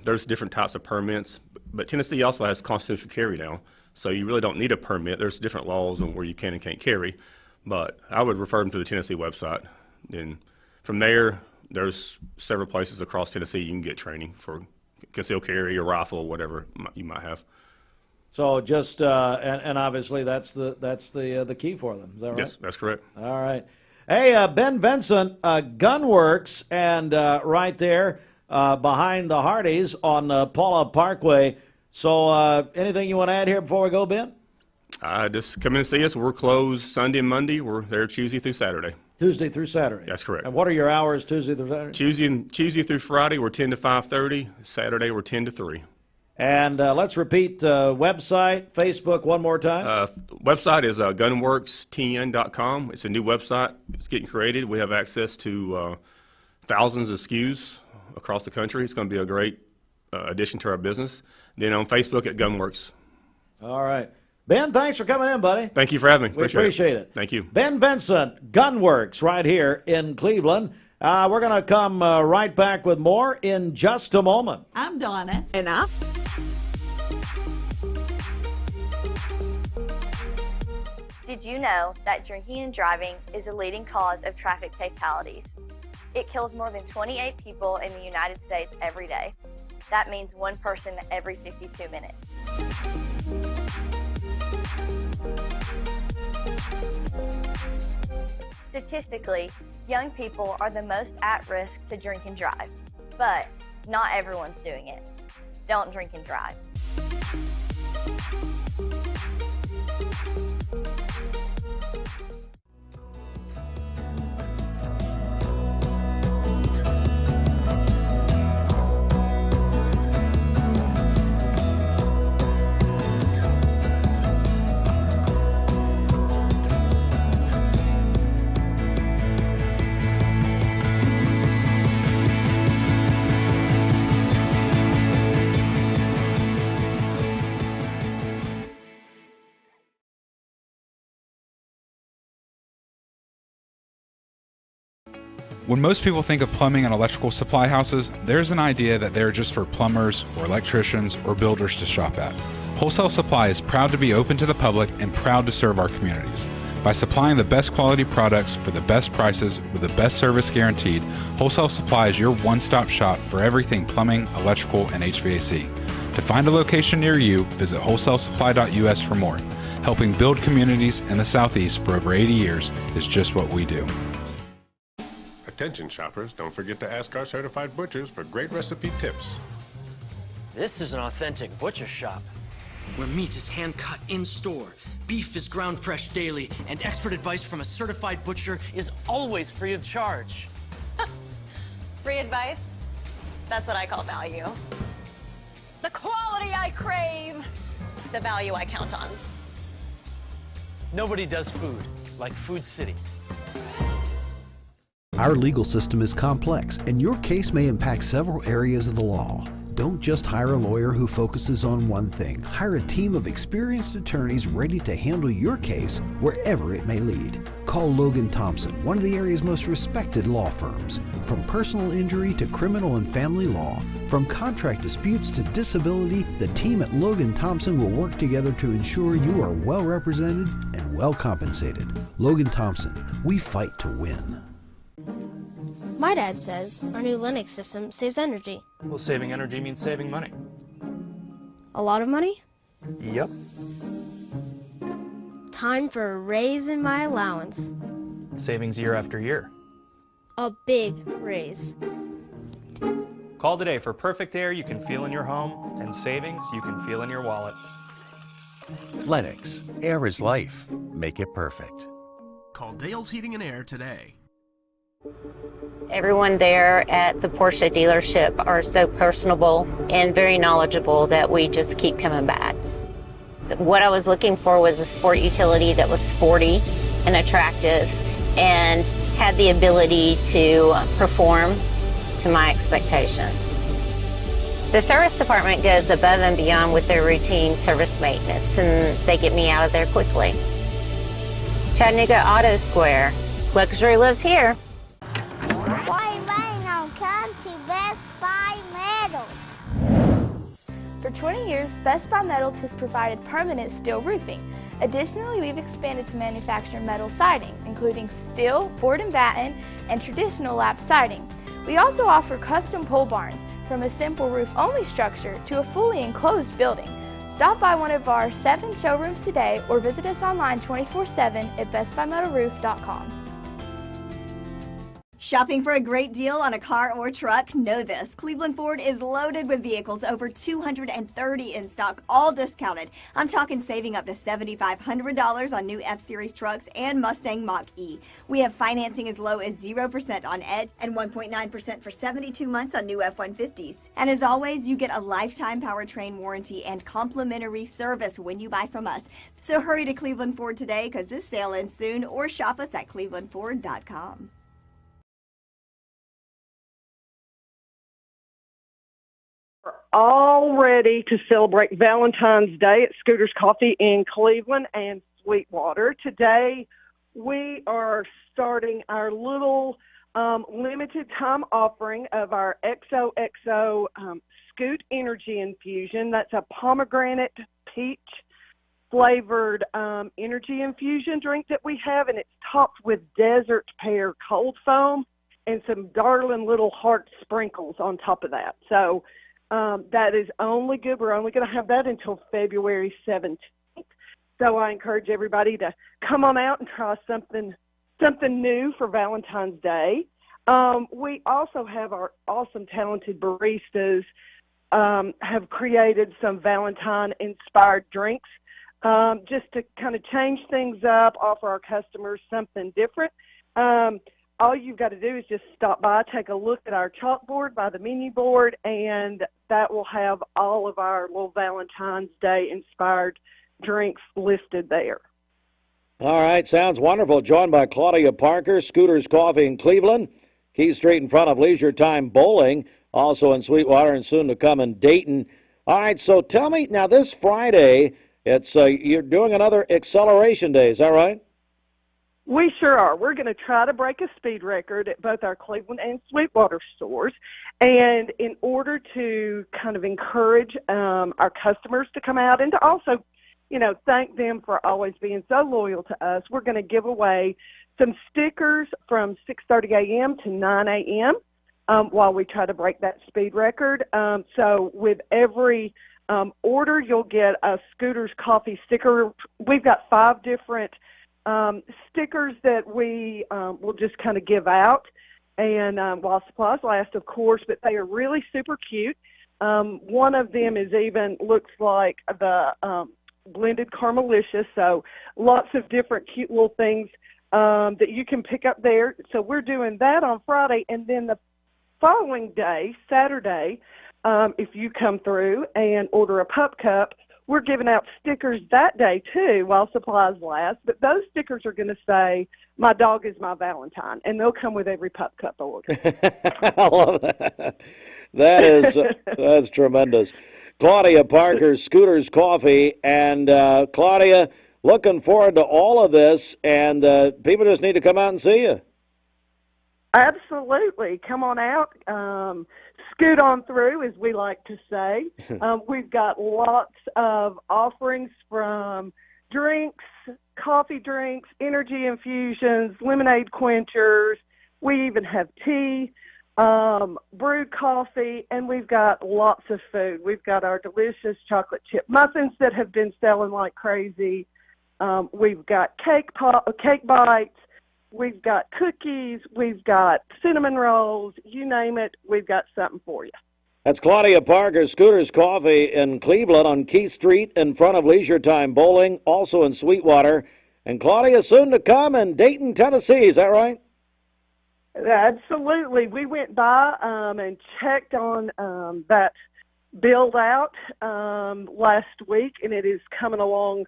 There's different types of permits, but Tennessee also has constitutional carry now, so you really don't need a permit. There's different laws on where you can and can't carry, but I would refer them to the Tennessee website. And from there, there's several places across Tennessee you can get training for concealed carry or rifle, whatever you might have. So just and obviously that's the key for them. Is that right? Yes, that's correct. All right. Hey, Ben Vincent, Gunworks, and right there behind the Hardee's on Paula Parkway. So anything you want to add here before we go, Ben? Just come in and see us. We're closed Sunday and Monday. We're there Tuesday through Saturday. Tuesday through Saturday. That's correct. And what are your hours Tuesday through Saturday? Tuesday through Friday, we're 10 to 5:30. Saturday, we're 10 to 3. And let's repeat website, Facebook one more time. Website is gunworkstn.com. It's a new website. It's getting created. We have access to thousands of SKUs across the country. It's going to be a great addition to our business. Then on Facebook at Gunworks. All right. Ben, thanks for coming in, buddy. Thank you for having me. We appreciate it. Thank you. Ben Vincent, Gunworks, right here in Cleveland. We're going to come right back with more in just a moment. I'm Donna. And I'm... Did you know that drinking and driving is a leading cause of traffic fatalities? It kills more than 28 people in the United States every day. That means one person every 52 minutes. Statistically, young people are the most at risk to drink and drive, but not everyone's doing it. Don't drink and drive. When most people think of plumbing and electrical supply houses, there's an idea that they're just for plumbers or electricians or builders to shop at. Wholesale Supply is proud to be open to the public and proud to serve our communities. By supplying the best quality products for the best prices with the best service guaranteed, Wholesale Supply is your one-stop shop for everything plumbing, electrical, and HVAC. To find a location near you, visit wholesalesupply.us for more. Helping build communities in the Southeast for over 80 years is just what we do. Attention shoppers, don't forget to ask our certified butchers for great recipe tips. This is an authentic butcher shop, where meat is hand-cut in-store, beef is ground fresh daily, and expert advice from a certified butcher is always free of charge. Free advice? That's what I call value. The quality I crave, the value I count on. Nobody does food like Food City. Our legal system is complex, and your case may impact several areas of the law. Don't just hire a lawyer who focuses on one thing. Hire a team of experienced attorneys ready to handle your case wherever it may lead. Call Logan Thompson, one of the area's most respected law firms. From personal injury to criminal and family law, from contract disputes to disability, the team at Logan Thompson will work together to ensure you are well represented and well compensated. Logan Thompson, we fight to win. My dad says our new Linux system saves energy. Well, saving energy means saving money. A lot of money? Yep. Time for a raise in my allowance. Savings year after year. A big raise. Call today for perfect air you can feel in your home and savings you can feel in your wallet. Lennox, air is life. Make it perfect. Call Dale's Heating and Air today. Everyone there at the Porsche dealership are so personable and very knowledgeable that we just keep coming back. What I was looking for was a sport utility that was sporty and attractive and had the ability to perform to my expectations. The service department goes above and beyond with their routine service maintenance, and they get me out of there quickly. Chattanooga Auto Square. Luxury lives here. Why buying on come to Best Buy Metals? For 20 years, Best Buy Metals has provided permanent steel roofing. Additionally, we've expanded to manufacture metal siding, including steel, board and batten, and traditional lap siding. We also offer custom pole barns, from a simple roof-only structure to a fully enclosed building. Stop by one of our 7 showrooms today or visit us online 24/7 at bestbuymetalroof.com. Shopping for a great deal on a car or truck? Know this. Cleveland Ford is loaded with vehicles, over 230 in stock, all discounted. I'm talking saving up to $7,500 on new F-Series trucks and Mustang Mach-E. We have financing as low as 0% on Edge and 1.9% for 72 months on new F-150s. And as always, you get a lifetime powertrain warranty and complimentary service when you buy from us. So hurry to Cleveland Ford today, because this sale ends soon, or shop us at clevelandford.com. All ready to celebrate Valentine's Day at Scooter's Coffee in Cleveland and Sweetwater. Today, we are starting our little limited time offering of our XOXO Scoot Energy Infusion. That's a pomegranate peach flavored energy infusion drink that we have, and it's topped with desert pear cold foam and some darling little heart sprinkles on top of that. So that is only good. We're only going to have that until February 17th. So I encourage everybody to come on out and try something something new for Valentine's Day. We also have our awesome, talented baristas have created some Valentine-inspired drinks just to kind of change things up, offer our customers something different. All you've got to do is just stop by, take a look at our chalkboard by the menu board, and that will have all of our little Valentine's Day-inspired drinks listed there. All right, sounds wonderful. Joined by Claudia Parker, Scooters Coffee in Cleveland, Key Street in front of Leisure Time Bowling, also in Sweetwater and soon to come in Dayton. All right, so tell me, now this Friday, it's you're doing another acceleration day, is that right? We sure are. We're going to try to break a speed record at both our Cleveland and Sweetwater stores. And in order to kind of encourage our customers to come out and to also, thank them for always being so loyal to us, we're going to give away some stickers from 6:30 a.m. to 9 a.m. While we try to break that speed record. So with every order, you'll get a Scooters Coffee sticker. We've got 5 different stickers that we will just kind of give out, and while supplies last, of course, but they are really super cute. One of them looks like the blended Caramelicious, so lots of different cute little things that you can pick up there. So we're doing that on Friday, and then the following day, Saturday, if you come through and order a pup cup, we're giving out stickers that day, too, while supplies last. But those stickers are going to say, "My dog is my Valentine," and they'll come with every pup cup order. I love that. That's tremendous. Claudia Parker, Scooters Coffee. And, Claudia, looking forward to all of this, and people just need to come out and see you. Absolutely. Come on out. Scoot on through, as we like to say. We've got lots of offerings from drinks, coffee drinks, energy infusions, lemonade quenchers. We even have tea, brewed coffee, and we've got lots of food. We've got our delicious chocolate chip muffins that have been selling like crazy. We've got cake bites. We've got cookies, we've got cinnamon rolls, you name it, we've got something for you. That's Claudia Parker, Scooters Coffee in Cleveland on Key Street in front of Leisure Time Bowling, also in Sweetwater. And Claudia, soon to come in Dayton, Tennessee, is that right? Absolutely. We went by and checked on that build out last week, and it is coming along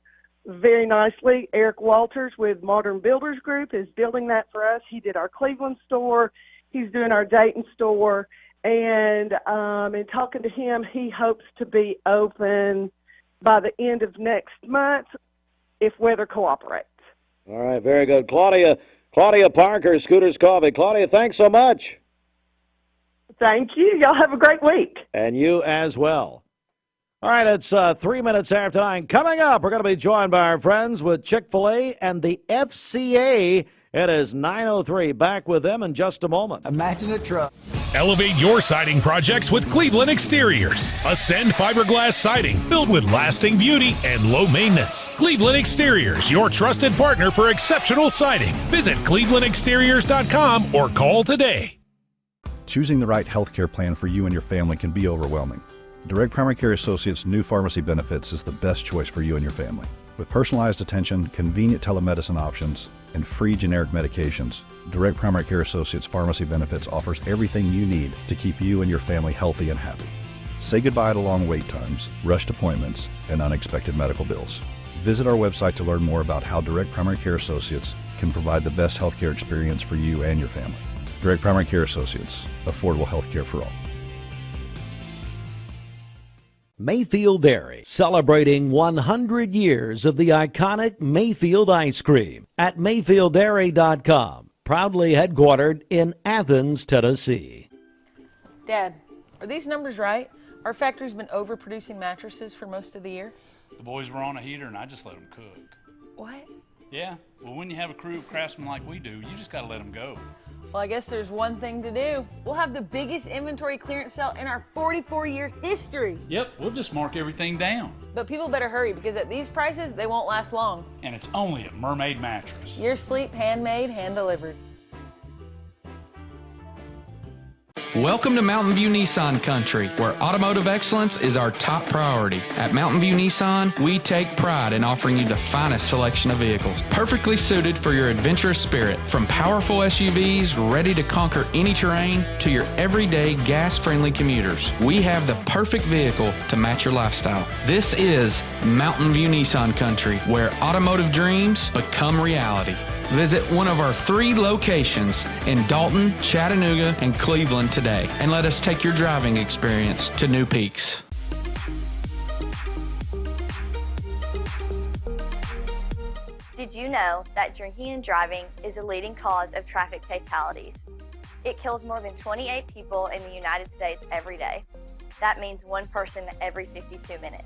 very nicely. Eric Walters with Modern Builders Group is building that for us. He did our Cleveland store. He's doing our Dayton store. And in talking to him, he hopes to be open by the end of next month if weather cooperates. All right, very good. Claudia Parker, Scooters Coffee. Claudia, thanks so much. Thank you. Y'all have a great week. And you as well. All right, it's 3 minutes after 9. Coming up, we're going to be joined by our friends with Chick-Fil-A and the FCA. It is 9:03. Back with them in just a moment. Imagine a truck. Elevate your siding projects with Cleveland Exteriors. Ascend fiberglass siding built with lasting beauty and low maintenance. Cleveland Exteriors, your trusted partner for exceptional siding. Visit clevelandexteriors.com or call today. Choosing the right healthcare plan for you and your family can be overwhelming. Direct Primary Care Associates' new pharmacy benefits is the best choice for you and your family. With personalized attention, convenient telemedicine options, and free generic medications, Direct Primary Care Associates Pharmacy Benefits offers everything you need to keep you and your family healthy and happy. Say goodbye to long wait times, rushed appointments, and unexpected medical bills. Visit our website to learn more about how Direct Primary Care Associates can provide the best healthcare experience for you and your family. Direct Primary Care Associates, affordable healthcare for all. Mayfield Dairy, celebrating 100 years of the iconic Mayfield ice cream at MayfieldDairy.com, proudly headquartered in Athens, Tennessee. Dad, are these numbers right? Our factory's been overproducing mattresses for most of the year. The boys were on a heater and I just let them cook. What? Yeah, well, when you have a crew of craftsmen like we do, you just got to let them go. Well, I guess there's one thing to do. We'll have the biggest inventory clearance sale in our 44-year history. Yep, we'll just mark everything down. But people better hurry because at these prices, they won't last long. And it's only at Mermaid Mattress. Your sleep handmade, hand-delivered. Welcome to Mountain View Nissan Country, where automotive excellence is our top priority. At Mountain View Nissan, we take pride in offering you the finest selection of vehicles, perfectly suited for your adventurous spirit. From powerful SUVs ready to conquer any terrain to your everyday gas-friendly commuters, we have the perfect vehicle to match your lifestyle. This is Mountain View Nissan Country, where automotive dreams become reality. Visit one of our 3 locations in Dalton, Chattanooga, and Cleveland today, and let us take your driving experience to new peaks. Did you know that drinking and driving is a leading cause of traffic fatalities? It kills more than 28 people in the United States every day. That means one person every 52 minutes.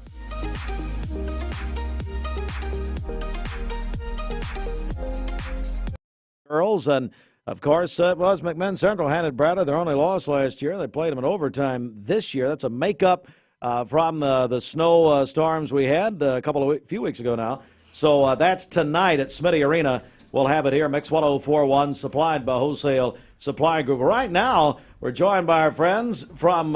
Girls, and of course, it was McMinn Central handed Bradley their only loss last year. They played them in overtime this year. That's a makeup from the snow storms we had few weeks ago now. So that's tonight at Smitty Arena. We'll have it here, Mix 104.1, supplied by Wholesale Supply Group. Right now, we're joined by our friends from,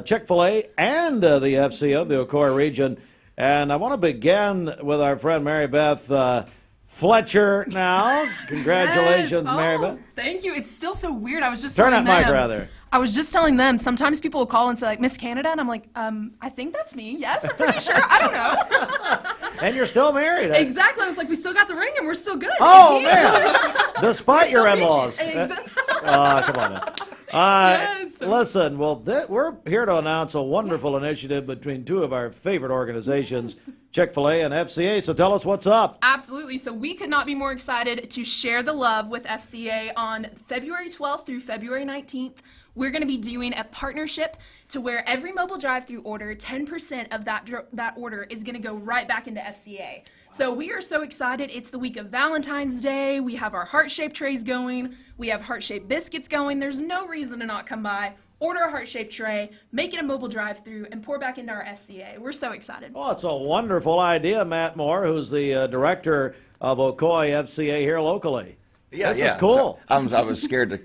Chick-Fil-A and the FCA of the Ocoee region. And I want to begin with our friend Mary Beth Fletcher now. Congratulations, yes. Mary Beth. Thank you. It's still so weird. I was just Turn telling that them. mic rather. I was just telling them, sometimes people will call and say, like, Miss Canada, and I'm like, I think that's me. Yes, I'm pretty sure. I don't know. And you're still married. Exactly. I was like, we still got the ring, and we're still good. Oh, man. Despite your in-laws. Exactly. Come on now. Yes. Listen, we're here to announce a wonderful initiative between 2 of our favorite organizations, Chick-fil-A and FCA. So tell us what's up. Absolutely. So we could not be more excited to share the love with FCA on February 12th through February 19th. We're going to be doing a partnership to where every mobile drive-through order, 10% of that order is going to go right back into FCA. So we are so excited. It's the week of Valentine's Day. We have our heart-shaped trays going. We have heart-shaped biscuits going. There's no reason to not come by, order a heart-shaped tray, make it a mobile drive-through, and pour back into our FCA. We're so excited. Oh, it's a wonderful idea, Matt Moore, who's the director of Ocoee FCA here locally. Yeah, this is cool. So I was scared to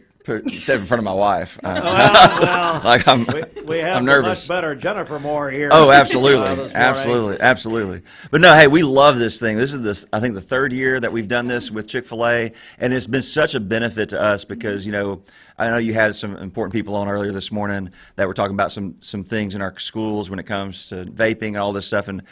sit in front of my wife. Like we have I'm nervous. much better Jennifer Moore here. Oh, absolutely, absolutely. But no, hey, we love this thing. This is I think the 3rd year that we've done this with Chick-fil-A, and it's been such a benefit to us because I know you had some important people on earlier this morning that were talking about some things in our schools when it comes to vaping and all this stuff, and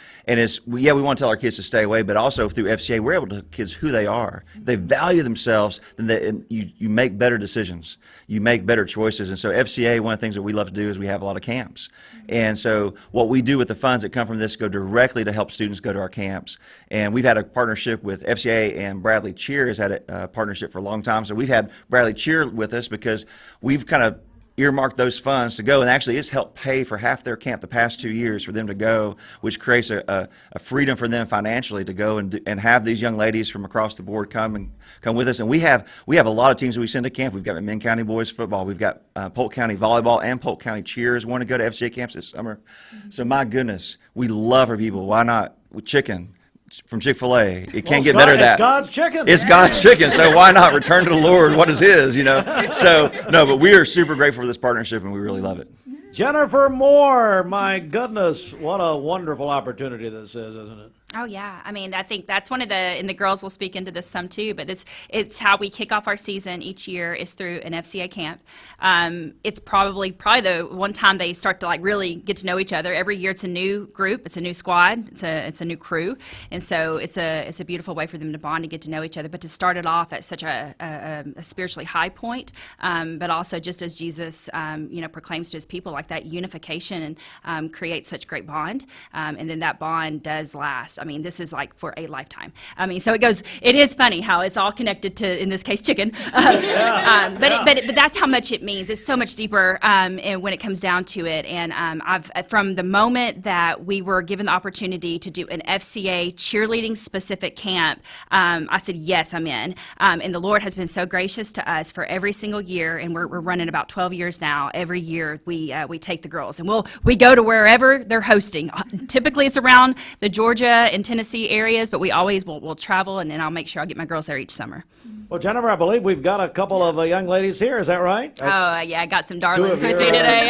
we want to tell our kids to stay away, but also through FCA we're able to tell kids who they are. If they value themselves, then you make better decisions. You make better choices. And so FCA, one of the things that we love to do is we have a lot of camps. And so what we do with the funds that come from this go directly to help students go to our camps. And we've had a partnership with FCA, and Bradley Cheer has had a partnership for a long time. So we've had Bradley Cheer with us because we've kind of earmarked those funds to go, and actually it's helped pay for half their camp the past 2 years for them to go, which creates a freedom for them financially to go and have these young ladies from across the board come with us. And we have a lot of teams that we send to camp. We've got McMinn County boys football, we've got Polk County volleyball, and Polk County cheers want to go to FCA camps this summer. So my goodness, we love our people. Why not with chicken from Chick-fil-A? It can't get better than that. It's God's chicken. It's God's chicken, so why not return to the Lord what is His, So, no, but we are super grateful for this partnership, and we really love it. Jennifer Moore, my goodness, what a wonderful opportunity this is, isn't it? Oh, yeah. I mean, I think that's one of and the girls will speak into this some too, but it's how we kick off our season each year is through an FCA camp. It's probably the one time they start to really get to know each other. Every year it's a new group, it's a new squad, it's a new crew, and so it's a beautiful way for them to bond and get to know each other, but to start it off at such a spiritually high point, but also just as Jesus proclaims to His people, like that unification and creates such great bond, and then that bond does last. mean, this is like for a lifetime. I mean, so it is funny how it's all connected to, in this case, chicken. But that's how much it means. It's so much deeper and when it comes down to it. And from the moment that we were given the opportunity to do an FCA cheerleading specific camp, I said, yes, I'm in. And the Lord has been so gracious to us for every single year, and we're running about 12 years now. Every year we take the girls, and we go to wherever they're hosting. Typically it's around the Georgia and Tennessee areas, but we always will travel, and then I'll make sure I'll get my girls there each summer. Well, Jennifer, I believe we've got a couple of young ladies here. Is that right? Oh, yeah, I got some darlings with me today.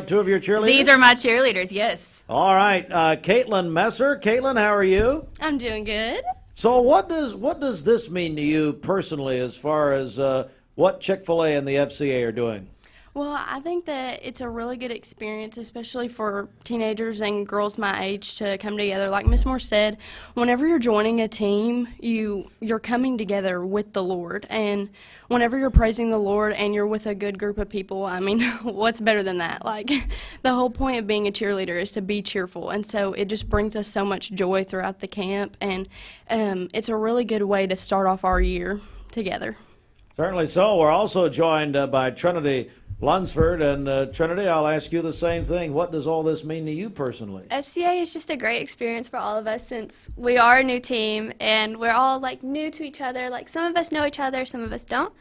Two of your cheerleaders? These are my cheerleaders, yes. All right. Caitlin Messer. Caitlin, how are you? I'm doing good. So what does this mean to you personally as far as what Chick-fil-A and the FCA are doing? Well, I think that it's a really good experience, especially for teenagers and girls my age, to come together. Like Miss Moore said, whenever you're joining a team, you're coming together with the Lord. And whenever you're praising the Lord and you're with a good group of people, I mean, what's better than that? Like, the whole point of being a cheerleader is to be cheerful. And so it just brings us so much joy throughout the camp. And it's a really good way to start off our year together. Certainly so. We're also joined by Trinity Lunsford. And Trinity, I'll ask you the same thing. What does all this mean to you personally? FCA is just a great experience for all of us since we are a new team and we're all like new to each other. Like some of us know each other, some of us don't.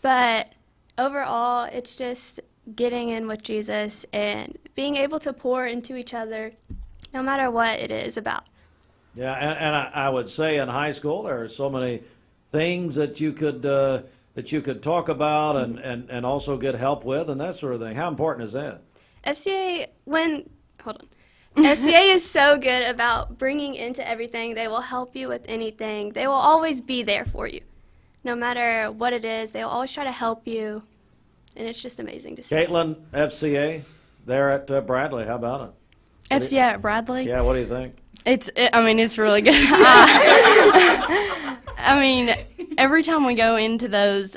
But overall, it's just getting in with Jesus and being able to pour into each other no matter what it is about. Yeah, and I would say in high school there are so many things that you could talk about and also get help with and that sort of thing. How important is that? FCA is so good about bringing into everything. They will help you with anything. They will always be there for you. No matter what it is, they will always try to help you. And it's just amazing to see. Caitlin, FCA, there at Bradley. How about it? FCA at Bradley? Yeah, what do you think? It's really good. I mean, every time we go into those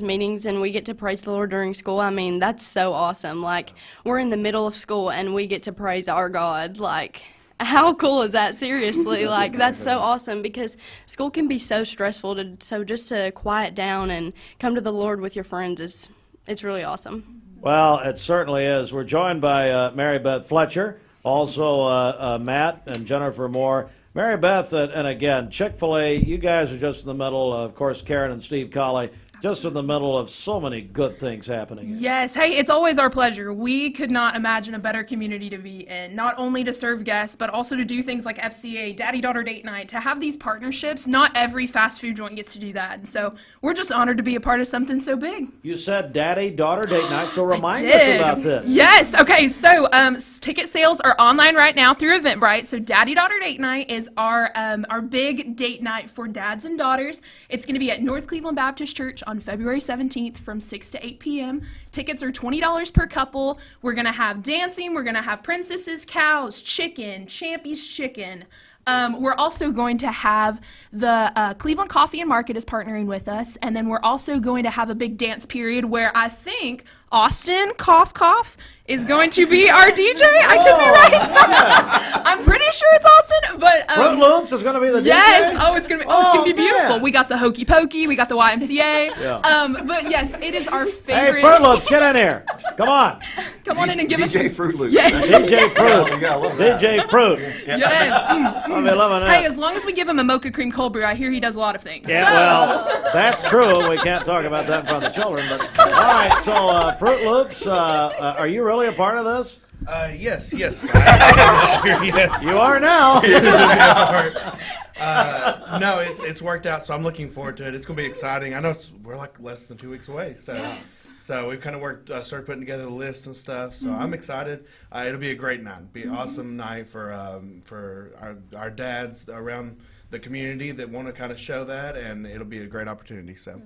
meetings and we get to praise the Lord during school, I mean, that's so awesome. Like, we're in the middle of school and we get to praise our God. Like, how cool is that? Seriously, like, that's so awesome because school can be so stressful. So just to quiet down and come to the Lord with your friends it's really awesome. Well, it certainly is. We're joined by Mary Beth Fletcher, also Matt and Jennifer Moore. Mary Beth, and again, Chick-fil-A, you guys are just in the middle, of course, Karen and Steve Colley, just in the middle of so many good things happening. Yes. Hey, it's always our pleasure. We could not imagine a better community to be in, not only to serve guests, but also to do things like FCA, Daddy-Daughter Date Night, to have these partnerships. Not every fast food joint gets to do that. And so we're just honored to be a part of something so big. You said Daddy-Daughter Date Night, so remind us about this. Yes. Okay, so ticket sales are online right now through Eventbrite. So Daddy-Daughter Date Night is our big date night for dads and daughters. It's going to be at North Cleveland Baptist Church on February 17th from 6 to 8 p.m. Tickets are $20 per couple. We're going to have dancing. We're going to have princesses, cows, chicken, Champy's chicken. We're also going to have the Cleveland Coffee and Market is partnering with us. And then we're also going to have a big dance period where I think Austin, cough, cough, is going to be our DJ. I could be right. I'm pretty sure it's Austin, but Fruit Loops is going to be the DJ. Yes. Oh, it's going to be beautiful. Man. We got the Hokey Pokey. We got the YMCA. Yeah. But yes, it is our favorite. Hey, Fruit Loops, get in here. Come on. Come on in and give us DJ Fruit Loops. Yeah. DJ Fruit. DJ Fruit. Yes. I'll be loving that. Hey, as long as we give him a mocha cream cold brew, I hear he does a lot of things. Yeah, well, that's true. We can't talk about that in front of the children. But all right, so Fruit Loops, are you really a part of this? Yes. Yes. You are now. No, it's worked out, so I'm looking forward to it. It's going to be exciting. I know we're like less than 2 weeks away, so we've kind of started putting together the list and stuff. So I'm excited. It'll be a great night. It'll be an awesome night for our dads around the community that want to kind of show that, and it'll be a great opportunity. So.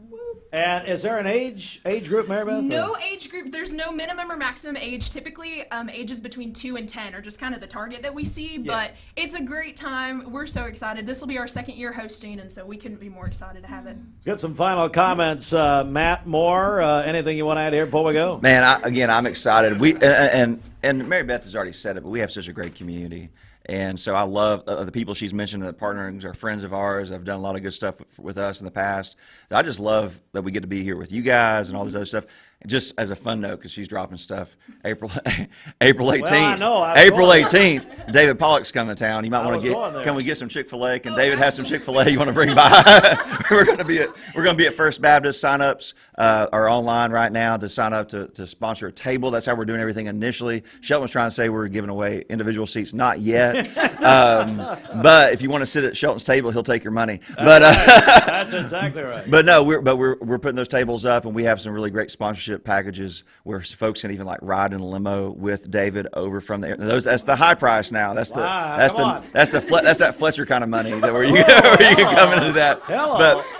And is there an age group, Mary Beth? No age group. There's no minimum or maximum age. Typically, ages between 2 and 10 are just kind of the target that we see. Yeah. But it's a great time. We're so excited. This will be our second year hosting, and so we couldn't be more excited to have it. Get some final comments, Matt Moore. Anything you want to add here before we go? Man, I'm excited. We and Mary Beth has already said it, but we have such a great community. And so I love the people she's mentioned that partners are friends of ours. Have done a lot of good stuff with us in the past. I just love that we get to be here with you guys and all this other stuff. Just as a fun note, because she's dropping stuff, April 18th. Well, I know. April 18th, David Pollock's coming to town. You might want to there. Can we get some Chick-fil-A? Can David have some Chick-fil-A you want to bring by? We're going to be at First Baptist. Sign-ups are online right now to sign up to sponsor a table. That's how we're doing everything initially. Shelton was trying to say we're giving away individual seats. Not yet. But if you want to sit at Shelton's table, he'll take your money. But that's exactly right. But no, we're putting those tables up, and we have some really great sponsorship packages where folks can even like ride in a limo with David over from there. That's the high price now. That's that Fletcher kind of money where you can come into that.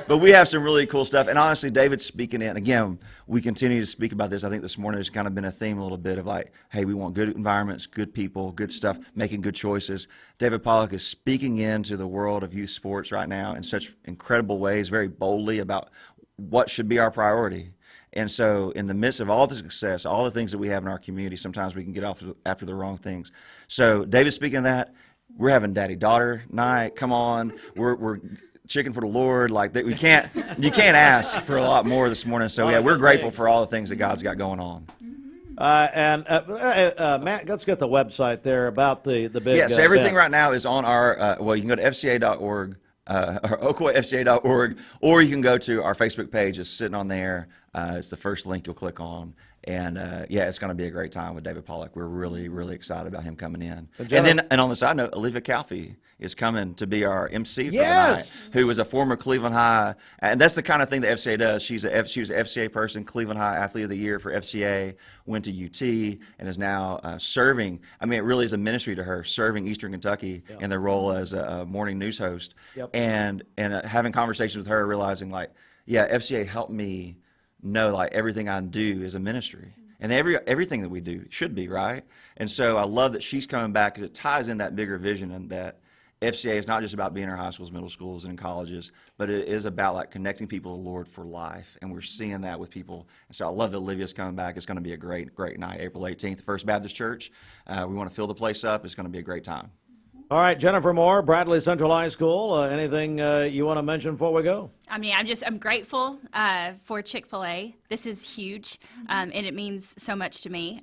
But we have some really cool stuff, and honestly, David's speaking in. Again, we continue to speak about this. I think this morning there's kind of been a theme a little bit of like, hey, we want good environments, good people, good stuff, making good choices. David Pollock is speaking into the world of youth sports right now in such incredible ways, very boldly about what should be our priority. And so in the midst of all the success, all the things that we have in our community, sometimes we can get off after the wrong things. So David's speaking of that. We're having daddy-daughter night. Come on. We're chicken for the Lord. Like you can't ask for a lot more this morning. So yeah, we're grateful for all the things that God's got going on. Matt, let's get the website there about the big Yes, everything event. right now is on our, you can go to fca.org. Or ocoeefca.org, or you can go to our Facebook page. It's sitting on there. It's the first link you'll click on. And yeah, it's going to be a great time with David Pollock. We're really, really excited about him coming in. And on the side note, Olivia Calfee is coming to be our MC for the night, who was a former Cleveland High. And that's the kind of thing that FCA does. She was an FCA person, Cleveland High Athlete of the Year for FCA, went to UT, and is now serving. I mean, it really is a ministry to her, serving Eastern Kentucky in their role as a morning news host. And having conversations with her, realizing like, yeah, FCA helped me know like everything I do is a ministry. And everything that we do should be, right? And so I love that she's coming back because it ties in that bigger vision, and that FCA is not just about being in our high schools, middle schools, and in colleges, but it is about like connecting people to the Lord for life. And we're seeing that with people. And so I love that Olivia's coming back. It's going to be a great, great night, April 18th, First Baptist Church. We want to fill the place up. It's going to be a great time. All right, Jennifer Moore, Bradley Central High School. Anything you want to mention before we go? I mean, I'm grateful for Chick-fil-A. This is huge, and it means so much to me.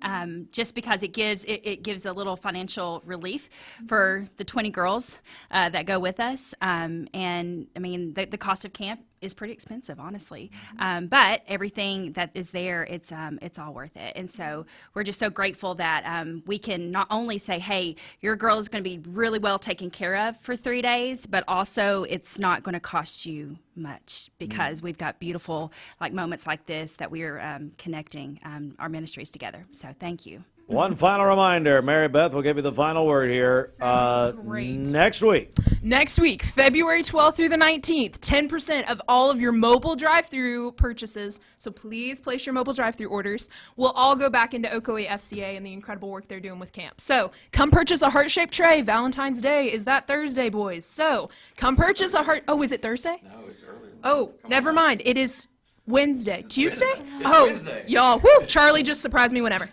Just because it gives a little financial relief for the 20 girls that go with us. And I mean, the cost of camp is pretty expensive, honestly. But everything that is there, it's all worth it. And so we're just so grateful that we can not only say, hey, your girl is going to be really well taken care of for 3 days, but also it's not going to cost you much, because we've got beautiful like moments like this that we're connecting our ministries together. So thank you. One final reminder, Mary Beth will give you the final word here. Next week. Next week, February 12th through the 19th, 10% of all of your mobile drive-through purchases, so please place your mobile drive-through orders, will all go back into Ocoee FCA and the incredible work they're doing with camp. So come purchase a heart-shaped tray. Valentine's Day is that Thursday, boys. So come purchase a heart. Oh, is it Thursday? No, it's earlier. Oh, never mind. It is Wednesday. Tuesday? Wednesday. Y'all, whoo, Charlie just surprised me whenever.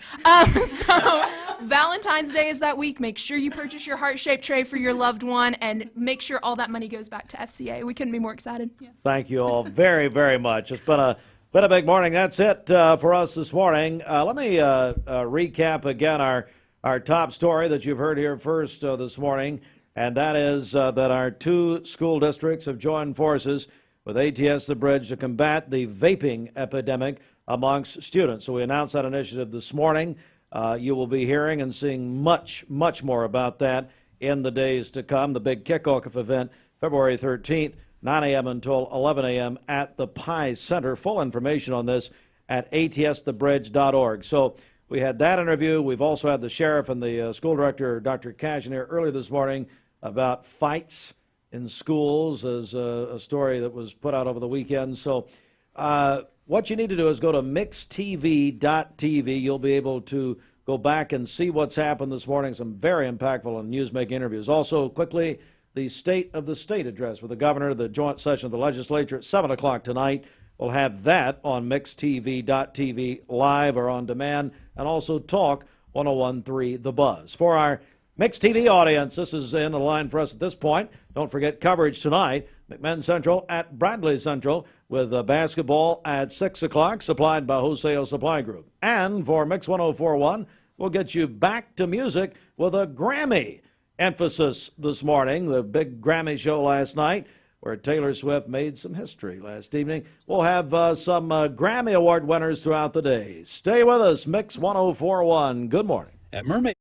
So Valentine's Day is that week. Make sure you purchase your heart-shaped tray for your loved one, and make sure all that money goes back to FCA. We couldn't be more excited. Yeah. Thank you all very, very much. It's been a big morning. That's it for us this morning. Let me recap again our top story that you've heard here first this morning, and that is that our 2 school districts have joined forces with ATS The Bridge to combat the vaping epidemic amongst students. So we announced that initiative this morning. You will be hearing and seeing much, much more about that in the days to come. The big kickoff event, February 13th, 9 a.m. until 11 a.m. at the Pi Center. Full information on this at atsthebridge.org. So we had that interview. We've also had the sheriff and the school director, Dr. Cashner, earlier this morning about fights in schools, as a story that was put out over the weekend. So what you need to do is go to mixtv.tv. You'll be able to go back and see what's happened this morning. Some very impactful and newsmaking interviews. Also, quickly, the State of the State address with the governor, the joint session of the legislature at 7 o'clock tonight. We'll have that on mixtv.tv live or on demand, and also Talk 101.3 The Buzz. For our Mixed TV audience, this is in the line for us at this point. Don't forget coverage tonight. McMinn Central at Bradley Central with basketball at 6 o'clock, supplied by Wholesale Supply Group. And for Mix 104.1, we'll get you back to music with a Grammy emphasis this morning. The big Grammy show last night where Taylor Swift made some history last evening. We'll have some Grammy Award winners throughout the day. Stay with us, Mix 104.1. Good morning. At Mermaid.